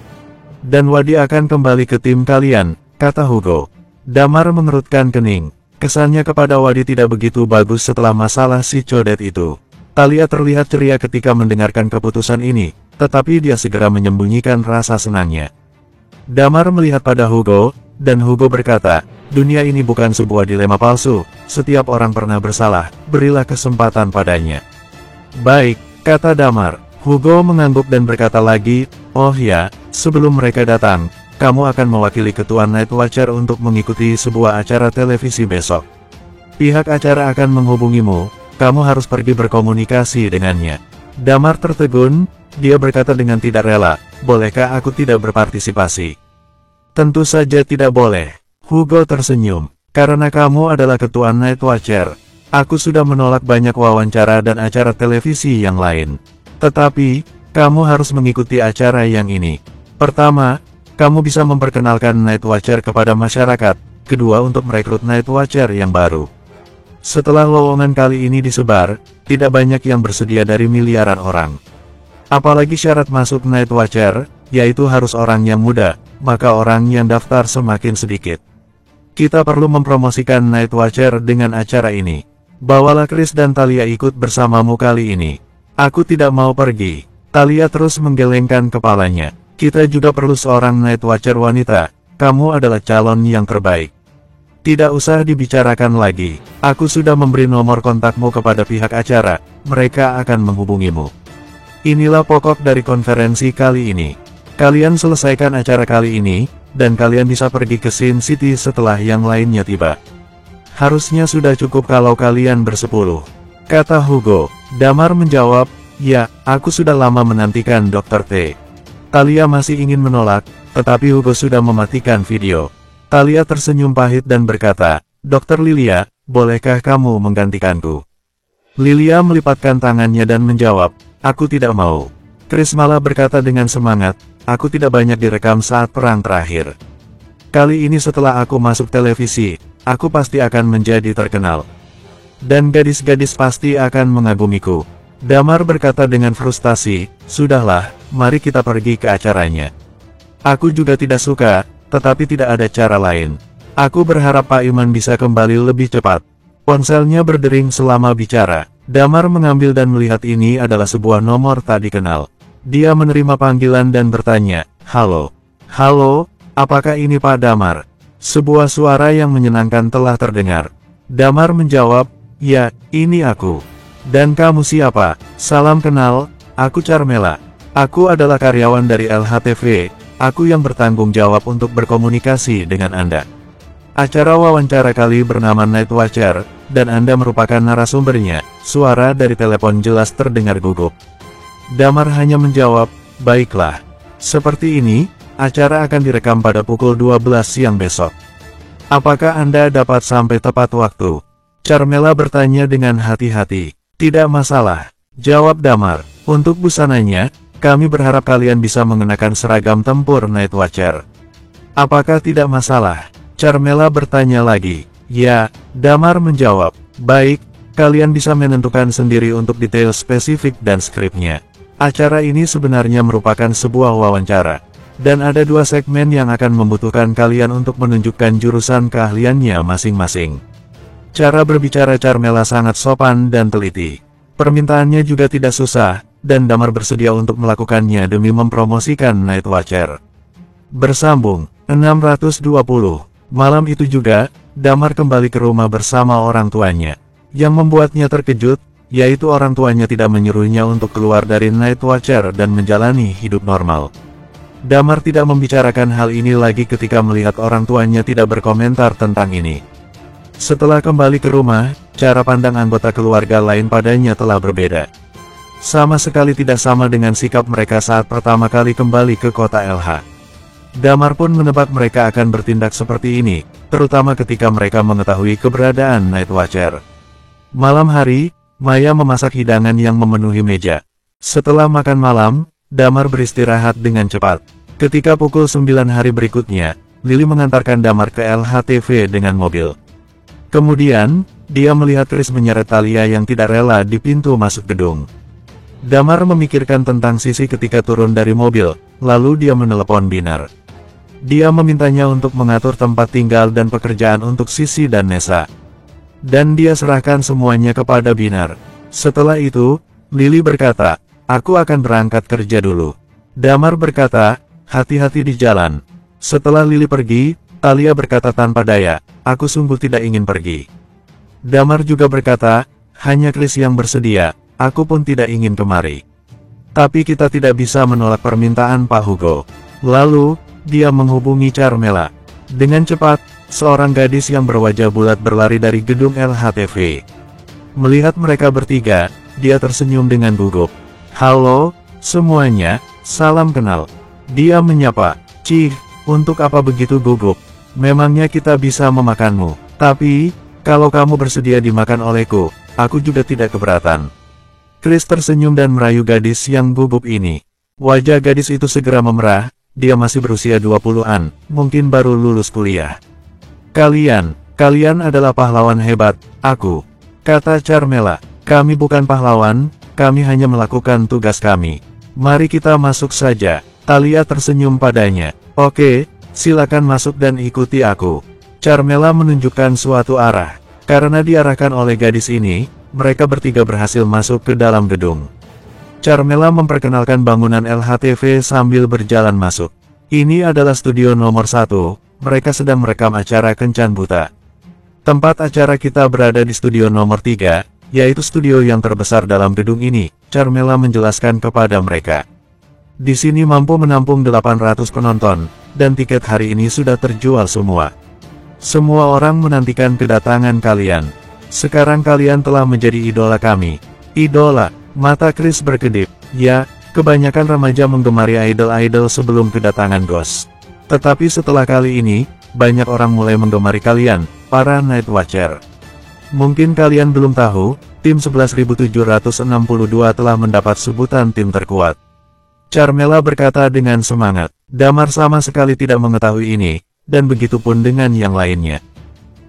Dan Wadi akan kembali ke tim kalian, kata Hugo. Damar mengerutkan kening. Kesannya kepada Wadi tidak begitu bagus setelah masalah si codet itu. Talia terlihat ceria ketika mendengarkan keputusan ini, tetapi dia segera menyembunyikan rasa senangnya. Damar melihat pada Hugo, dan Hugo berkata, dunia ini bukan sebuah dilema palsu, setiap orang pernah bersalah, berilah kesempatan padanya. Baik, kata Damar. Hugo mengangguk dan berkata lagi, oh ya, sebelum mereka datang, kamu akan mewakili ketua Night Watcher untuk mengikuti sebuah acara televisi besok. Pihak acara akan menghubungimu, kamu harus pergi berkomunikasi dengannya. Damar tertegun, dia berkata dengan tidak rela, bolehkah aku tidak berpartisipasi? Tentu saja tidak boleh. Hugo tersenyum, karena kamu adalah ketua Night Watcher. Aku sudah menolak banyak wawancara dan acara televisi yang lain. Tetapi, kamu harus mengikuti acara yang ini. Pertama, kamu bisa memperkenalkan Night Watcher kepada masyarakat. Kedua, untuk merekrut Night Watcher yang baru. Setelah lowongan kali ini disebar, tidak banyak yang bersedia dari miliaran orang. Apalagi syarat masuk Night Watcher, yaitu harus orang yang muda, maka orang yang daftar semakin sedikit. Kita perlu mempromosikan Night Watcher dengan acara ini. Bawalah Chris dan Talia ikut bersamamu kali ini. Aku tidak mau pergi. Talia terus menggelengkan kepalanya. Kita juga perlu seorang Night Watcher wanita. Kamu adalah calon yang terbaik. Tidak usah dibicarakan lagi. Aku sudah memberi nomor kontakmu kepada pihak acara. Mereka akan menghubungimu. Inilah pokok dari konferensi kali ini. Kalian selesaikan acara kali ini, dan kalian bisa pergi ke Sin City setelah yang lainnya tiba. Harusnya sudah cukup kalau kalian bersepuluh, kata Hugo. Damar menjawab, ya, aku sudah lama menantikan Dr. T. Talia masih ingin menolak, tetapi Hugo sudah mematikan video. Talia tersenyum pahit dan berkata, Dr. Lilia, bolehkah kamu menggantikanku? Lilia melipatkan tangannya dan menjawab, aku tidak mau. Chris malah berkata dengan semangat, aku tidak banyak direkam saat perang terakhir. Kali ini setelah aku masuk televisi, aku pasti akan menjadi terkenal. Dan gadis-gadis pasti akan mengagumiku. Damar berkata dengan frustasi, sudahlah, mari kita pergi ke acaranya. Aku juga tidak suka, tetapi tidak ada cara lain. Aku berharap Pak Iman bisa kembali lebih cepat. Ponselnya berdering selama bicara. Damar mengambil dan melihat ini adalah sebuah nomor tak dikenal. Dia menerima panggilan dan bertanya, halo. Halo, apakah ini Pak Damar? Sebuah suara yang menyenangkan telah terdengar. Damar menjawab, ya, ini aku. Dan kamu siapa? Salam kenal, aku Carmela. Aku adalah karyawan dari LHTV, aku yang bertanggung jawab untuk berkomunikasi dengan Anda. Acara wawancara kali bernama Night Watcher, dan Anda merupakan narasumbernya. Suara dari telepon jelas terdengar gugup. Damar hanya menjawab, baiklah. Seperti ini, acara akan direkam pada pukul 12 siang besok. Apakah Anda dapat sampai tepat waktu? Carmela bertanya dengan hati-hati. Tidak masalah, jawab Damar. Untuk busananya, kami berharap kalian bisa mengenakan seragam tempur Night Watcher. Apakah tidak masalah? Carmela bertanya lagi. Ya, Damar menjawab. Baik, kalian bisa menentukan sendiri untuk detail spesifik dan skripnya. Acara ini sebenarnya merupakan sebuah wawancara. Dan ada 2 segmen yang akan membutuhkan kalian untuk menunjukkan jurusan keahliannya masing-masing. Cara berbicara Carmela sangat sopan dan teliti. Permintaannya juga tidak susah, dan Damar bersedia untuk melakukannya demi mempromosikan Night Watcher. Bersambung, 620. Malam itu juga, Damar kembali ke rumah bersama orang tuanya. Yang membuatnya terkejut, yaitu orang tuanya tidak menyuruhnya untuk keluar dari Night Watcher dan menjalani hidup normal. Damar tidak membicarakan hal ini lagi ketika melihat orang tuanya tidak berkomentar tentang ini. Setelah kembali ke rumah, cara pandang anggota keluarga lain padanya telah berbeda. Sama sekali tidak sama dengan sikap mereka saat pertama kali kembali ke kota LH. Damar pun menebak mereka akan bertindak seperti ini, terutama ketika mereka mengetahui keberadaan Night Watcher. Malam hari, Maya memasak hidangan yang memenuhi meja. Setelah makan malam, Damar beristirahat dengan cepat. Ketika pukul 9 hari berikutnya, Lily mengantarkan Damar ke LHTV dengan mobil. Kemudian, dia melihat Chris menyeret Talia yang tidak rela di pintu masuk gedung. Damar memikirkan tentang Sisi ketika turun dari mobil, lalu dia menelepon Binar. Dia memintanya untuk mengatur tempat tinggal dan pekerjaan untuk Sisi dan Nessa. Dan dia serahkan semuanya kepada Binar. Setelah itu, Lily berkata, "Aku akan berangkat kerja dulu." Damar berkata, "Hati-hati di jalan." Setelah Lily pergi, Talia berkata tanpa daya, "Aku sungguh tidak ingin pergi." Damar juga berkata, "Hanya Chris yang bersedia, aku pun tidak ingin kemari. Tapi kita tidak bisa menolak permintaan Pak Hugo." Lalu, dia menghubungi Carmela. Dengan cepat, seorang gadis yang berwajah bulat berlari dari gedung LHTV. Melihat mereka bertiga, dia tersenyum dengan gugup. "Halo, semuanya, salam kenal." Dia menyapa, "Cih, untuk apa begitu gugup? Memangnya kita bisa memakanmu? Tapi, kalau kamu bersedia dimakan olehku, aku juga tidak keberatan." Chris tersenyum dan merayu gadis yang gugup ini. Wajah gadis itu segera memerah. Dia masih berusia 20-an, mungkin baru lulus kuliah. Kalian adalah pahlawan hebat, aku," kata Carmela. "Kami bukan pahlawan, kami hanya melakukan tugas kami. Mari kita masuk saja." Talia tersenyum padanya. "Oke, silakan masuk dan ikuti aku." Carmela menunjukkan suatu arah. Karena diarahkan oleh gadis ini, mereka bertiga berhasil masuk ke dalam gedung. Carmela memperkenalkan bangunan LHTV sambil berjalan masuk. "Ini adalah studio nomor 1, mereka sedang merekam acara Kencan Buta. Tempat acara kita berada di studio nomor 3, yaitu studio yang terbesar dalam gedung ini," Carmela menjelaskan kepada mereka. "Di sini mampu menampung 800 penonton, dan tiket hari ini sudah terjual semua. Semua orang menantikan kedatangan kalian. Sekarang kalian telah menjadi idola kami." "Idola?" Mata Chris berkedip. "Ya, kebanyakan remaja menggemari idol-idol sebelum kedatangan Ghost. Tetapi setelah kali ini, banyak orang mulai menggemari kalian, para Night Watcher. Mungkin kalian belum tahu, tim 11.762 telah mendapat sebutan tim terkuat." Carmela berkata dengan semangat. Damar sama sekali tidak mengetahui ini, dan begitupun dengan yang lainnya.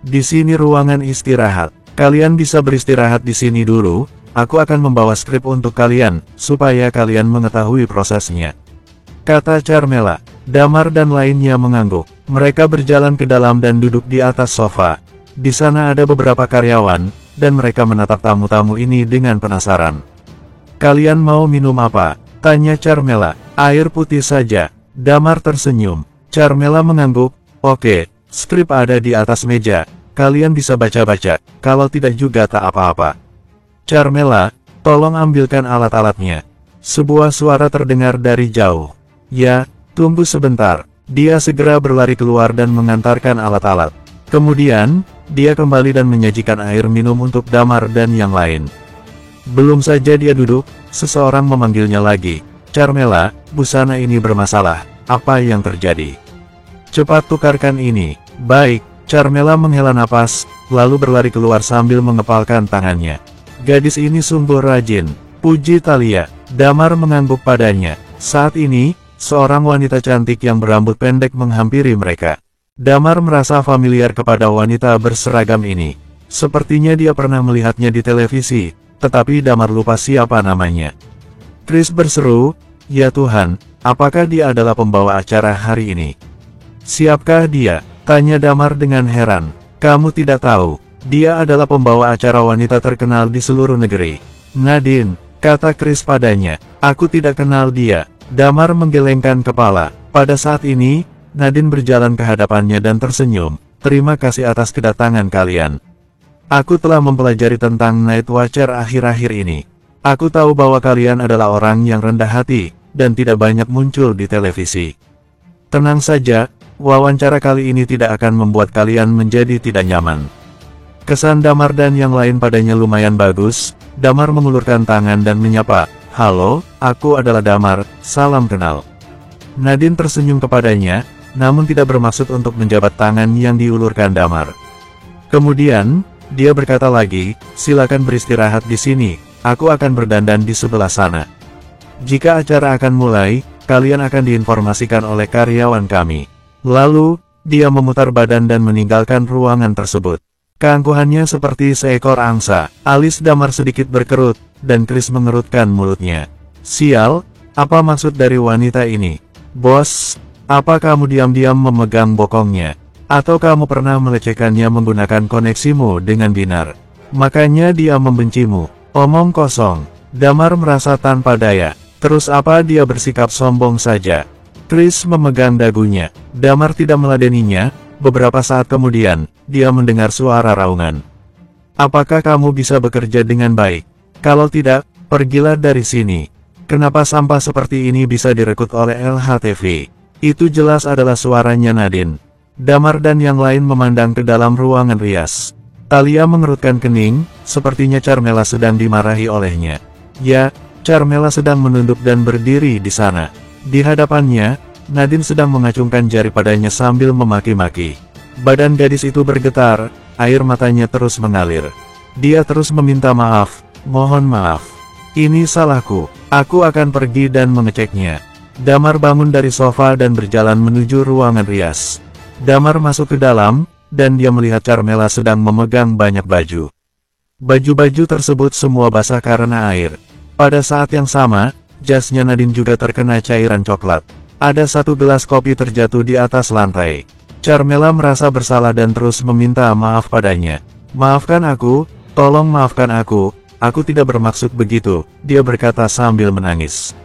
"Di sini ruangan istirahat. Kalian bisa beristirahat di sini dulu. Aku akan membawa skrip untuk kalian, supaya kalian mengetahui prosesnya," kata Carmela. Damar dan lainnya mengangguk. Mereka berjalan ke dalam dan duduk di atas sofa. Di sana ada beberapa karyawan, dan mereka menatap tamu-tamu ini dengan penasaran. "Kalian mau minum apa?" tanya Carmela. "Air putih saja." Damar tersenyum. Carmela mengangguk. "Oke, skrip ada di atas meja. Kalian bisa baca-baca, kalau tidak juga tak apa-apa." "Carmela, tolong ambilkan alat-alatnya." Sebuah suara terdengar dari jauh. "Ya, tunggu sebentar." Dia segera berlari keluar dan mengantarkan alat-alat. Kemudian, dia kembali dan menyajikan air minum untuk Damar dan yang lain. Belum saja dia duduk, seseorang memanggilnya lagi. "Carmela, busana ini bermasalah. Apa yang terjadi? Cepat tukarkan ini." "Baik." Carmela menghela napas, lalu berlari keluar sambil mengepalkan tangannya. "Gadis ini sungguh rajin," puji Talia. Damar mengangguk padanya. Saat ini, seorang wanita cantik yang berambut pendek menghampiri mereka. Damar merasa familiar kepada wanita berseragam ini. Sepertinya dia pernah melihatnya di televisi, tetapi Damar lupa siapa namanya. Chris berseru, "Ya Tuhan, apakah dia adalah pembawa acara hari ini?" "Siapkah dia?" tanya Damar dengan heran. "Kamu tidak tahu, dia adalah pembawa acara wanita terkenal di seluruh negeri." "Nadine," kata Chris padanya. "Aku tidak kenal dia." Damar menggelengkan kepala. Pada saat ini, Nadine berjalan ke hadapannya dan tersenyum. Terima kasih atas kedatangan kalian. Aku telah mempelajari tentang Night Watcher akhir-akhir ini. Aku tahu bahwa kalian adalah orang yang rendah hati, dan tidak banyak muncul di televisi. Tenang saja, wawancara kali ini tidak akan membuat kalian menjadi tidak nyaman. Kesan Damar dan yang lain padanya lumayan bagus. Damar mengulurkan tangan dan menyapa, "Halo, aku adalah Damar, salam kenal." Nadine tersenyum kepadanya, namun tidak bermaksud untuk menjabat tangan yang diulurkan Damar. Kemudian, dia berkata lagi, "Silakan beristirahat di sini, aku akan berdandan di sebelah sana. Jika acara akan mulai, kalian akan diinformasikan oleh karyawan kami." Lalu, dia memutar badan dan meninggalkan ruangan tersebut. Keangkuhannya seperti seekor angsa. Alis Damar sedikit berkerut, dan Chris mengerutkan mulutnya. "Sial, apa maksud dari wanita ini? Bos, apa kamu diam-diam memegang bokongnya? Atau kamu pernah melecehkannya menggunakan koneksimu dengan Binar? Makanya dia membencimu." Omong kosong. Damar merasa tanpa daya. Terus apa dia bersikap sombong saja? Chris memegang dagunya. Damar tidak meladeninya. Beberapa saat kemudian, dia mendengar suara raungan. "Apakah kamu bisa bekerja dengan baik? Kalau tidak, pergilah dari sini. Kenapa sampah seperti ini bisa direkrut oleh LHTV?" Itu jelas adalah suaranya Nadine. Damar dan yang lain memandang ke dalam ruangan rias. Talia mengerutkan kening, sepertinya Carmela sedang dimarahi olehnya. Ya, Carmela sedang menunduk dan berdiri di sana. Di hadapannya, Nadine sedang mengacungkan jari padanya sambil memaki-maki. Badan gadis itu bergetar, air matanya terus mengalir. Dia terus meminta maaf, "Mohon maaf. Ini salahku, aku akan pergi dan mengeceknya." Damar bangun dari sofa dan berjalan menuju ruangan rias. Damar masuk ke dalam, dan dia melihat Carmela sedang memegang banyak baju. Baju-baju tersebut semua basah karena air. Pada saat yang sama, jasnya Nadine juga terkena cairan coklat. Ada satu gelas kopi terjatuh di atas lantai. Carmela merasa bersalah dan terus meminta maaf padanya. "Maafkan aku, tolong maafkan aku tidak bermaksud begitu," dia berkata sambil menangis.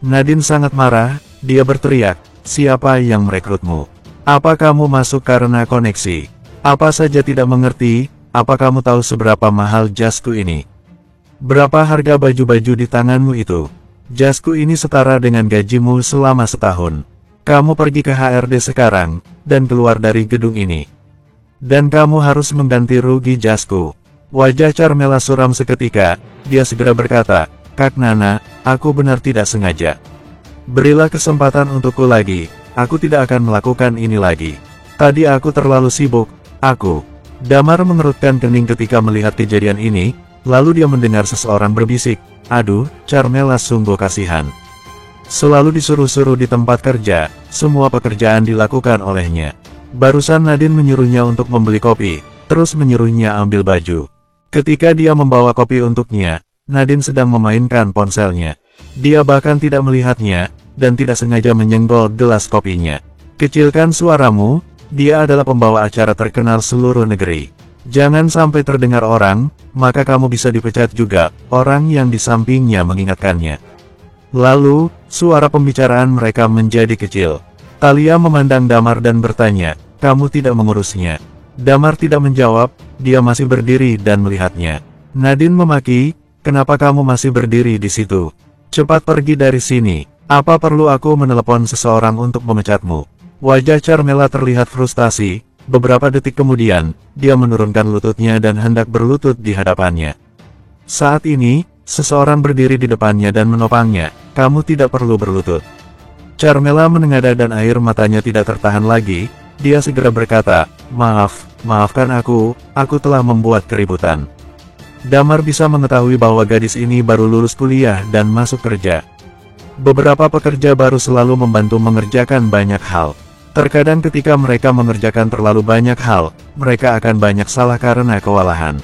Nadine sangat marah, dia berteriak, "Siapa yang merekrutmu? Apa kamu masuk karena koneksi? Apa saja tidak mengerti, apa kamu tahu seberapa mahal jasku ini? Berapa harga baju-baju di tanganmu itu? Jasku ini setara dengan gajimu selama setahun. Kamu pergi ke HRD sekarang, dan keluar dari gedung ini. Dan kamu harus mengganti rugi jasku." Wajah Carmela suram seketika, dia segera berkata, "Kak Nana, aku benar tidak sengaja. Berilah kesempatan untukku lagi, aku tidak akan melakukan ini lagi. Tadi aku terlalu sibuk, aku." Damar mengerutkan kening ketika melihat kejadian ini, lalu dia mendengar seseorang berbisik, "Aduh, Carmela sungguh kasihan. Selalu disuruh-suruh di tempat kerja, semua pekerjaan dilakukan olehnya. Barusan Nadine menyuruhnya untuk membeli kopi, terus menyuruhnya ambil baju. Ketika dia membawa kopi untuknya, Nadine sedang memainkan ponselnya. Dia bahkan tidak melihatnya, dan tidak sengaja menyenggol gelas kopinya. Kecilkan suaramu, dia adalah pembawa acara terkenal seluruh negeri. Jangan sampai terdengar orang, maka kamu bisa dipecat juga," orang yang di sampingnya mengingatkannya. Lalu, suara pembicaraan mereka menjadi kecil. Talia memandang Damar dan bertanya, "Kamu tidak mengurusnya?" Damar tidak menjawab, dia masih berdiri dan melihatnya. Nadine memaki, "Kenapa kamu masih berdiri di situ? Cepat pergi dari sini. Apa perlu aku menelepon seseorang untuk memecatmu?" Wajah Carmela terlihat frustasi. Beberapa detik kemudian, dia menurunkan lututnya dan hendak berlutut di hadapannya. Saat ini, seseorang berdiri di depannya dan menopangnya, "Kamu tidak perlu berlutut." Carmela menengadah dan air matanya tidak tertahan lagi, dia segera berkata, Maafkan aku telah membuat keributan." Damar bisa mengetahui bahwa gadis ini baru lulus kuliah dan masuk kerja. Beberapa pekerja baru selalu membantu mengerjakan banyak hal. Terkadang ketika mereka mengerjakan terlalu banyak hal, mereka akan banyak salah karena kewalahan.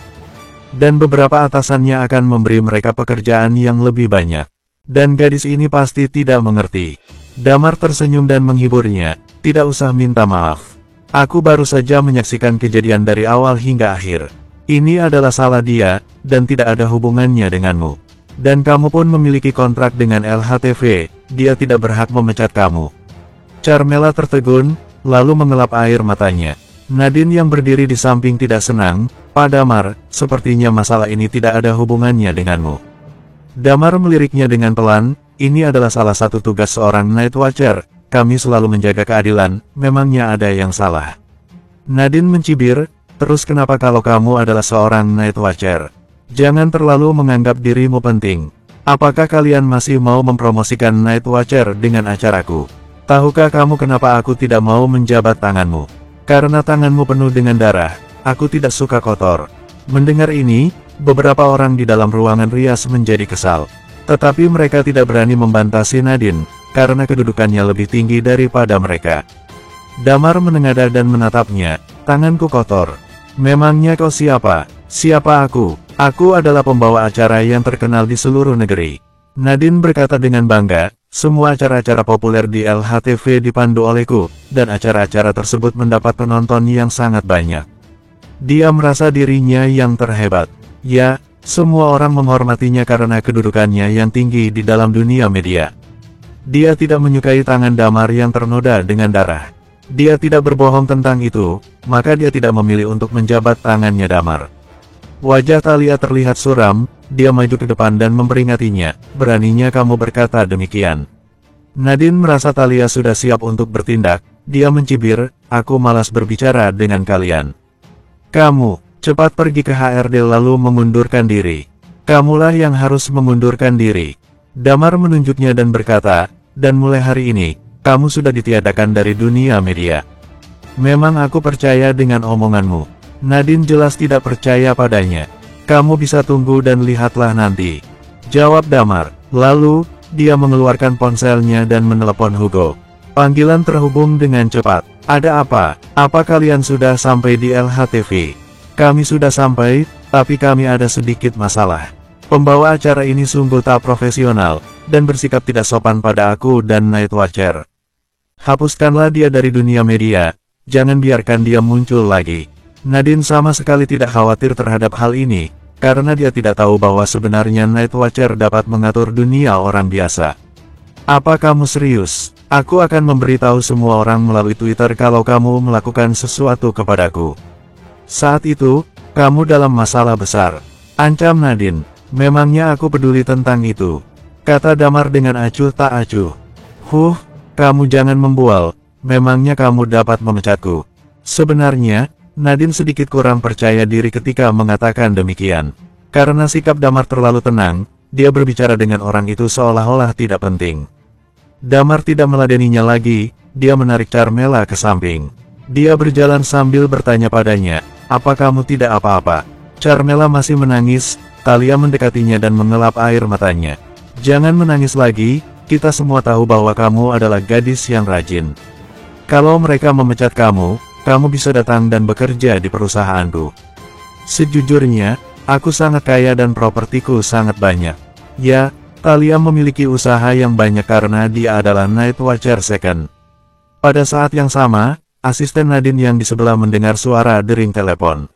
Dan beberapa atasannya akan memberi mereka pekerjaan yang lebih banyak. Dan gadis ini pasti tidak mengerti. Damar tersenyum dan menghiburnya, "Tidak usah minta maaf. Aku baru saja menyaksikan kejadian dari awal hingga akhir. Ini adalah salah dia, dan tidak ada hubungannya denganmu. Dan kamu pun memiliki kontrak dengan LHTV, dia tidak berhak memecat kamu." Carmela tertegun, lalu mengelap air matanya. Nadine yang berdiri di samping tidak senang. Pak Damar, sepertinya masalah ini tidak ada hubungannya denganmu. Damar meliriknya dengan pelan, ini adalah salah satu tugas seorang Night Watcher, kami selalu menjaga keadilan, memangnya ada yang salah. Nadine mencibir, terus kenapa kalau kamu adalah seorang Night Watcher? Jangan terlalu menganggap dirimu penting. Apakah kalian masih mau mempromosikan Night Watcher dengan acaraku? Tahukah kamu kenapa aku tidak mau menjabat tanganmu? Karena tanganmu penuh dengan darah. Aku tidak suka kotor. Mendengar ini, beberapa orang di dalam ruangan rias menjadi kesal. Tetapi mereka tidak berani membantah si Nadine, karena kedudukannya lebih tinggi daripada mereka. Damar menengadah dan menatapnya, tanganku kotor. Memangnya kau siapa? Siapa aku? Aku adalah pembawa acara yang terkenal di seluruh negeri. Nadine berkata dengan bangga, semua acara-acara populer di LHTV dipandu olehku, dan acara-acara tersebut mendapat penonton yang sangat banyak. Dia merasa dirinya yang terhebat. Ya, semua orang menghormatinya karena kedudukannya yang tinggi di dalam dunia media. Dia tidak menyukai tangan Damar yang ternoda dengan darah. Dia tidak berbohong tentang itu, maka dia tidak memilih untuk menjabat tangannya Damar. Wajah Thalia terlihat suram, dia maju ke depan dan memperingatinya, beraninya kamu berkata demikian. Nadine merasa Thalia sudah siap untuk bertindak, dia mencibir, aku malas berbicara dengan kalian. Kamu, cepat pergi ke HRD lalu mengundurkan diri. Kamulah yang harus mengundurkan diri. Damar menunjuknya dan berkata, dan mulai hari ini, kamu sudah ditiadakan dari dunia media. Memang aku percaya dengan omonganmu. Nadine jelas tidak percaya padanya. Kamu bisa tunggu dan lihatlah nanti. Jawab Damar. Lalu, dia mengeluarkan ponselnya dan menelepon Hugo. Panggilan terhubung dengan cepat. Ada apa? Apa kalian sudah sampai di LHTV? Kami sudah sampai, tapi kami ada sedikit masalah. Pembawa acara ini sungguh tak profesional, dan bersikap tidak sopan pada aku dan Night Watcher. Hapuskanlah dia dari dunia media, jangan biarkan dia muncul lagi. Nadine sama sekali tidak khawatir terhadap hal ini, karena dia tidak tahu bahwa sebenarnya Night Watcher dapat mengatur dunia orang biasa. Apa kamu serius? Aku akan memberitahu semua orang melalui Twitter kalau kamu melakukan sesuatu kepadaku. Saat itu, kamu dalam masalah besar. Ancam Nadine. Memangnya aku peduli tentang itu? Kata Damar dengan acuh tak acuh. Kamu jangan membual. Memangnya kamu dapat memecatku? Sebenarnya, Nadine sedikit kurang percaya diri ketika mengatakan demikian. Karena sikap Damar terlalu tenang, dia berbicara dengan orang itu seolah-olah tidak penting. Damar tidak meladeninya lagi, dia menarik Carmela ke samping. Dia berjalan sambil bertanya padanya, apa kamu tidak apa-apa? Carmela masih menangis, Thalia mendekatinya dan mengelap air matanya. Jangan menangis lagi, kita semua tahu bahwa kamu adalah gadis yang rajin. Kalau mereka memecat kamu, kamu bisa datang dan bekerja di perusahaanku. Sejujurnya, aku sangat kaya dan propertiku sangat banyak. Ya, Thalia memiliki usaha yang banyak karena dia adalah Night Watcher Second. Pada saat yang sama, asisten Nadine yang di sebelah mendengar suara dering telepon.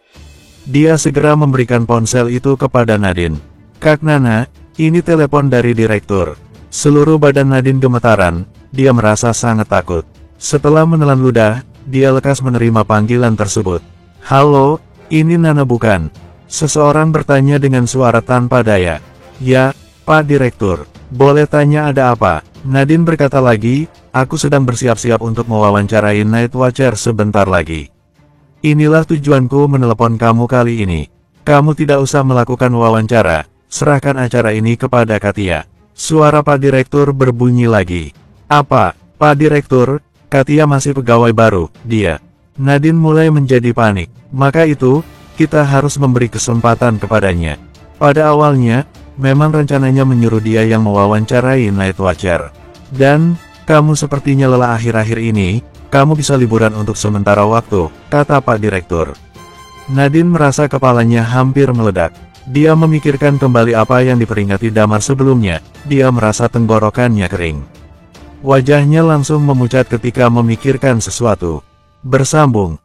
Dia segera memberikan ponsel itu kepada Nadine. Kak Nana, ini telepon dari direktur. Seluruh badan Nadine gemetaran, dia merasa sangat takut. Setelah menelan ludah, dia lekas menerima panggilan tersebut. Halo, ini Nana bukan? Seseorang bertanya dengan suara tanpa daya. Ya, Pak Direktur, boleh tanya ada apa? Nadine berkata lagi, aku sedang bersiap-siap untuk mewawancarai Night Watcher sebentar lagi. Inilah tujuanku menelepon kamu kali ini. Kamu tidak usah melakukan wawancara, serahkan acara ini kepada Katia. Suara Pak Direktur berbunyi lagi. Apa, Pak Direktur? Katia masih pegawai baru, dia. Nadine mulai menjadi panik. Maka itu, kita harus memberi kesempatan kepadanya. Pada awalnya, memang rencananya menyuruh dia yang mewawancarai Night Watcher. Dan, kamu sepertinya lelah akhir-akhir ini, kamu bisa liburan untuk sementara waktu, kata Pak Direktur. Nadine merasa kepalanya hampir meledak. Dia memikirkan kembali apa yang diperingati Damar sebelumnya, dia merasa tenggorokannya kering. Wajahnya langsung memucat ketika memikirkan sesuatu. Bersambung.